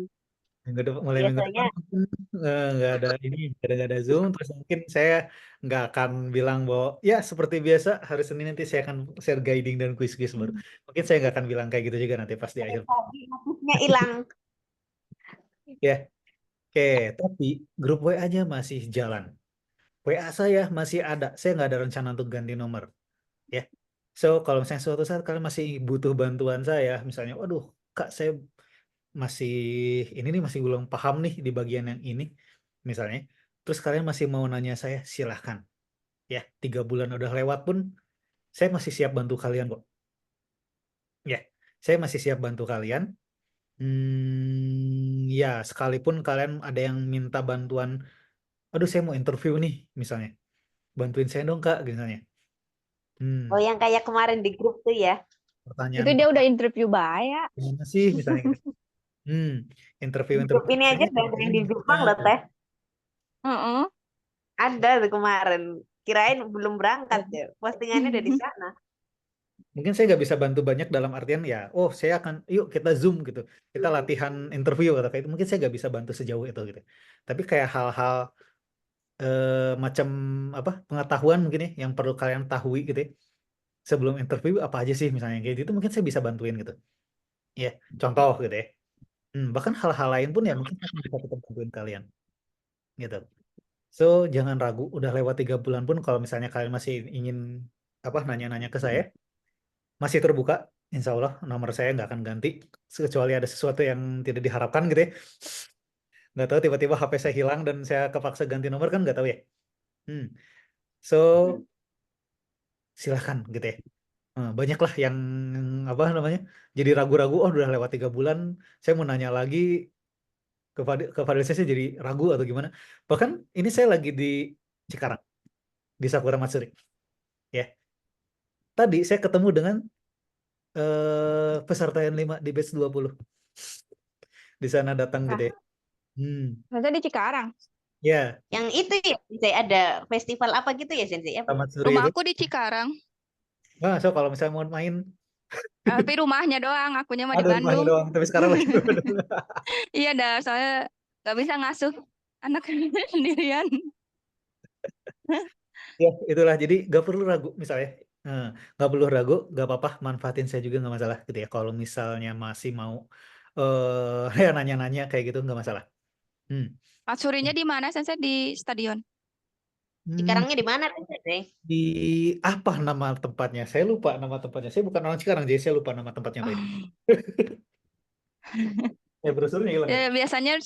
Mulai minggu Biasanya depan mungkin nggak ada ini, nggak ada Zoom. Terus mungkin saya nggak akan bilang bahwa ya seperti biasa hari Senin nanti saya akan share guiding dan quiz-quiz baru. Mungkin saya nggak akan bilang kayak gitu juga nanti pas di akhir. motifnya hilang. Ya, oke. Tapi grup WA-nya masih jalan. WA saya masih ada. Saya nggak ada rencana untuk ganti nomor. Ya. So, kalau misalnya suatu saat kalian masih butuh bantuan saya, misalnya, waduh, Kak, saya masih ini nih masih belum paham nih di bagian yang ini, misalnya. Terus kalian masih mau nanya saya, silahkan. Ya, 3 bulan udah lewat pun, saya masih siap bantu kalian kok. Ya, saya masih siap bantu kalian. Ya, sekalipun kalian ada yang minta bantuan, aduh saya mau interview nih, misalnya. Bantuin saya dong, Kak, misalnya. Oh, yang kayak kemarin di grup tuh ya. Pertanyaan Itu dia udah interview Baya. gimana sih, misalnya gitu. Interview Di grup ini aja udah ada yang di Jepang loh, Teh. Heeh. Ada tuh kemarin. Kirain belum berangkat ya. Postingannya udah di sana. Mungkin saya nggak bisa bantu banyak dalam artian ya, oh saya akan, yuk kita Zoom gitu, kita latihan interview atau kayak itu, mungkin saya nggak bisa bantu sejauh itu gitu. Tapi kayak hal-hal macam apa pengetahuan mungkin ya yang perlu kalian tahu gitu ya, sebelum interview apa aja sih misalnya kayak gitu, mungkin saya bisa bantuin gitu. Ya, contoh gitu ya. Bahkan hal-hal lain pun ya mungkin saya akan bisa tetap bantuin kalian gitu. So jangan ragu, udah lewat 3 bulan pun kalau misalnya kalian masih ingin apa nanya-nanya ke saya, masih terbuka. Insya Allah nomor saya nggak akan ganti kecuali ada sesuatu yang tidak diharapkan gitu ya. Nggak tahu tiba-tiba HP saya hilang dan saya kepaksa ganti nomor kan nggak tahu ya. So silahkan gitu ya. Banyaklah yang apa namanya jadi ragu-ragu. Oh udah lewat 3 bulan, saya mau nanya lagi ke Fadil jadi ragu atau gimana. Bahkan ini saya lagi di Cikarang di Sakura Matsuri. Ya. Tadi saya ketemu dengan peserta yang 5 di batch 20. Di sana datang Nah. gitu ya. Masa di Cikarang? Ya, Yang itu ya, Sensei, ada festival apa gitu ya, Sensei? Apa? Matsuri itu. Rumahku di Cikarang. Nah, so kalau misalnya mau main, Tapi rumahnya doang, akunya mah di aduh rumahnya Bandung. doang. Tapi sekarang lagi di Bandung. Iya dah, soalnya nggak bisa ngasuh anak sendirian. Ya, itulah. Jadi gak perlu ragu misalnya. Gak perlu ragu, gak apa-apa. Manfaatin saya juga gak masalah gitu ya. Kalau misalnya masih mau ya nanya-nanya kayak gitu gak masalah. Matsurinya di mana, Sensei? Di stadion. Cikarangnya di mana, Sensei? Di apa nama tempatnya? Saya lupa nama tempatnya. Saya bukan orang Cikarang, jadi saya lupa nama tempatnya apa itu. Ya brosurnya hilang. Ya, biasanya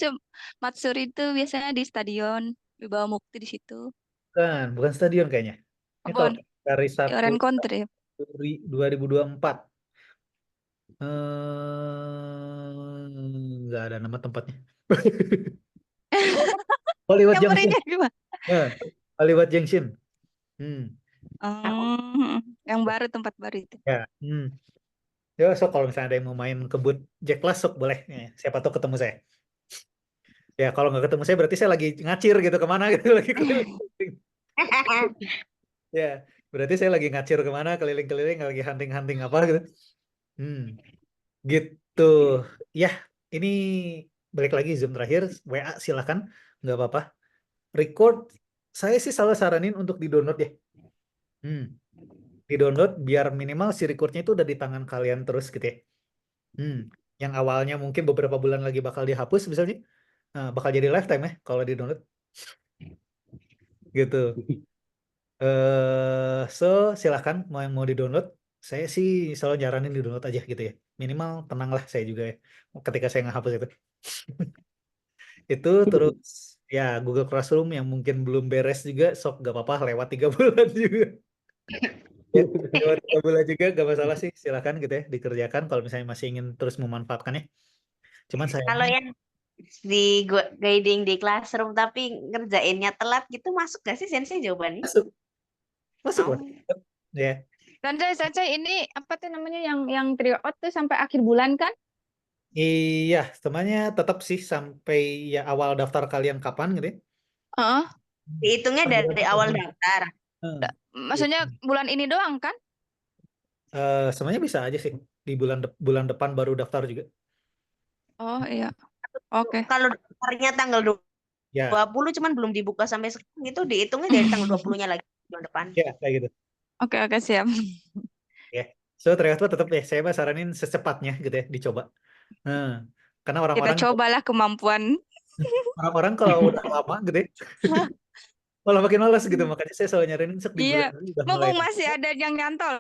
Matsuri itu biasanya di stadion Wibawa Mukti di situ. Bukan stadion kayaknya. Ini kalau Bukan. dari Di Orange Country. 2024 nggak ada nama tempatnya. Hollywood Junction. Nyamperin gimana? Hollywood Junction. Yang baru, tempat baru itu. Ya. Ya, so kalau misalnya ada yang mau main kebut Jack Lasso boleh. Ya, siapa tahu ketemu saya. Ya kalau nggak ketemu saya berarti saya lagi ngacir gitu kemana gitu lagi keliling. Ya berarti saya lagi ngacir kemana keliling-keliling lagi hunting-hunting apa gitu. Hmm, gitu. Ya ini balik lagi Zoom terakhir WA silakan nggak apa-apa. Record saya sih selalu saranin untuk di-download ya. Hmm, di-download biar minimal si recordnya itu udah di tangan kalian terus gitu ya. Hmm, yang awalnya mungkin beberapa bulan lagi bakal dihapus misalnya, bakal jadi lifetime ya kalau di-download gitu. So silahkan mau yang mau di-download. Saya sih selalu nyaranin di-download aja gitu ya. Minimal tenang lah saya juga ya ketika saya ngehapus itu. Itu terus ya Google Classroom yang mungkin belum beres juga, sok gak apa-apa lewat 3 bulan juga. Ya, lewat 3 bulan juga gak masalah sih, silakan gitu ya dikerjakan kalau misalnya masih ingin terus memanfaatkannya. Cuman Kalau sayangnya yang guiding di classroom tapi ngerjainnya telat gitu masuk gak sih Sensei jawabannya? masuk, masuk Oh. lah. Ya, Sensei ini apa tuh namanya yang tryout tuh sampai akhir bulan kan? iya, temannya tetap sih sampai ya awal daftar kalian kapan gitu ya. Heeh. Dihitungnya Bulan dari awal depan. daftar. Maksudnya bulan ini doang kan? Semuanya bisa aja sih di bulan depan baru daftar juga. Oh iya. Oke. Kalau daftarnya tanggal Ya, 20 cuman belum dibuka sampai sekarang itu dihitungnya dari tanggal 20-nya lagi bulan depan. ya kayak gitu. Oke siap. Ya, so ternyata tetap ya saya mah saranin secepatnya gitu ya dicoba. Nah, karena Kita orang-orang cobalah kemampuan. orang-orang kalau udah lama gitu ya, malah makin malas gitu. Makanya saya selalu nyaranin sok di Iya. bulan ini udah mulai. Mumpung masih ada yang nyantol.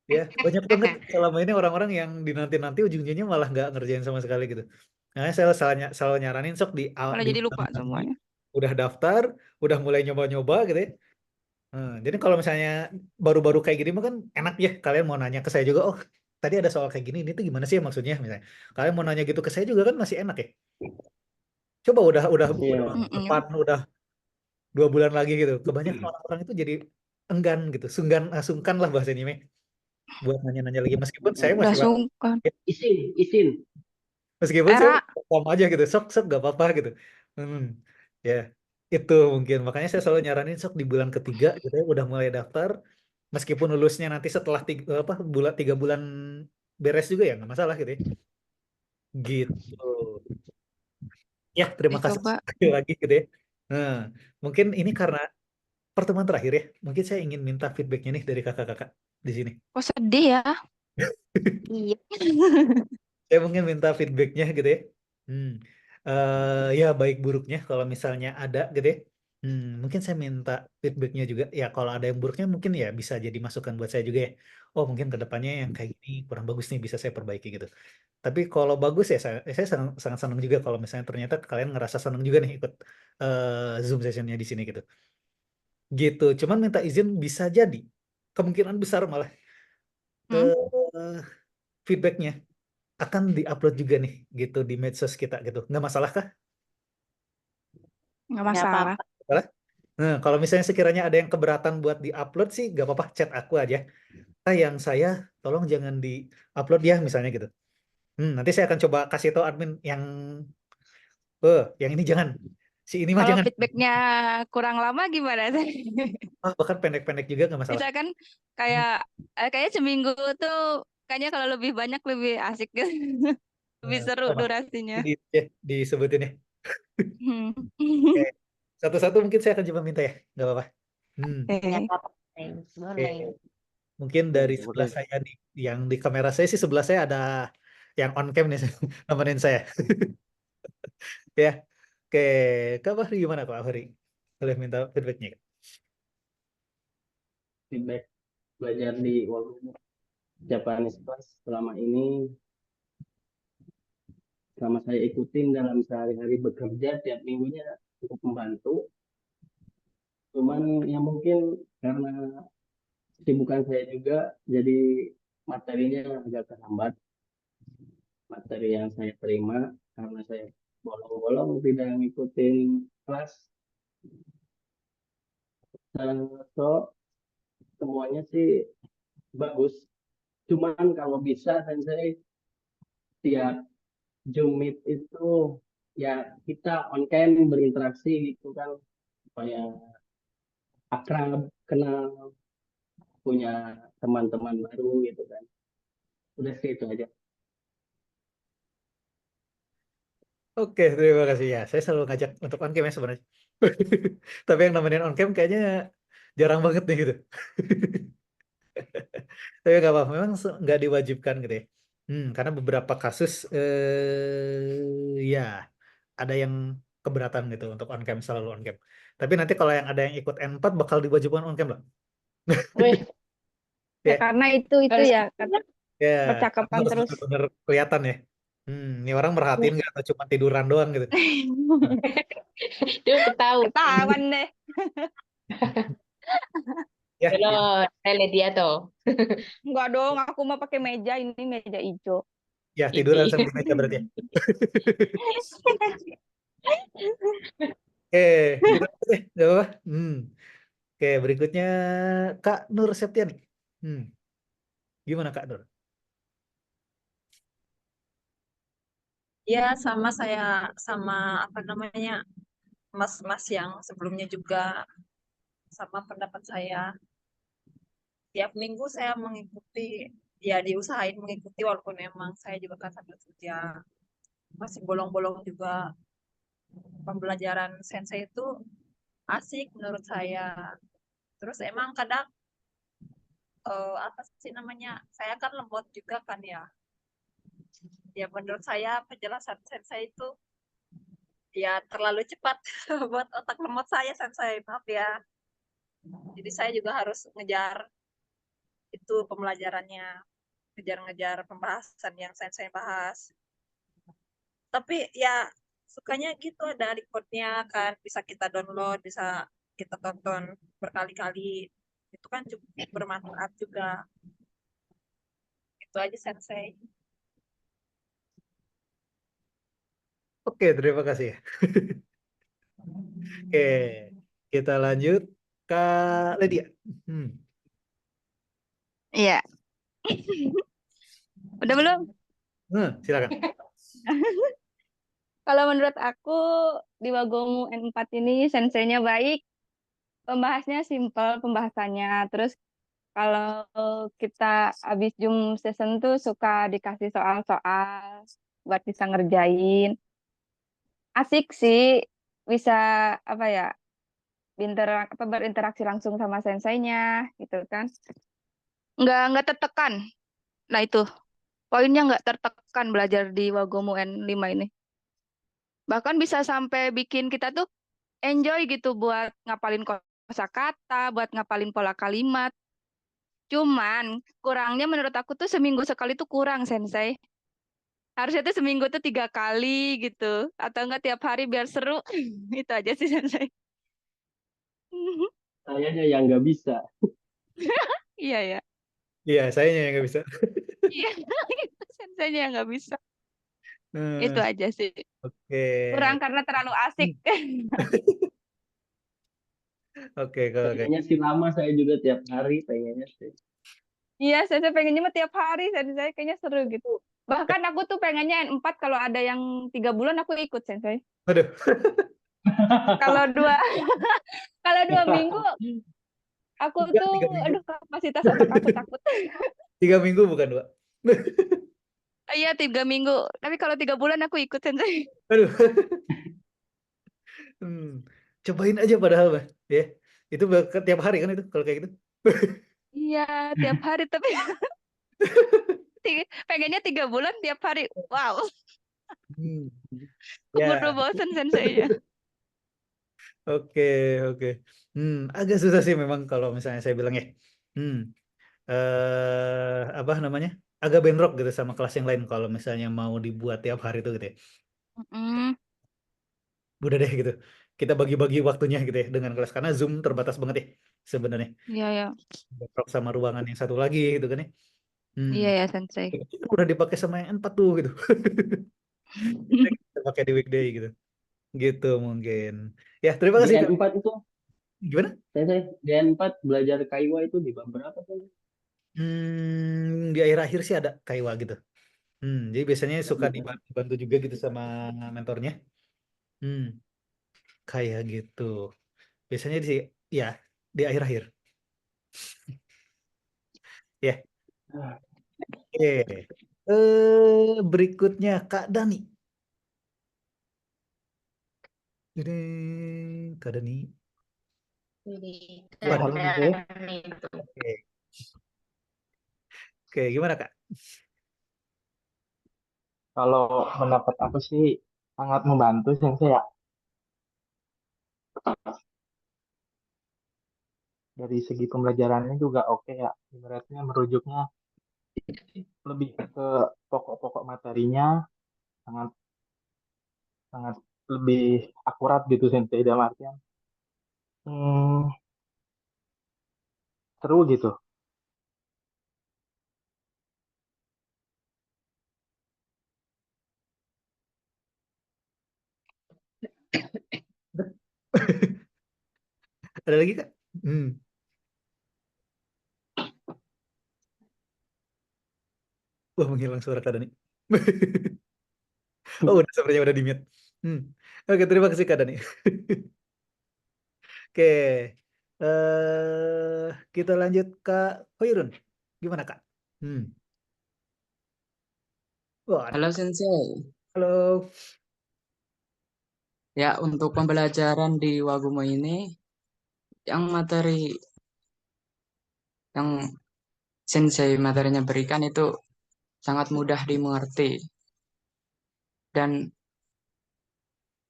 Ya, banyak banget selama ini orang-orang yang dinanti-nanti ujung-ujungnya malah nggak ngerjain sama sekali gitu. Nah, saya selalu nyaranin sok Malah di jadi bulan lupa ini semuanya. udah daftar, udah mulai nyoba-nyoba gitu ya. Jadi kalau misalnya baru-baru kayak gini mah kan enak ya kalian mau nanya ke saya juga, oh tadi ada soal kayak gini, ini tuh gimana sih maksudnya misalnya. Kalian mau nanya gitu ke saya juga kan masih enak ya. Coba udah Iya. depan udah 2 bulan lagi gitu. Kebanyakan orang-orang itu jadi enggan gitu, sungkan lah bahasa ini buat nanya-nanya lagi meskipun saya Udah masih sungkan. Isin. meskipun saya Era. paham aja gitu, sok sok gak apa-apa gitu. Hmm, ya itu mungkin makanya saya selalu nyaranin sok di bulan ketiga gitu ya udah mulai daftar. Meskipun lulusnya nanti setelah 3 bulan beres juga ya nggak masalah gitu ya. Gitu. Ya terima kasih Dicoba. sekali lagi gitu ya. Nah, mungkin ini karena pertemuan terakhir ya. Mungkin saya ingin minta feedbacknya nih dari kakak-kakak di sini. Kok sedih ya? Iya. Saya mungkin minta feedbacknya gitu ya. Hmm. Ya baik buruknya kalau misalnya ada gitu ya. Mungkin saya minta feedbacknya juga. Ya kalau ada yang buruknya mungkin ya bisa jadi masukan buat saya juga ya. Oh mungkin ke depannya yang kayak gini kurang bagus nih bisa saya perbaiki gitu. Tapi kalau bagus ya saya sangat senang juga kalau misalnya ternyata kalian ngerasa senang juga nih ikut Zoom sessionnya di sini gitu. Gitu. Cuman minta izin bisa jadi kemungkinan besar malah Hmm? eh, feedbacknya akan diupload juga nih gitu di medsos kita gitu. Nggak masalah kah? Nggak Nggak masalah. apa-apa. Masalah? Nah, kalau misalnya sekiranya ada yang keberatan buat diupload sih nggak apa-apa chat aku aja. Yang saya tolong jangan diupload ya misalnya gitu. Nanti saya akan coba kasih tahu admin yang ini jangan. Si ini mah Kalau jangan. feedbacknya kurang lama gimana? Bahkan pendek-pendek juga nggak masalah. Misalkan kayak kayaknya seminggu tuh kayaknya kalau lebih banyak lebih asik gitu. Lebih seru Apa? durasinya. Disebutin ya. Hmm. Oke. Satu-satu mungkin saya akan coba minta ya. Nggak apa-apa. Nggak Oke. apa-apa. Oke. Boleh. Mungkin dari sebelah Boleh. saya nih, yang di kamera saya sih sebelah saya ada yang on cam nih nemenin saya. Ya, oke. Kak Fahri gimana Kak Fahri? Boleh minta feedbacknya? Feedback belajar di Wagub Japanese Class selama ini, selama saya ikutin dalam sehari-hari bekerja tiap minggunya cukup membantu. Cuman ya mungkin karena kesibukan saya juga, jadi materinya agak terhambat. Materi yang saya terima karena saya bolong-bolong tidak ngikutin kelas. So semuanya sih bagus. Cuman kalau bisa dan saya tiap Zoom Meet itu ya kita on cam berinteraksi gitu kan supaya akrab, kenal, punya teman-teman baru gitu kan. Udah sih itu aja. Oke, terima kasih ya. Saya selalu ngajak untuk on cam ya sebenarnya. Tapi yang nemenin on cam kayaknya jarang banget nih gitu. Tapi nggak apa-apa, memang nggak diwajibkan gitu ya. Karena beberapa kasus ya ada yang keberatan gitu untuk on cam, selalu on cam. Tapi nanti kalau yang ada yang ikut N4 bakal diwajibkan on cam loh. Wih, Ya Ya, karena itu harus ya karena ya, karena percakapan harus terus. benar-benar kelihatan ya. Ini orang merhatiin nggak atau cuma tiduran doang gitu. dia tahu. Ketahuan deh. Ya, Halo, gitu. saya Lydia tuh. Enggak dong, aku mau pakai meja ini meja hijau. Ya tiduran sambil di meja berarti ya. Oke, gitu aja deh, nggak apa-apa. Oke, berikutnya Kak Nur Septiani. Gimana Kak Nur? Ya, sama saya, sama apa namanya, mas-mas yang sebelumnya juga sama pendapat saya. Tiap minggu saya mengikuti, ya diusahain mengikuti walaupun emang saya juga kan sambil kerja. Masih bolong-bolong juga. Pembelajaran sensei itu asik menurut saya. Terus emang kadang, apa sih namanya, saya kan lemot juga kan ya. Ya menurut saya penjelasan sensei itu ya terlalu cepat buat otak lemot saya sensei, maaf ya. Jadi saya juga harus ngejar itu pembelajarannya, ngejar-ngejar pembahasan yang sensei bahas. Tapi ya sukanya gitu ada recordnya kan, bisa kita download, bisa kita tonton berkali-kali. Itu kan cukup bermanfaat juga. Itu aja sensei. Oke, terima kasih. Oke, kita lanjut Kak Lydia. Iya. Udah belum? Silakan. Kalau menurut aku di Wagomu N4 ini senseinya baik, pembahasnya simpel pembahasannya. Terus kalau kita habis Zoom session tuh suka dikasih soal-soal buat bisa ngerjain. Asik sih, bisa apa ya, berinteraksi langsung sama senseinya gitu kan. Nggak tertekan. Nah itu, poinnya nggak tertekan belajar di Wagomu N5 ini. Bahkan bisa sampai bikin kita tuh enjoy gitu buat ngapalin kosakata, buat ngapalin pola kalimat. Cuman kurangnya menurut aku tuh seminggu sekali tuh kurang, Sensei. Harusnya tuh seminggu tuh 3 kali gitu. Atau enggak tiap hari biar seru. Itu aja sih, Sensei. Sayanya yang nggak bisa. Iya ya. Iya, sayanya yang nggak bisa. Iya, itu Senseinya yang nggak bisa. Itu Hmm, aja sih. Oke, Kurang karena terlalu asik. oke, kalau kayak Pengennya sih lama, saya juga tiap hari pengennya sih. Iya, saya pengennya mah tiap hari, saya kayaknya seru gitu. Bahkan aku tuh pengennya N4 kalau ada yang 3 bulan aku ikut, Sensei. aduh, Kalau dua, kalau 2 minggu aku tuh, 3 minggu, aduh kapasitas otak aku takut. 3 minggu bukan 2. Iya 3 minggu. Tapi kalau 3 bulan aku ikut Sensei. Aduh, cobain aja padahal mah, ya. Itu tiap hari kan itu kalau kayak gitu. Iya tiap hari tapi pengennya 3 bulan tiap hari. Wow, Hmm, keburu Ya, bosen Sensei-nya. oke, oke. Agak susah sih memang kalau misalnya saya bilang ya. Hmm, Apa namanya? Agak bentrok gitu sama kelas yang lain kalau misalnya mau dibuat tiap hari itu gitu ya. Mm, Udah deh gitu. Kita bagi-bagi waktunya gitu ya dengan kelas karena Zoom terbatas banget ya sebenarnya. Iya ya, Bentrok sama ruangan yang satu lagi gitu kan ya. Hmm. iya ya Sensei. Itu udah dipakai sama yang N4 tuh gitu. Jadi kita pakai di weekday gitu. Gitu mungkin. Ya, terima Di kasih Kak. N4 itu, Gimana? di N4 belajar Kaiwa itu di bab berapa tuh? Di akhir-akhir sih ada Kaiwa gitu. Jadi biasanya suka dibantu juga gitu sama mentornya. Hmm, kayak gitu. Biasanya ya di akhir-akhir. Ya. Oke. Berikutnya Kak Dani. Ini Kak Dani. Jadi Wah, Halo Bu, kadang itu. oke. Oke, gimana Kak? kalau pendapat aku sih sangat membantu Sensei ya. Dari segi pembelajarannya juga oke ya. Ibaratnya merujuknya lebih ke pokok-pokok materinya, sangat sangat lebih akurat gitu Sensei dalam artian. Hmm, seru gitu. Ada lagi Kak? Hmm. Wah, menghilang suara Kak Dani. Oh, udah sepertinya udah di-mute. Hmm. Oke, terima kasih Kak Dani. Oke. Kita lanjut Kak Hoirun. Gimana Kak? Hmm. Wah, Halo Sensei, halo. ya untuk pembelajaran di Wagumo ini, yang materi yang Sensei materinya berikan itu sangat mudah dimengerti. Dan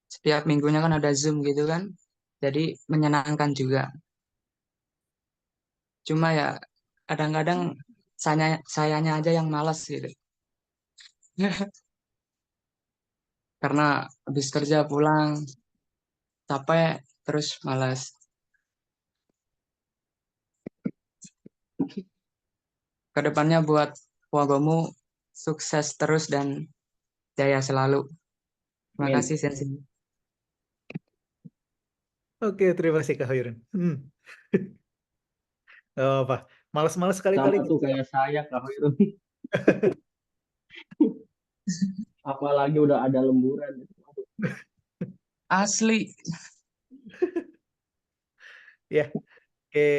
setiap minggunya kan ada Zoom gitu kan, jadi menyenangkan juga. Cuma ya kadang-kadang sayanya aja yang malas gitu. Karena habis kerja pulang, capek, terus malas. Kedepannya buat Wagomu sukses terus dan jaya selalu. Terima Amin. kasih Sensei. Oke, terima kasih Kak Hoirun. Hmm. Oh, apa? Males-males sekali-kali. Sama tuh kayak saya Kak Hoirun. Apalagi udah ada lemburan. Asli. Ya, oke.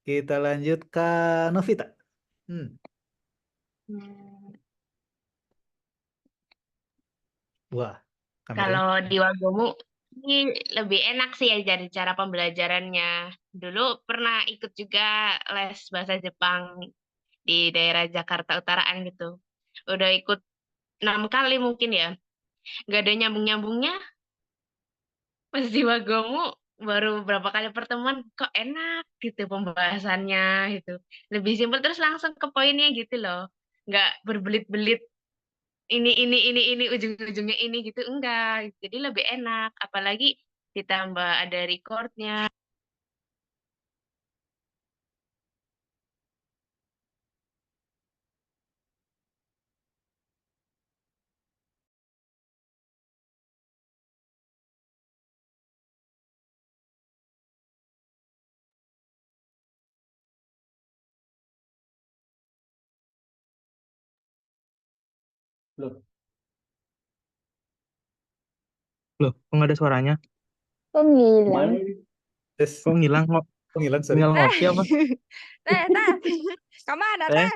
Kita lanjut ke Novita. Hmm. Wah, kameranya. Kalau di Wagomu ini lebih enak sih ya dari cara pembelajarannya. Dulu pernah ikut juga les bahasa Jepang di daerah Jakarta Utaraan gitu. Udah ikut 6 kali mungkin ya. Gak ada nyambung-nyambungnya. Pas di Wagomu baru berapa kali pertemuan kok enak gitu pembahasannya gitu. Lebih simpel terus langsung ke poinnya gitu loh. Nggak berbelit-belit ini ujung-ujungnya ini gitu enggak. Jadi lebih enak apalagi ditambah ada recordnya. Loh, Loh, kok nggak ada suaranya? Kok ngilang? kemana ini? Terus, Kok ngilang? oh, ngilang, sorry. Tinggal ngopi apa? Teh, kemana Teh? teh?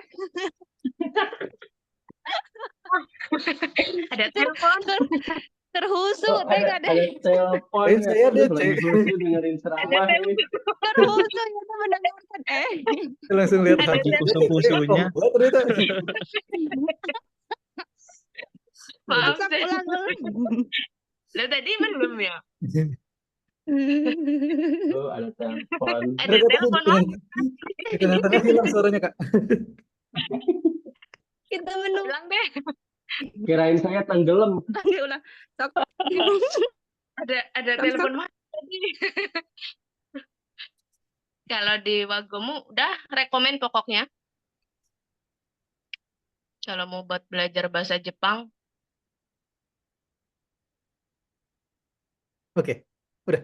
Ada telepon. Terhusu Oh, teh gak deh. ada telepon ya. Saya Aduh, ada lagi cek. khusyuk dengerin Ada ceramah ini. Terhusu ya tuh mendengarkan Langsung lihat Ada HP. telepon. Pusu-pusunya. Oh, ternyata. Maaf Masak deh. ulang. Lah tadi belum ya? Oh, ada telepon. Ada Ternyata telepon di mas. di tengah-tengah hilang suaranya Kak. Kita menunggu Bilang deh. Kirain saya tenggelam. lagi ulang. Sok. Ada telepon mas tadi. Kalau di Wagomu udah rekomen pokoknya. Kalau mau buat belajar bahasa Jepang, Oke, udah.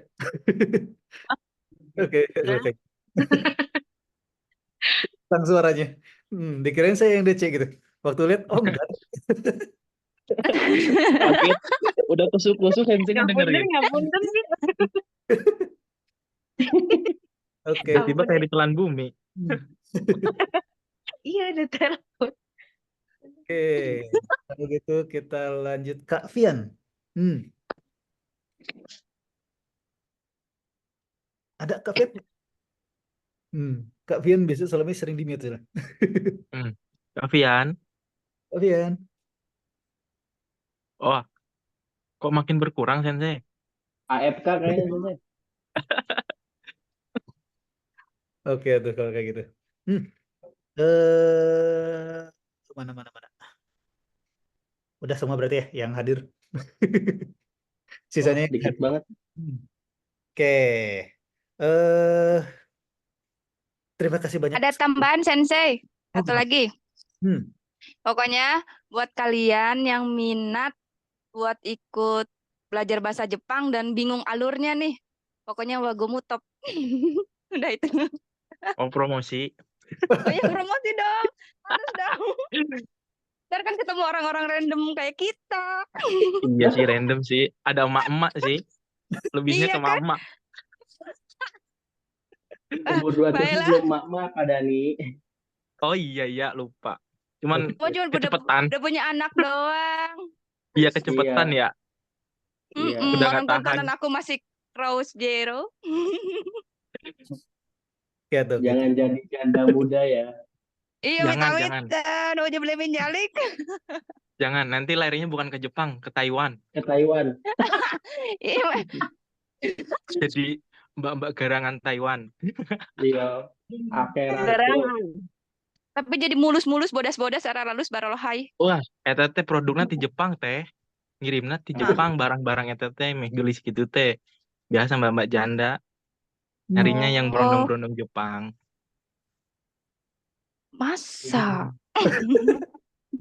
Oke, udah. oke. Hilang suaranya. Dikirain saya yang DC gitu. Waktu lihat, oh enggak. Kaget. Udah kusuk-kusuk sensei Nggak dengerin. bener, nggak bener sih. Oke. Tiba-tiba kayak ditelan bumi. Iya, udah telepon. Oke. Kalau gitu kita lanjut Kak Fian. Ada Kak Fian? Kak Fian biasa selama ini sering di mute. Kak Fian, Kak Fian. oh kok makin berkurang sensei? AFK kayaknya Sensei. Oke tuh kalau kayak gitu. Eh, mana. Udah semua berarti ya yang hadir. Sisanya yang Dikit hadir. banget. Oke. Eh, terima kasih banyak. Ada tambahan Sensei. Satu apa? lagi. Hmm. Pokoknya buat kalian yang minat buat ikut belajar bahasa Jepang dan bingung alurnya nih. Pokoknya Wagomu top. Udah itu. Oh, promosi. Oh ya promosi dong. Harus dong. Ntar kan ketemu orang-orang random kayak kita. Iya sih, random sih. Ada emak-emak sih. Lebihnya Iya ke kan? emak-emak. Umur 27 baiklah. belum mak-mak Pak Dani. Oh iya, lupa. Cuman Oh, cuma kecepetan. udah punya anak doang. Iya, kecepetan ya. Iya. Udah Orang nggak tahan. tontonan aku masih Rose Zero. Ya tuh. Jangan jadi janda muda ya. Iya, Jangan. wita-wita. Udah beli menjalik. Jangan, nanti larinya bukan ke Jepang, ke Taiwan. Ke Taiwan. Iya, Jadi mbak-mbak garangan Taiwan. Iya. Akhirat. Garangan. tapi jadi mulus-mulus, bodas-bodas, arah lalus, barolohai. Wah, eta teh produknya di Jepang teh. Ngirimnya di Jepang barang-barang eta teh meh gelis gitu teh. Biasa mbak-mbak janda nyarinya yang berondong-berondong Jepang. Masa?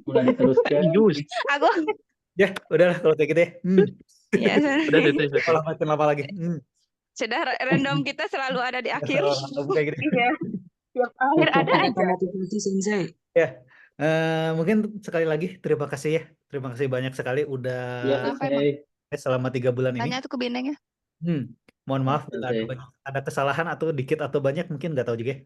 Udah diteruskan. Serius. Aku Ya, udahlah kalau kayak gitu ya. ya Udah deh. Kalau makin lama lagi. sudah random kita selalu ada di akhir. Kayak gitu. Iya. Tiap akhir ada aja. Motivasi sensei. Ya, mungkin sekali lagi terima kasih ya. Terima kasih banyak sekali udah Iya, Apa Sensei. selama 3 bulan ini. Tanya tuh ke binengnya. Mohon maaf bila Sensei. ada kesalahan atau dikit atau banyak mungkin nggak tahu juga ya.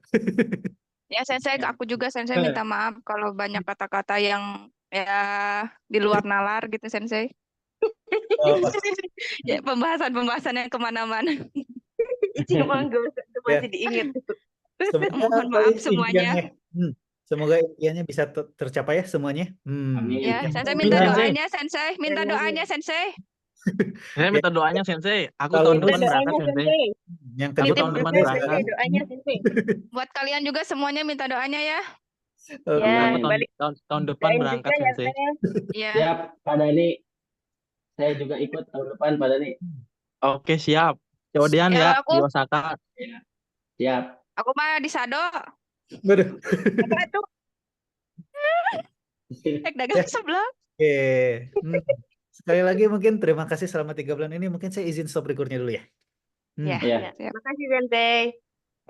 Ya, Sensei, aku juga Sensei minta maaf kalau banyak kata-kata yang ya di luar nalar gitu, Sensei. Ya, pembahasan yang kemana-mana. Cuma gak usah masih diingat. Mohon maaf semuanya. Semoga impiannya bisa tercapai ya semuanya. Amin. Ya, Sensei Amin, minta Sensei. doanya, Sensei. Minta doanya, Sensei. Saya minta doanya Sensei. Aku Kalau tahun minta depan berangkat Sensei. Yang Aku kedua tahun depan Sensei, berangkat. doanya Sensei. Buat kalian juga semuanya minta doanya ya. Ya, Aku balik tahun depan doain berangkat juga ya, Sensei. Teh. Ya. Siap, Pak Dani. Saya juga ikut tahun depan, Pak Dani. Oke, siap. Codean Ya, ya di Osaka. Siap. Aku mah di Sado. Waduh. Apa tuh? Dagang sebelah. Oke. Sekali lagi mungkin terima kasih selama 3 bulan ini. Mungkin saya izin stop recordnya dulu ya. Ya. Ya. Siap. Makasih, Sensei.